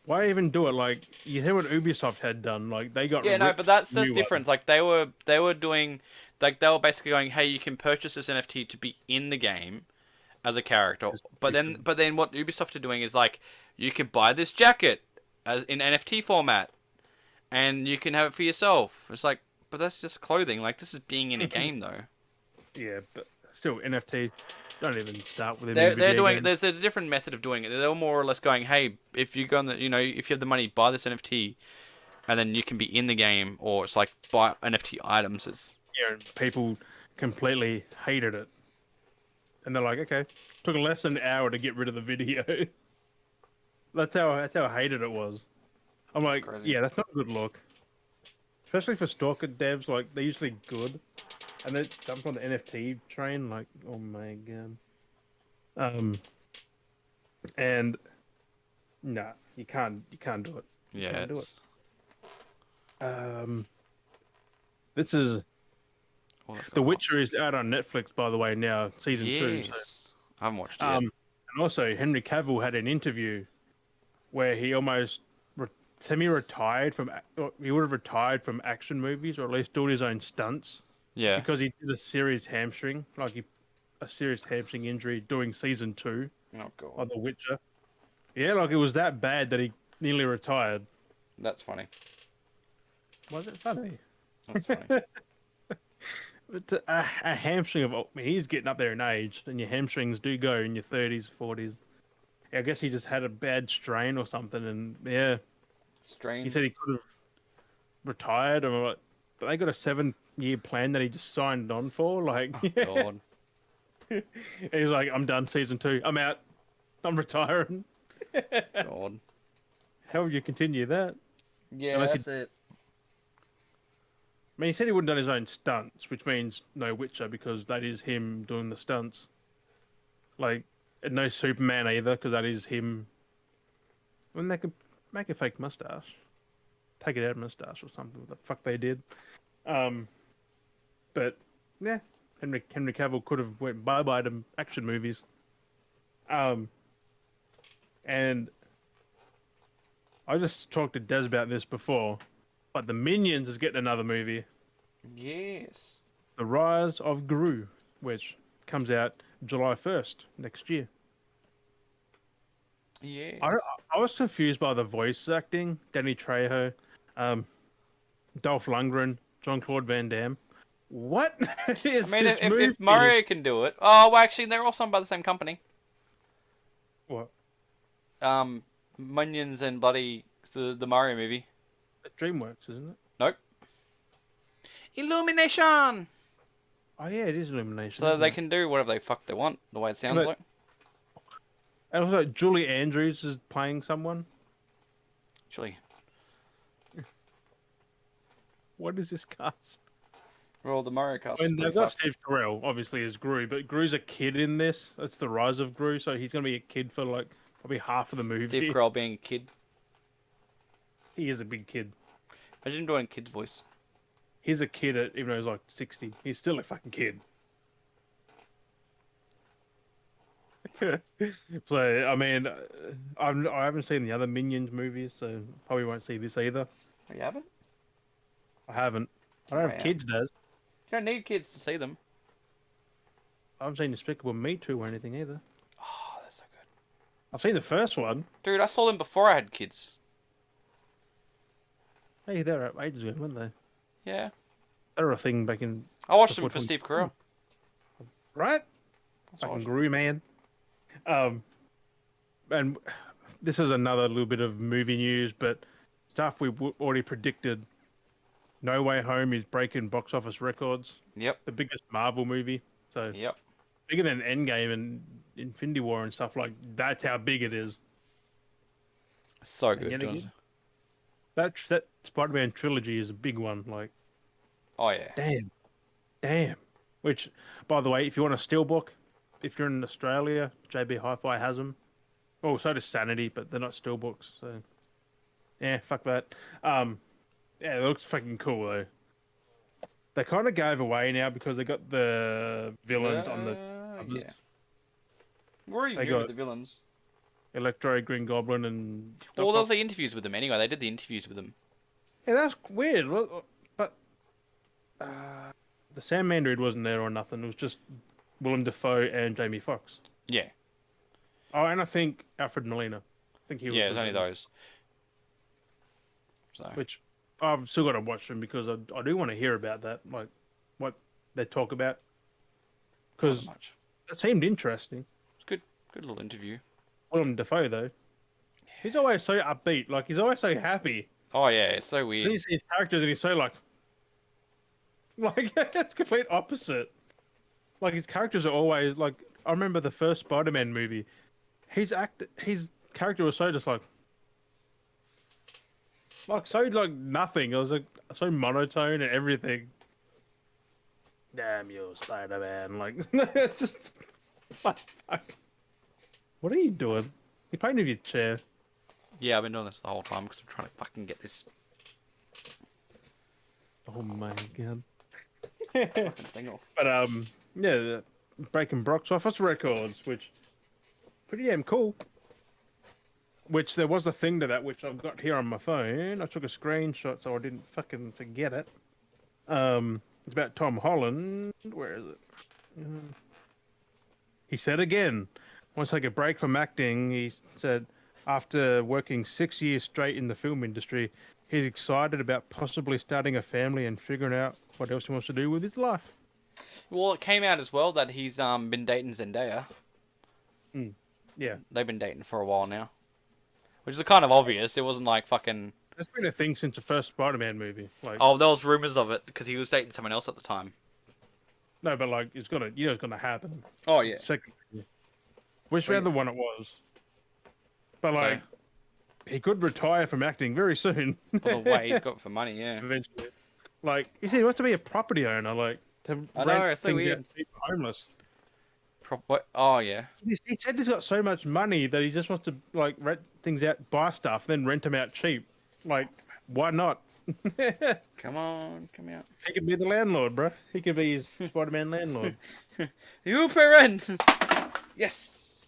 why even do it? Like, you hear what Ubisoft had done. Like, they got Yeah, no, ripped but that's new different. Like they were doing, like they were basically going, hey, you can purchase this NFT to be in the game as a character. But then what Ubisoft are doing is like, you can buy this jacket as in NFT format, and you can have it for yourself. It's like, but that's just clothing. Like this is being in a game though. Yeah, but still, NFT. Don't even start with it. They're doing. There's a different method of doing it. They're more or less going, hey, if you go on the, if you have the money, buy this NFT, and then you can be in the game, or it's like buy NFT items. It's Yeah, and people completely hated it, and they're like, okay, took less than an hour to get rid of the video. That's how hated it was. I'm like, crazy. yeah, that's not a good look. especially for Stalker devs, like they're usually good, and they jump on the NFT train. Like, oh my god. And nah, you can't do it. You Yeah, can't do it. it's... This is Oh, that's got The a lot. Witcher is out on Netflix, by the way, now, season 2. So, Yes. I haven't watched it yet. and also Henry Cavill had an interview where he almost semi-retired from. He would have retired from action movies, or at least doing his own stunts, Yeah. because he did a serious hamstring, a serious hamstring injury doing season 2 Oh, God. of The Witcher. Yeah, like it was that bad that he nearly retired. That's funny. Was it funny? That's funny. But a hamstring of, I mean, he's getting up there in age, and your hamstrings do go in your 30s, 40s. I guess he just had a bad strain or something, and yeah, he Strange. said he could have retired, or like, but they got a 7-year plan that he just signed on for. Like, God. he was like, "I'm done season 2. I'm out. I'm retiring." God. How would you continue that? Yeah, Unless that's it. I mean, he said he wouldn't done his own stunts, which means no Witcher because that is him doing the stunts. Like, and no Superman either because that is him. When they could make a fake mustache, take it out mustache or something. What the fuck they did. But yeah, Henry Cavill could have went bye to action movies. And I just talked to Des about this before, but the Minions is getting another movie. Yes. The Rise of Gru, which comes out July 1st next year. Yes. I was confused by the voice acting. Danny Trejo, Dolph Lundgren, Jean-Claude Van Damme. What is I mean, this movie? if Mario can do it... Oh, well, actually, they're all owned by the same company. What? Minions and bloody... The Mario movie. DreamWorks, isn't it? Nope. Illumination! Oh yeah, it is Illumination. So isn't they it? can do whatever they fuck they want, the way it sounds but- like. And also, Julie Andrews is playing someone. Actually, What is this cast? well, the Mario cast. I mean, is they've pretty got fucked. Steve Carell, obviously, as Gru, but Gru's a kid in this. It's the Rise of Gru, so he's going to be a kid for, like, probably half of the movie. Steve Carell being a kid. He is a big kid. Imagine him doing a kid's voice. He's a kid, even though he's, like, 60. He's still a fucking kid. So, I mean, I haven't seen the other Minions movies, so probably won't see this either. Oh, you haven't? I haven't. I don't Oh, have yeah. kids, Des. You don't need kids to see them. I haven't seen Despicable Me 2 or anything either. Oh, that's so good. I've seen the first one. Dude, I saw them before I had kids. Hey, they were ages ago, weren't they? Yeah. They were a thing back in... I watched them Before for 20 Steve Carell. Right? That's what I Fucking watched. Gru, man. And this is another little bit of movie news, but stuff we already predicted. No Way Home is breaking box office records. Yep. The biggest Marvel movie. So Yep. bigger than Endgame and Infinity War and stuff like that's how big it is. So And good. yet doing again, that Spider-Man trilogy is a big one. Like, Oh, yeah. damn. Which, by the way, if you want a steelbook, if you're in Australia, JB Hi-Fi has them. Oh, so does Sanity, but they're not steelbooks. So, yeah, fuck that. Yeah, it looks fucking cool though. They kind of gave away now because they got the villains on the covers. Yeah. We're already They new got- with the villains. Electro, Green Goblin, and Well, Doc there was Ock. the interviews with them anyway. They did the interviews with them. Yeah, that's weird. But the Sandman dude wasn't there or nothing. It was just Willem Dafoe and Jamie Foxx. Yeah. Oh, and I think Alfred Molina. I think he was. Yeah, it's with only them. those. So. Which I've still got to watch them because I do want to hear about that, like what they talk about. Not Because much. it seemed interesting. It's good. Good little interview. Willem Dafoe though, he's always so upbeat. Like he's always so happy. Oh yeah, it's so Then weird. you see his characters and he's so like it's complete opposite. Like his characters are always like. I remember the first Spider-Man movie. His character was so just like so like nothing. It was like so monotone and everything. Damn you, Spider-Man! Like, it's just like, fuck. What are you doing? You're playing with your chair. Yeah, I've been doing this the whole time because I'm trying to fucking get this Oh my god. fucking thing off. But yeah, breaking box office records, which pretty damn cool. Which there was a thing to that, which I've got here on my phone. I took a screenshot so I didn't fucking forget it. It's about Tom Holland. Where is it? He said again, wants to take a break from acting. He said after working 6 years straight in the film industry, he's excited about possibly starting a family and figuring out what else he wants to do with his life. Well, it came out as well that he's been dating Zendaya. Yeah. They've been dating for a while now. Which is kind of obvious. It wasn't like fucking... That's been a thing since the first Spider-Man movie. Like, Oh, there was rumors of it because he was dating someone else at the time. no, but like it's gonna, it's gonna happen. Oh, yeah. Second, whichever one it was. But like, he could retire from acting very soon. Well, the way he's got for money, yeah. Eventually, like he said, he wants to be a property owner, like to I know, rent it's so things weird. out to people homeless. What? Oh, yeah. He said he's got so much money that he just wants to like rent things out, buy stuff, then rent them out cheap. Like, why not? Come on, come out. He could be the landlord, bro. He could be his Spider-Man landlord. You pay rent! Yes!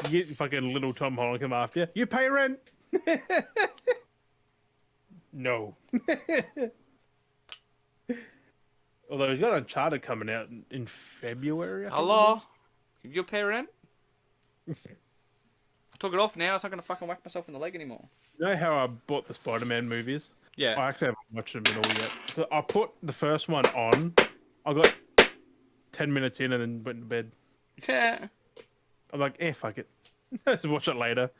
You get fucking little Tom Holland come after you. You pay rent? No. Although he's got Uncharted coming out in February. I think Hello? You pay rent? I took it off now, so I'm not gonna fucking whack myself in the leg anymore. You know how I bought the Spider-Man movies? Yeah. I actually haven't watched them at all yet. So I put the first one on. I got 10 minutes in and then went to bed. Yeah. I'm like, fuck it. Let's watch it later.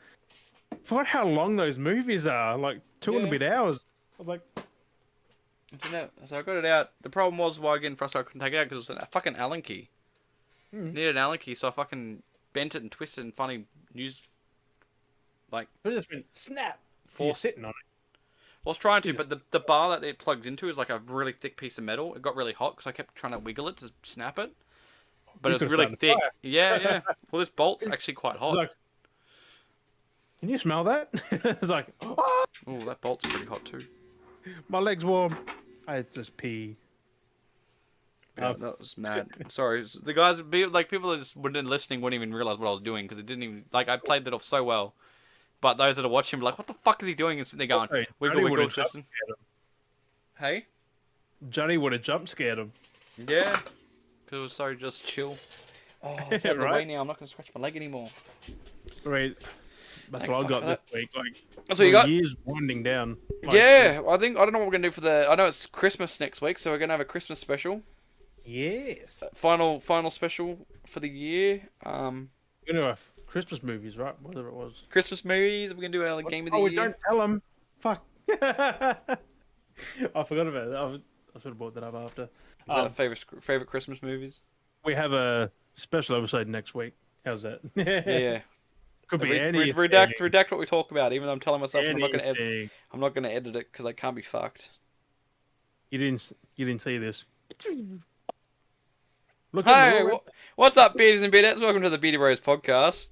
Forgot how long those movies are. Like 2 and a bit hours. I'm like, So I got it out. The problem was why again for us I couldn't take it out because it was a fucking Allen key. Needed an Allen key, so I fucking bent it and twisted and funny used like it just went snap. You're You're sitting on it. I was trying to, but the bar that it plugs into is like a really thick piece of metal. It got really hot because I kept trying to wiggle it to snap it. But it was really thick. Yeah, yeah. Well, this bolt's actually quite hot. Like, can you smell that? It's like, oh, that bolt's pretty hot too. my leg's warm. I just pee. Yeah, that was mad. Sorry, the guys, like people that just weren't listening wouldn't even realize what I was doing because it didn't even like I played that off so well. But those that are watching be like, what the fuck is he doing? And sitting there going, Hey, wiggle, wiggle, Tristan. Hey? Johnny would have jump scared him. Yeah. Because it was so just chill. Oh, it's out of the way Right? now. I'm not going to scratch my leg anymore. Right. That's Thank what I fuck got for this that. week. Like, That's what you got? Years winding down. Like, Yeah, I don't know what we're going to do for the... I know it's Christmas next week, so we're going to have a Christmas special. Yes. Final special for the year. We're gonna have Christmas movies, right? Whatever it was. Christmas movies. We're going to do our game of the Oh, year. don't tell them. Fuck. I forgot about that. I should have brought that up after. Is that our favorite Christmas movies? We have a special episode next week. How's that? Yeah. Could be anything. Redact what we talk about, even though I'm telling myself I'm not going to edit. Anything. I'm not going to edit it because I can't be fucked. You didn't see this. Look at Hey, the what's up, Beardies and Beardettes? Welcome to the Beardy Bros podcast.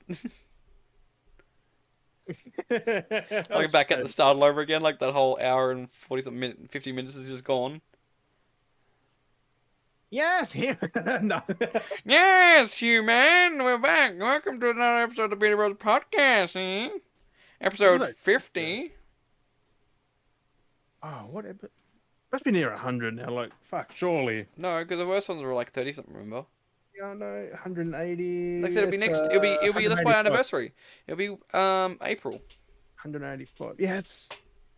Like back at the start all over again, like that whole hour and 50 minutes is just gone. Yes, no. Yes, human, we're back. Welcome to another episode of the Beardy Bros podcast, Episode 50. Oh, what? That's been near 100 now. Like, fuck, surely. No, because the worst ones were like 30 something. Remember? Yeah, no, 180. Like I said, it'll be next. It'll be. That's my anniversary. It'll be April. 185. Yeah, it's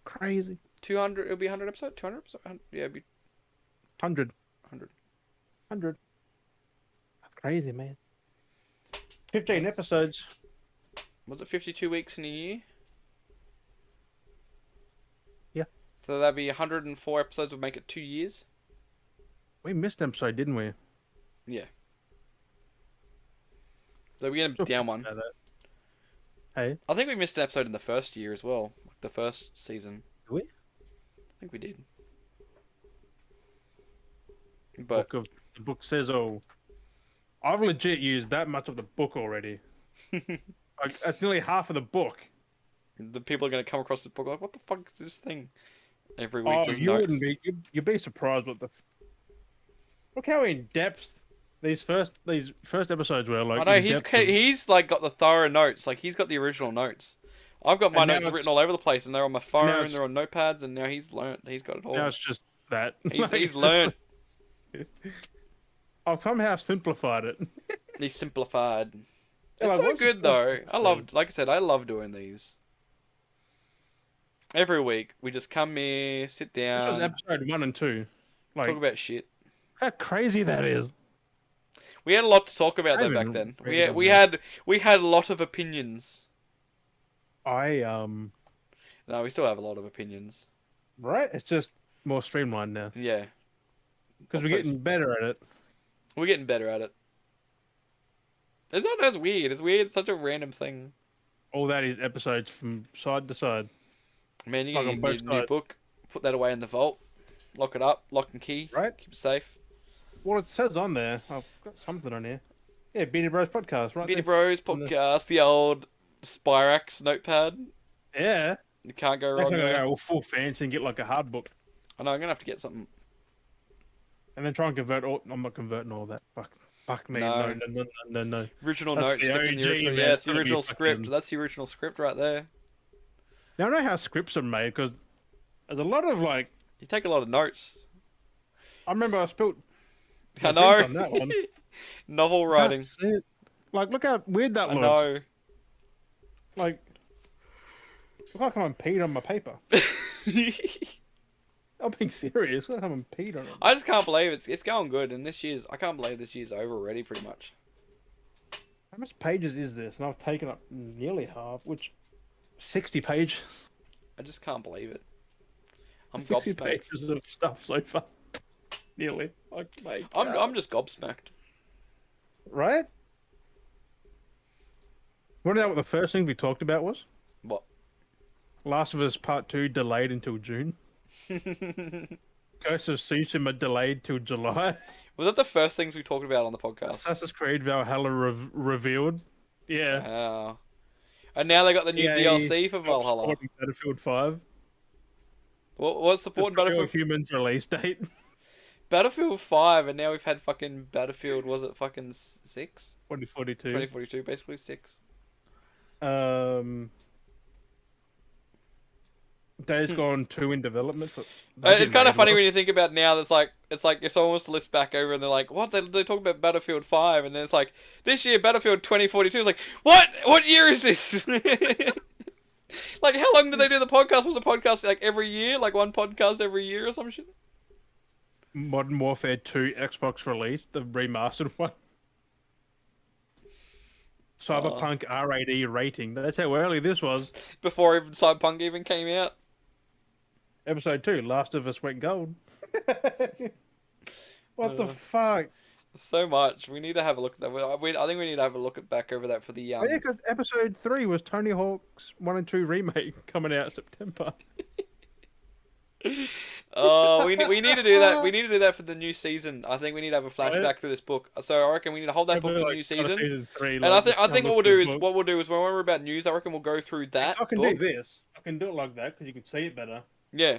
crazy. 200. It'll be 100 episode. 200 episode. Yeah, it'll be 100. 100. 100. Crazy, man. 15 episodes. Was it 52 weeks in a year? Yeah. So that'd be 104 episodes. Would make it 2 years. We missed an episode, didn't we? Yeah. So we're gonna down one. Hey. I think we missed an episode in the first year as well, like the first season. Did we? I think we did. But The book says, "Oh, I've legit used that much of the book already. Like that's nearly half of the book." the people are going to come across this book like, what the fuck is this thing? Every week, Oh, just you notes. wouldn't be. You'd be surprised what the. Look how in depth these first episodes were. Like, I know in he's depth of- he's like got the thorough notes. Like he's got the original notes. I've got my And now notes it's- written all over the place, and they're on my phone, it's- they're on notepads, and now he's learnt. He's got it all. now it's just that. He's Like, he's it's just- learnt. I've somehow simplified it. He's simplified. Yeah, It's like, so what's the good though. first I love, like I said, I love doing these. Every week we just come here, sit This was down, episode 1 and 2. Like, talk about shit. how crazy that is. We had a lot to talk about I though back haven't then. read We on had a lot of opinions. No, No, we still have a lot of opinions. right? It's just more streamlined now Yeah, because we're getting better at it. we're getting better at it. It's not as weird. It's weird. It's such a random thing. All that is episodes from side to side. Man, you Like on need both a new sides. book. Put that away in the vault. Lock it up. Lock and key. Right? Keep it safe. Well, it says on there. I've got something on here. Yeah, Beardy Bros podcast, right? Beardy there. Bros podcast. The old Spirax notepad. Yeah. You can't go Next wrong time I there. go full fancy and get like a hard book, I know. I'm gonna have to get something. and then try and convert all. I'm not converting all that. Fuck me. No. No. Original That's notes. the Script in the OG, original. man. Yeah, it's It's the gotta be original script. fucking- That's the original script right there. Now I know how scripts are made because there's a lot of like. You take a lot of notes. I remember I spilled. I my know. drink on that one. Novel writing. That's it. Like, look how weird that I looks. know. Like, look how come I peed on my paper. I'm being serious. Look how come I peed on it. I just can't believe it's going good, and I can't believe this year's over already, pretty much. How much pages is this? And I've taken up nearly half, which 60 pages. I just can't believe it. I'm 60 gobsmacked. pages of stuff so far. Nearly. Like, my I'm God. just gobsmacked. Right? Want to know what the first thing we talked about was? What? Last of Us Part 2 delayed until June. Ghost of Tsushima delayed till July. Was that the first things we talked about on the podcast? Assassin's Creed Valhalla revealed. Yeah. Wow. And now they got the new EA DLC for stopped Valhalla. supporting Battlefield 5. What's supporting The real Battlefield? Humans release date. Battlefield 5, and now we've had fucking Battlefield. Was it fucking 6? 2042. 2042, basically 6. Days Gone 2 in development. It's kind of funny when you think about it now. It's like if someone was to list back over and they're like, "What? They talk about Battlefield 5," and then it's like this year Battlefield 2042. It's like, what? What year is this? Like, how long did they do the podcast? Was a podcast like every year, like one podcast every year or some shit? Modern Warfare 2 Xbox release, the remastered one. Cyberpunk R8E rating. That's how early this was. Before even Cyberpunk even came out. Episode 2, Last of Us went gold. What the fuck? So much. We need to have a look at that. I think we need to have a look back over that for the Oh, yeah, because episode 3 was Tony Hawk's 1 and 2 remake coming out September. Oh, we need to do that. We need to do that for the new season. I think we need to have a flashback through this book. So I reckon we need to hold that book for the new season. Season 3, And I think what we'll do is when we're about news, I reckon we'll go through that I can book. do this. I can do it like that because you can see it better. Yeah.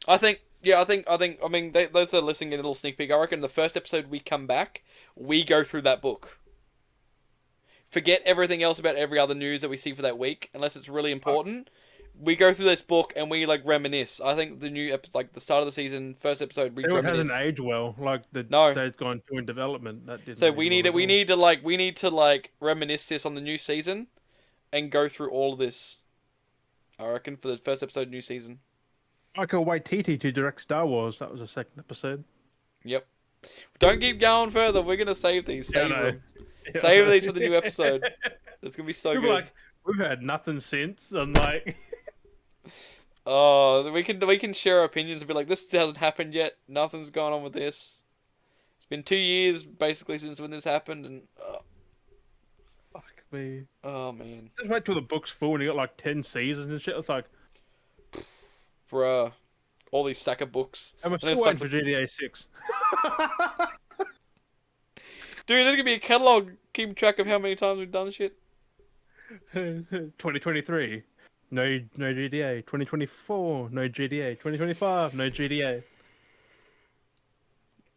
I mean, those that are listening, get a little sneak peek. I reckon the first episode we come back, we go through that book. Forget everything else about every other news that we see for that week, unless it's really important. We go through this book and we like reminisce. I think the new like the start of the season, first episode, we It reminisce. hasn't aged well, like the No. Days Gone 2 in development. That didn't. So age we well need at all. we need to reminisce this on the new season, and go through all of this. I reckon for the first episode, of new season. Michael Waititi to direct Star Wars. That was the second episode. Yep. Don't keep going further. We're gonna save these. Save Yeah, I know. them. Save these for the new episode. It's gonna be so People good. are like, we've had nothing since. I'm like, Oh, we can share our opinions and be like, this hasn't happened yet. Nothing's going on with this. It's been 2 years basically since when this happened, and fuck me. oh man. Just wait till the book's full and you got like 10 seasons and shit. It's like, Bruh. All these stack of books. And we're And then still waiting some... for GTA 6. Dude, there's gonna be a catalog keeping track of how many times we've done shit. 2023, no GTA. 2024, no GTA. 2025, no GTA.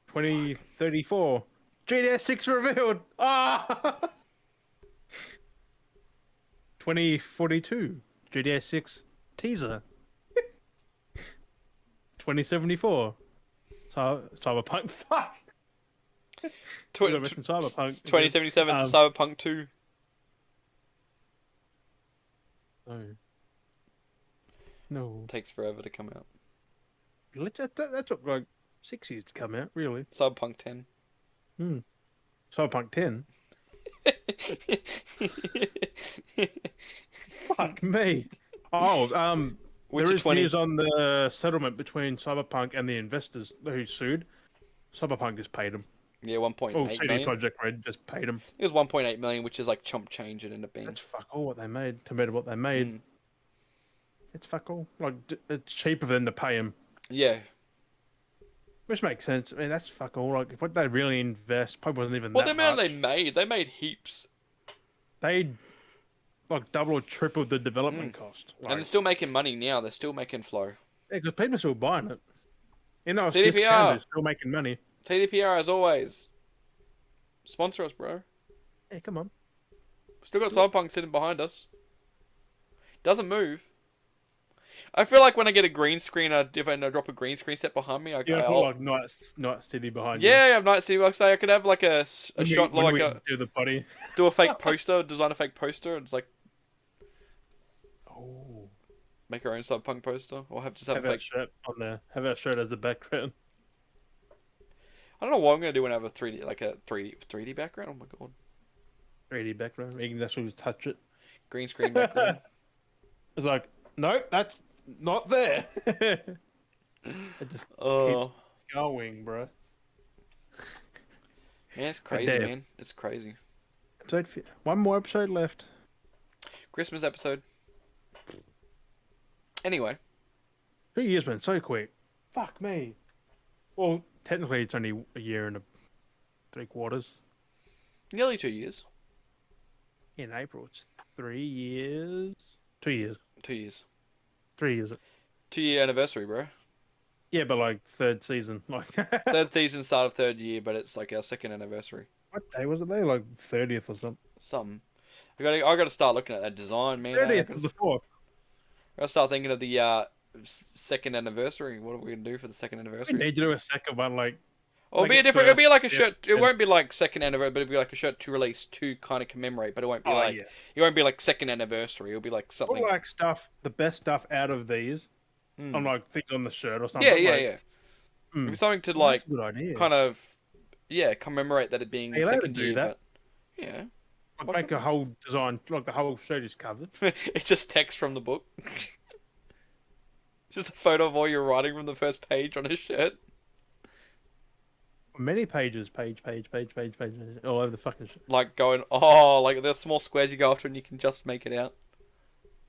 2034, GTA 6 revealed. Ah. 2042, GTA 6 teaser. 2074, Cyberpunk. Fuck. We got missing Cyberpunk. 2077, Cyberpunk 2. No. No. Takes forever to come out. That took like 6 years to come out, really. Cyberpunk 10. Cyberpunk 10. Fuck me. Oh, Witcher there is 20. news on the settlement between Cyberpunk and the investors who sued. Cyberpunk just paid them. Yeah, 1.8 Oh, CD million. Projekt Red just paid them. It was 1.8 million, which is like chump change it ended up being. That's fuck all what they made compared to what they made. It's fuck all. Like, it's cheaper than to pay them. Yeah. Which makes sense. I mean, that's fuck all. Like, if what they really invest probably wasn't even Well, that the amount much. they made heaps. They like double or triple the development cost. Like, And they're still making money now. They're still making flow. yeah, because people are still buying it. You know, it's CDPR. discounted, still making money. TDPR, as always. Sponsor us, bro. Hey, come on. Still got Cyberpunk sitting behind us. Doesn't move. I feel like when I get a green screen, if I drop a green screen set behind me, You gotta put like Night City behind you. Yeah, I have Night City. Like say, I could have like a shot, When like we a do the potty. do a fake poster, design a fake poster, and it's like Oh. make our own Cyberpunk poster, or have just have Have a our fake. shirt on there. Have our shirt as the background. I don't know what I'm gonna do when I have a 3D, like a 3D background. Oh my god, 3D background. You can actually just touch it. green screen background. It's like, no, that's not there. It just Oh keeps going, bro. man, it's crazy, damn. man. It's crazy. One more episode left. Christmas episode. Anyway, 2 years went so quick. Fuck me. Well, technically it's only a year and 3/4. nearly 2 years. In April, it's 3 years. 2 years. 2 years. 3 years. 2 year anniversary, bro. Yeah, but like third season. Like Third season, start of third year, but it's like our second anniversary. what day was it there? Like 30th or something. Something. I gotta start looking at that design, man. 30th was the 4th. I gotta start thinking of the second anniversary. What are we gonna do for the second We anniversary? need to do a second one, like It'll like be a a different. It'll be like a first, shirt. It yeah. won't be like second anniversary, but it'll be like a shirt to release to kind of commemorate. But it won't be like yeah. it won't be like second anniversary. It'll be like Put something. like stuff, the best stuff out of these on like things on the shirt or something. Yeah, yeah, like, yeah. It'll be something to that's like a good idea. kind of commemorate that it being Are you allowed to second do year. that? But yeah, Like make a whole design, like the whole shirt is covered. it's just text from the book. It's just a photo of all your writing from the first page on a shirt. Many pages, page, all over the fucking shirt. Like going, like there's small squares you go after and you can just make it out.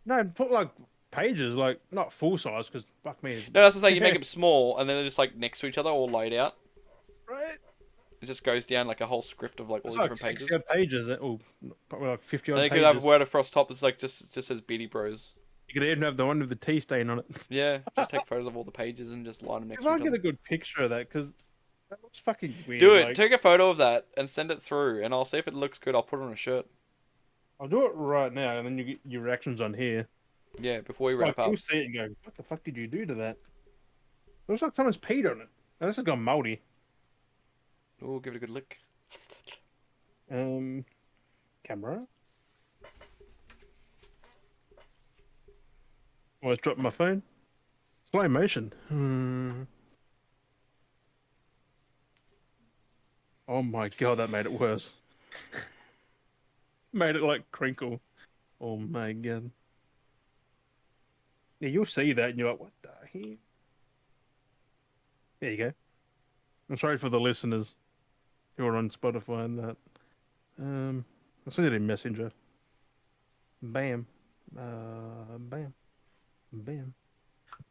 No, put like pages, like not full size, because fuck me. No, that's to say you make them small and then they're just like next to each other, all laid out. Right. It just goes down like a whole script of like all It's the like different pages. 60 odd pages, or probably like 50 odd And you pages. could have a word across top that's like just says Beardy Bros. You could even have the one with the tea stain on it. Yeah, just take photos of all the pages and just line them next If to I each get other. a good picture of that, because that looks fucking weird. Do it. Like, Take a photo of that and send it through, and I'll see if it looks good. I'll put it on a shirt. I'll do it right now, and then you get your reactions on here. Yeah, before we wrap Like, up. you'll see it and go, what the fuck did you do to that? Looks like someone's peed on it. Now, this has gone moldy. Oh, give it a good lick. Camera. Oh, it's dropped my phone. Slow motion. Oh my god, that made it worse. Made it like crinkle. Oh my god. Yeah, you'll see that and you're like, what the heck? There you go. I'm sorry for the listeners who are on Spotify and that. I'll send it in Messenger. Bam. Bam. Bam.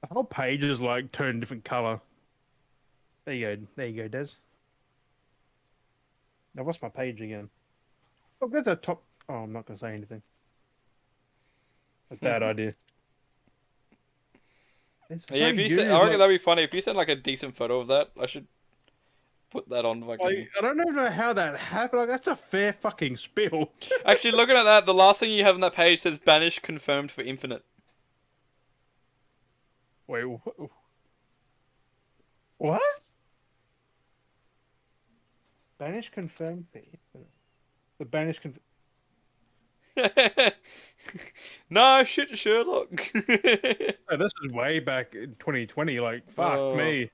The whole page is like turned different color. There you go. There you go, Des. Now what's my page again? Oh, there's a top. Oh, I'm not gonna say anything. A bad idea. It's Yeah, so if you said, huge, I reckon like, that'd be funny. If you sent like a decent photo of that, I should put that on fucking. I don't even know how that happened. Like, that's a fair fucking spill. Actually, looking at that, the last thing you have on that page says banish confirmed for infinite. Wait, what? Banish confirmed for infinite. The banish confirmed. No shit, Sherlock. Oh, this is way back in 2020. Like, fuck Oh. me.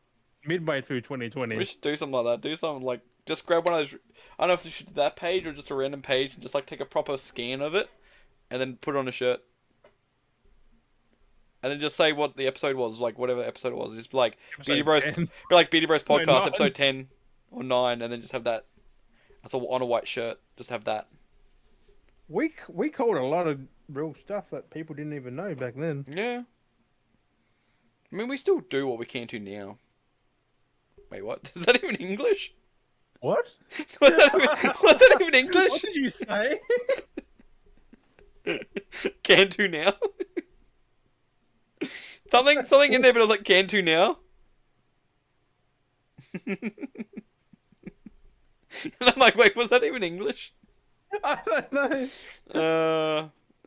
Midway through 2020. We should do something like that. Do something like just grab one of those. I don't know if you should do that page or just a random page and just like take a proper scan of it, and then put it on a shirt. And then just say what the episode was, like whatever episode it was. Just be like Beardy Bros, 10. be like Beardy Bros No, podcast 9. episode 10 or 9, and then just have that. That's all on a white shirt. Just have that. We called a lot of real stuff that people didn't even know back then. Yeah. I mean, we still do what we can to now. Wait, what? Is that even English? What? Was that even English? What did you say? Can do now. something in there, but I was like, can do now. And I'm like, wait, was that even English? I don't know.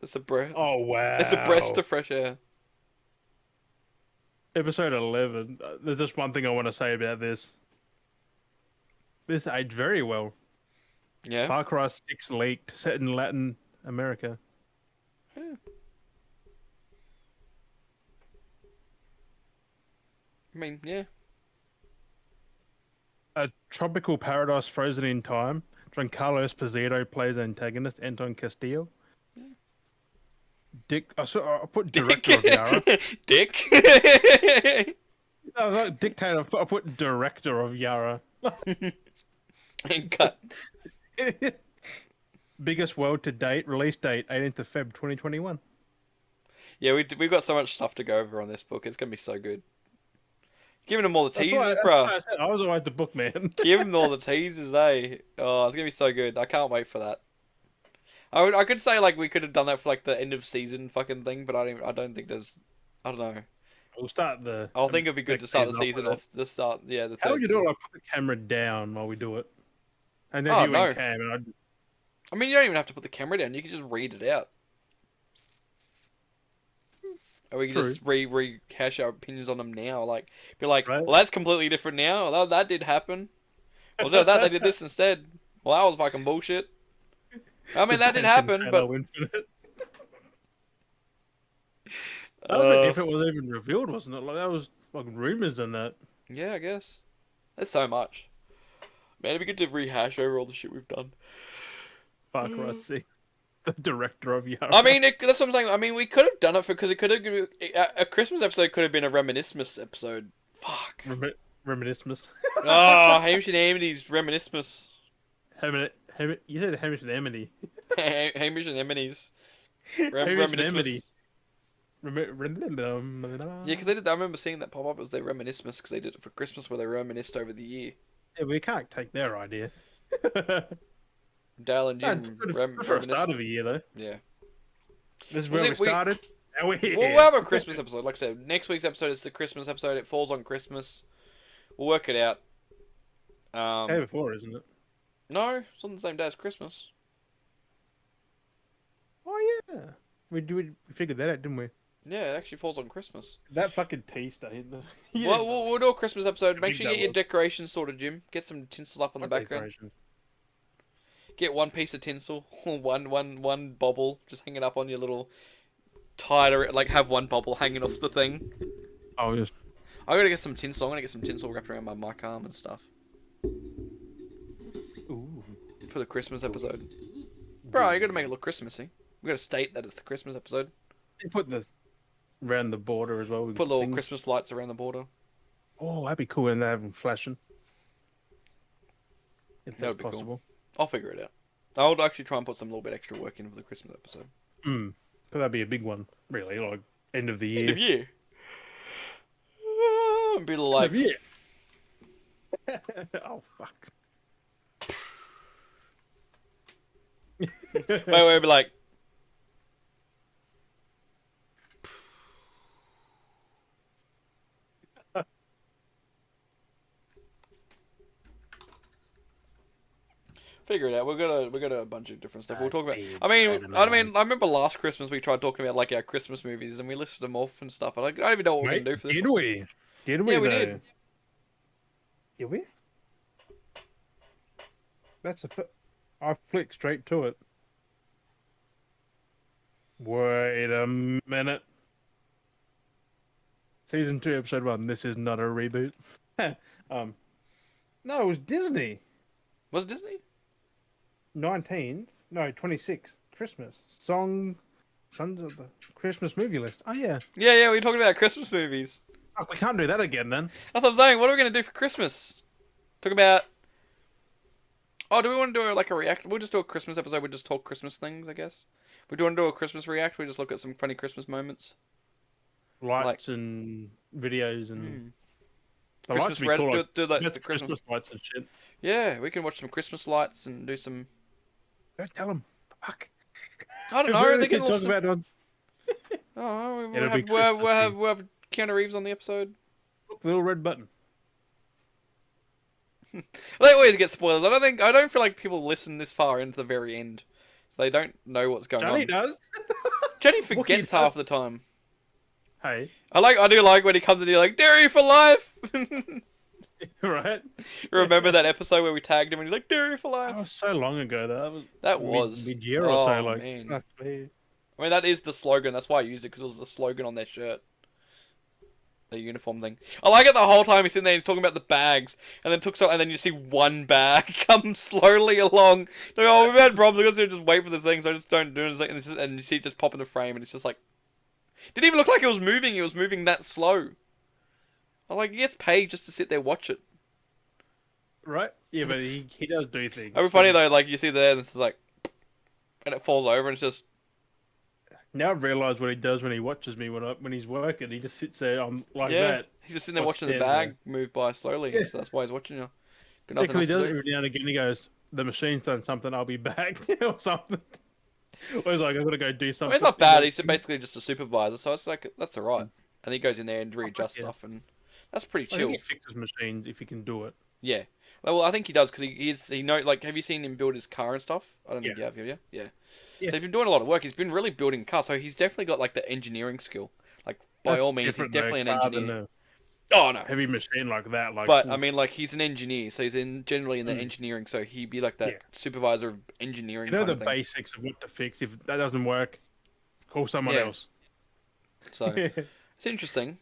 It's a breath. Oh wow! It's a breath of fresh air. Episode 11. There's just one thing I want to say about this. This aged very well. Yeah. Far Cry 6 leaked, set in Latin America. Yeah. I mean, yeah. A tropical paradise frozen in time. Giancarlo Esposito plays antagonist Anton Castillo. Yeah. Dick, I put director of Yara. Dick. I was like dictator. I put director of Yara. And cut. Biggest world to date. Release date 18th of Feb 2021. Yeah, we've got so much stuff to go over on this book. It's gonna be so good. Giving them all the That's teasers, why bro. I said I was always the book man. Give them all the teasers, eh? Oh, it's gonna be so good. I can't wait for that. I could say like we could have done that for like the end of season fucking thing, but I don't think there's. I don't know. We'll start the. I think it'd be good to start the season season with off. The start, yeah. The How third would you do it? season. Like put the camera down while we do it, and then Oh, you no. and Cam and I. I mean, you don't even have to put the camera down. You can just read it out. Or we can just rehash our opinions on them now. Like, be like, Right. well, that's completely different now. That did happen. Was that they did this instead? Well, that was fucking bullshit. I mean, that did happen, but that was if it was even revealed, wasn't it? Like that was fucking rumors and that. yeah, I guess there's so much. Man, it'd be good to rehash over all the shit we've done. Far Cry 6, the director of Yara. I mean, that's what I'm saying. I mean, we could have done it because it could have a Christmas episode could have been a reminiscence episode. Fuck. Reminiscence. Oh, Hamish and Amity's reminiscence. You said Hamish and Amity. Hamish and Amity's Hamish and reminiscence. Amity. Yeah, because they did. I remember seeing that pop up. It was their reminiscence because they did it for Christmas, where they reminisced over the year. Yeah, we can't take their idea. Dale and Jim For a start of the year, though. Yeah. This is where we started. Now we're here. We'll have a Christmas episode. Like I said, next week's episode is the Christmas episode. It falls on Christmas. We'll work it out. Day before, isn't it? No, it's on the same day as Christmas. Oh yeah, we figured that out, didn't we? Yeah, it actually falls on Christmas. That fucking tea stain. Yeah. Well, we'll do a Christmas episode. Make sure you that get your was. decorations sorted, Jim. Get some tinsel up on the background. Decorations. Get one piece of tinsel, one bobble, just hang it up on your little tighter. Like have one bobble hanging off the thing. Oh yes. I gotta get some tinsel. I'm gonna get some tinsel wrapped around my mic arm and stuff Ooh. for the Christmas episode. Bro, you gotta make it look Christmassy. We gotta state that it's the Christmas episode. You put the around the border as well. with Put little things. Christmas lights around the border. Oh, that'd be cool, and they have them flashing. If That would that's be cool. possible. I'll figure it out. I would actually try and put some little bit extra work in for the Christmas episode. Because that'd be a big one, really. Like end of the year. End of year. And be like, Yeah. Oh fuck. wait, be like, figure it out. We got a bunch of different stuff. We'll talk about. I remember last Christmas we tried talking about like our Christmas movies, and we listed them off and stuff. I don't even know what we're Wait, gonna do for this. did one. we? Did we? Yeah, we though? did. Did we? I flicked straight to it. Wait a minute. Season 2, episode 1. This is not a reboot. No, it was Disney. Was it Disney? 19th. No, 26th. Christmas. Sons of the Christmas movie list. Oh, yeah. Yeah, we were talking about Christmas movies. Oh, we can't do that again then. That's what I'm saying. What are we gonna do for Christmas? Talk about. Oh, do we want to do like a react? We'll just do a Christmas episode. We just talk Christmas things, I guess. We do want to do a Christmas react. We just look at some funny Christmas moments. Lights and videos and the Christmas lights would be red. cool, like, do like that's the Christmas. lights and shit. Yeah, we can watch some Christmas lights and do some. Don't tell them. Fuck. I don't know. They can talk also. about it on. Oh, It'll be we'll Christmas have Keanu Reeves on the episode. Look, the little red button. They always get spoilers. I don't feel like people listen this far into the very end, so they don't know what's going Johnny on. does. Jenny forgets half the time. Hey. I do like when he comes in. You're like dairy for life. Right. Remember that episode where we tagged him and he's like dairy for life. That was so long ago. That was mid-year oh, or so. Like, man. fuck me. I mean, that is the slogan. That's why I used it, because it was the slogan on their shirt. The uniform thing. I like it the whole time he's sitting there, he's talking about the bags, and then you see one bag come slowly along. Like, oh, we've had problems, we've got to just wait for the thing, so I just don't do it. And you see it just pop in the frame, and it's just like... Didn't even look like it was moving that slow. I'm like, he gets paid just to sit there watch it. Right? Yeah, but he does do things. It'd be funny though, like, you see there, and it's like... And it falls over, and it's just... Now I've realised what he does when he watches me when he's working. He just sits there like yeah, that. he's just sitting there Or watching the standing bag move by slowly, Yeah. so that's why he's watching you. Got Yeah, nothing 'cause else he to does do. it every now and again. He goes, "The machine's done something. I'll be back," or something. Or he's like, "I've got to go do I something." mean, it's not bad. He's basically just a supervisor, so it's like that's alright. And he goes in there and readjusts yeah. stuff, and that's pretty I chill. think he fixes machines if he can do it. Yeah. Well, I think he does because he know like. Have you seen him build his car and stuff? I don't think you have you? Yeah. Yeah. So he's been doing a lot of work. He's been really building cars, so he's definitely got like the engineering skill. Like by That's all means, he's different, definitely though, an car than engineer. a Oh no. heavy machine like that. Like, But I mean, like he's an engineer, so he's generally in the Mm. engineering. So he'd be like that Yeah. supervisor of engineering. you know kind the of thing. basics of what to fix. If that doesn't work, call someone Yeah. else. So it's interesting,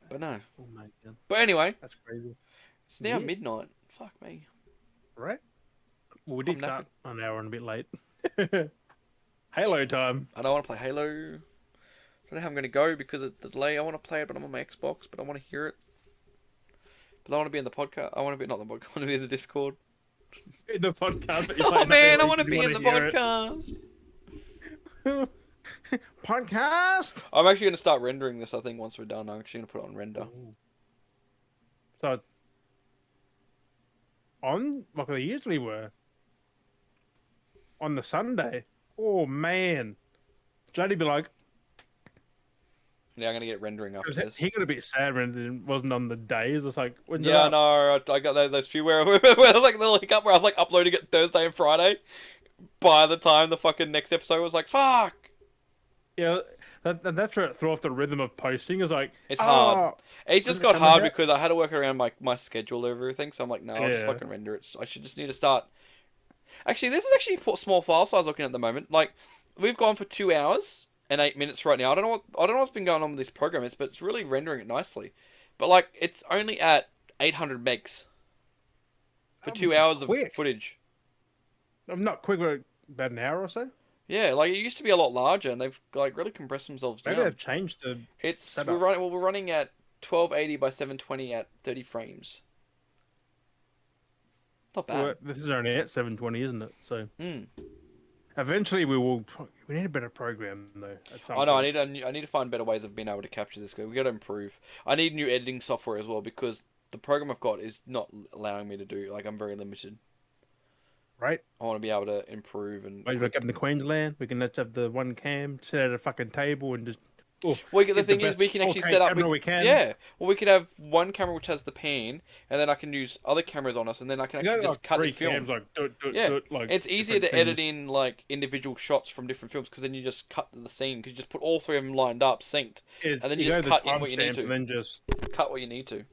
but no. Oh my god, But anyway, that's crazy. it's now Yeah. midnight. Fuck me. Right? Well, we I'm did start an hour and a bit late. Halo time. I don't want to play Halo. I don't know how I'm going to go because of the delay. I want to play it, but I'm on my Xbox, but I want to hear it. But I want to be in the podcast. I want to be not the podcast. I want to be in the Discord. In the podcast. But you're Oh like, man, I no, want to you be in wanna the hear it. podcast. Podcast. I'm actually going to start rendering this. I think once we're done, I'm actually going to put it on render. So on like they usually were on the Sunday. Oh man, Jody'd be like, Yeah, I'm going to get rendering after this. he got a bit sad when it wasn't on the days. It's like, when's it Yeah, I up? know. I got those few where like a little hiccup where I was like uploading it Thursday and Friday. By the time the fucking next episode was like, fuck. Yeah, that's where it threw off the rhythm of posting. It's like It's hard. It just got coming hard out? because I had to work around my schedule of everything. So I'm like, no, I'll just Yeah. fucking render it. I should just need to start. Actually, this is actually a small file size looking at the moment. Like, we've gone for 2 hours and 8 minutes right now. I don't know what's been going on with this program, but it's really rendering it nicely. But like, it's only at 800 megs for 2 hours of quick. footage. I'm not quick, but about an hour or so. Yeah, like it used to be a lot larger, and they've like really compressed themselves Maybe down. they've changed the. It's setup. we're running at 1280 by 720 at 30 frames. Not bad. Well, this is only at 720, isn't it? So Mm. Eventually, we will. We need a better program though. At some I know. point. I need to find better ways of being able to capture this. We got to improve. I need new editing software as well because the program I've got is not allowing me to do. Like I'm very limited. Right? I want to be able to improve and. When we come to Queensland, we can let's have the one cam, sit at a fucking table, and just. Oh, Well, the get thing is, best we can actually 4K set up. camera we can. Yeah. Well, we could have one camera which has the pan, and then I can use other cameras on us, and then I can You actually got, just like, cut three and film. cams, like, Yeah, like it's easier to different edit things. in like individual shots from different films because then you just cut the scene because you just put all three of them lined up, synced, and then you go just to cut the in what you need timestamps to. and then just Cut what you need to.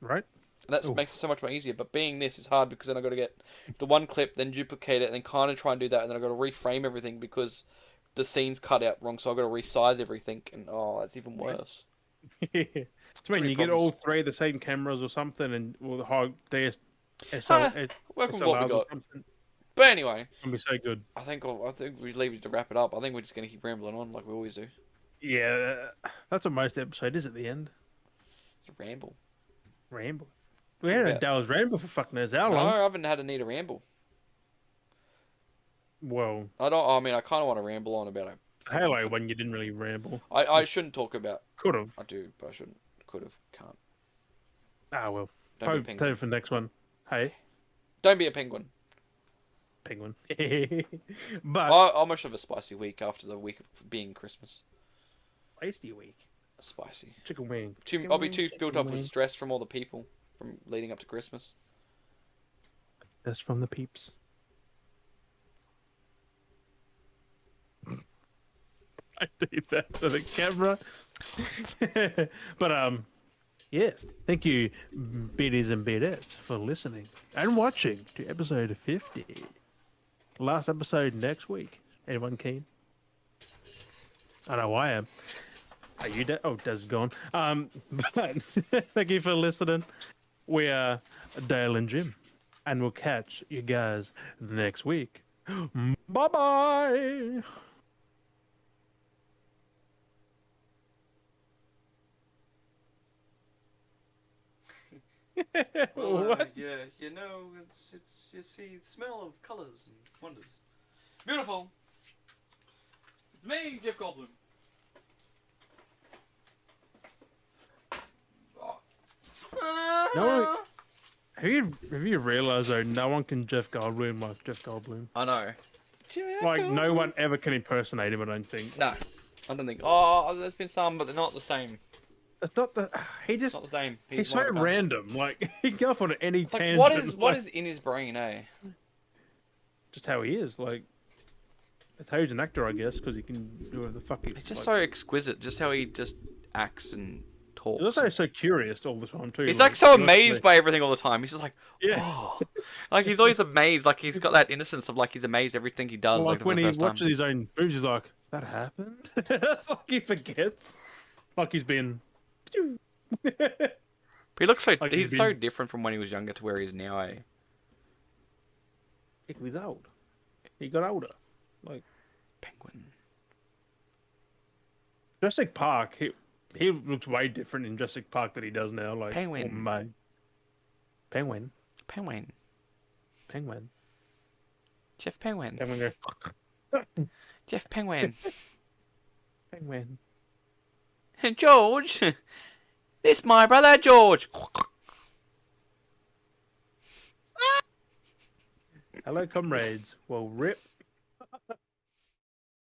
right. And that Ooh. makes it so much more easier. But being this is hard because then I got to get the one clip, then duplicate it, and then kind of try and do that, and then I got to reframe everything because the scene's cut out wrong. So I got to resize everything, and oh, that's even worse. So when Three you get all problems. three of the same cameras or something, and well, the high Ah, work with what we SLRs or got. something, But anyway, it'll be so good. I think we leave it to wrap it up. I think we're just gonna keep rambling on like we always do. Yeah, that's what most episode is at the end. It's a ramble. Ramble. We had a Yeah. Dale's ramble for fuck knows how No, long. I haven't had a need a ramble. Well, I don't. I mean, I kind of want to ramble on about it. Halo one you didn't really ramble. I shouldn't talk about. Could have. I do, but I shouldn't. Could have. Can't. Ah well. Don't be a Hope penguin. for the next one. Hey, Don't be a penguin. penguin. But I almost have a spicy week after the week of being Christmas. tasty week. Spicy. Chicken wing. I'll be too built up with stress from all the people from leading up to Christmas. That's from the peeps. I did that to the camera. But yes, thank you, Beardies and Beardettes, for listening and watching to episode 50. Last episode next week. Anyone keen? I know I am. Are you? Oh, Des gone. But thank you for listening. We are Dale and Jim, and we'll catch you guys next week. Bye bye. What? Yeah, you know, it's you see the smell of colours and wonders. Beautiful. It's me, Jeff Goldblum. No, have you realised though? No one can Jeff Goldblum like Jeff Goldblum. I know. Like no one ever can impersonate him. I don't think. No, I don't think. Oh, there's been some, but they're not the same. It's not the. He It's just. not the same. He's so one of a kind. random. Like he can go off on any It's like tangent. what like, is in his brain, eh? just how he is? Like that's how he's an actor, I guess, because he can do whatever the fuck he. It's just like, so exquisite, just how he just acts and talks. He's also so curious all the time too. He's like so honestly. amazed by everything all the time. He's just like, Yeah. oh. Like he's always amazed. Like he's got that innocence of like he's amazed everything he does. Well, like like when the he first watches time. his own movies, he's like, "That happened." It's like he forgets. Like he's been. But he looks so like he's he's so been- different from when he was younger to where he is now. Eh? He was old. He got older. Like Penguin. Jurassic Park, he looks way different in Jurassic Park than he does now. Like Penguin. oh, mate. Penguin. Penguin. Penguin. Jeff Penguin. Penguin go. Jeff Penguin. Penguin. George, this my brother George. Hello, comrades. Well, rip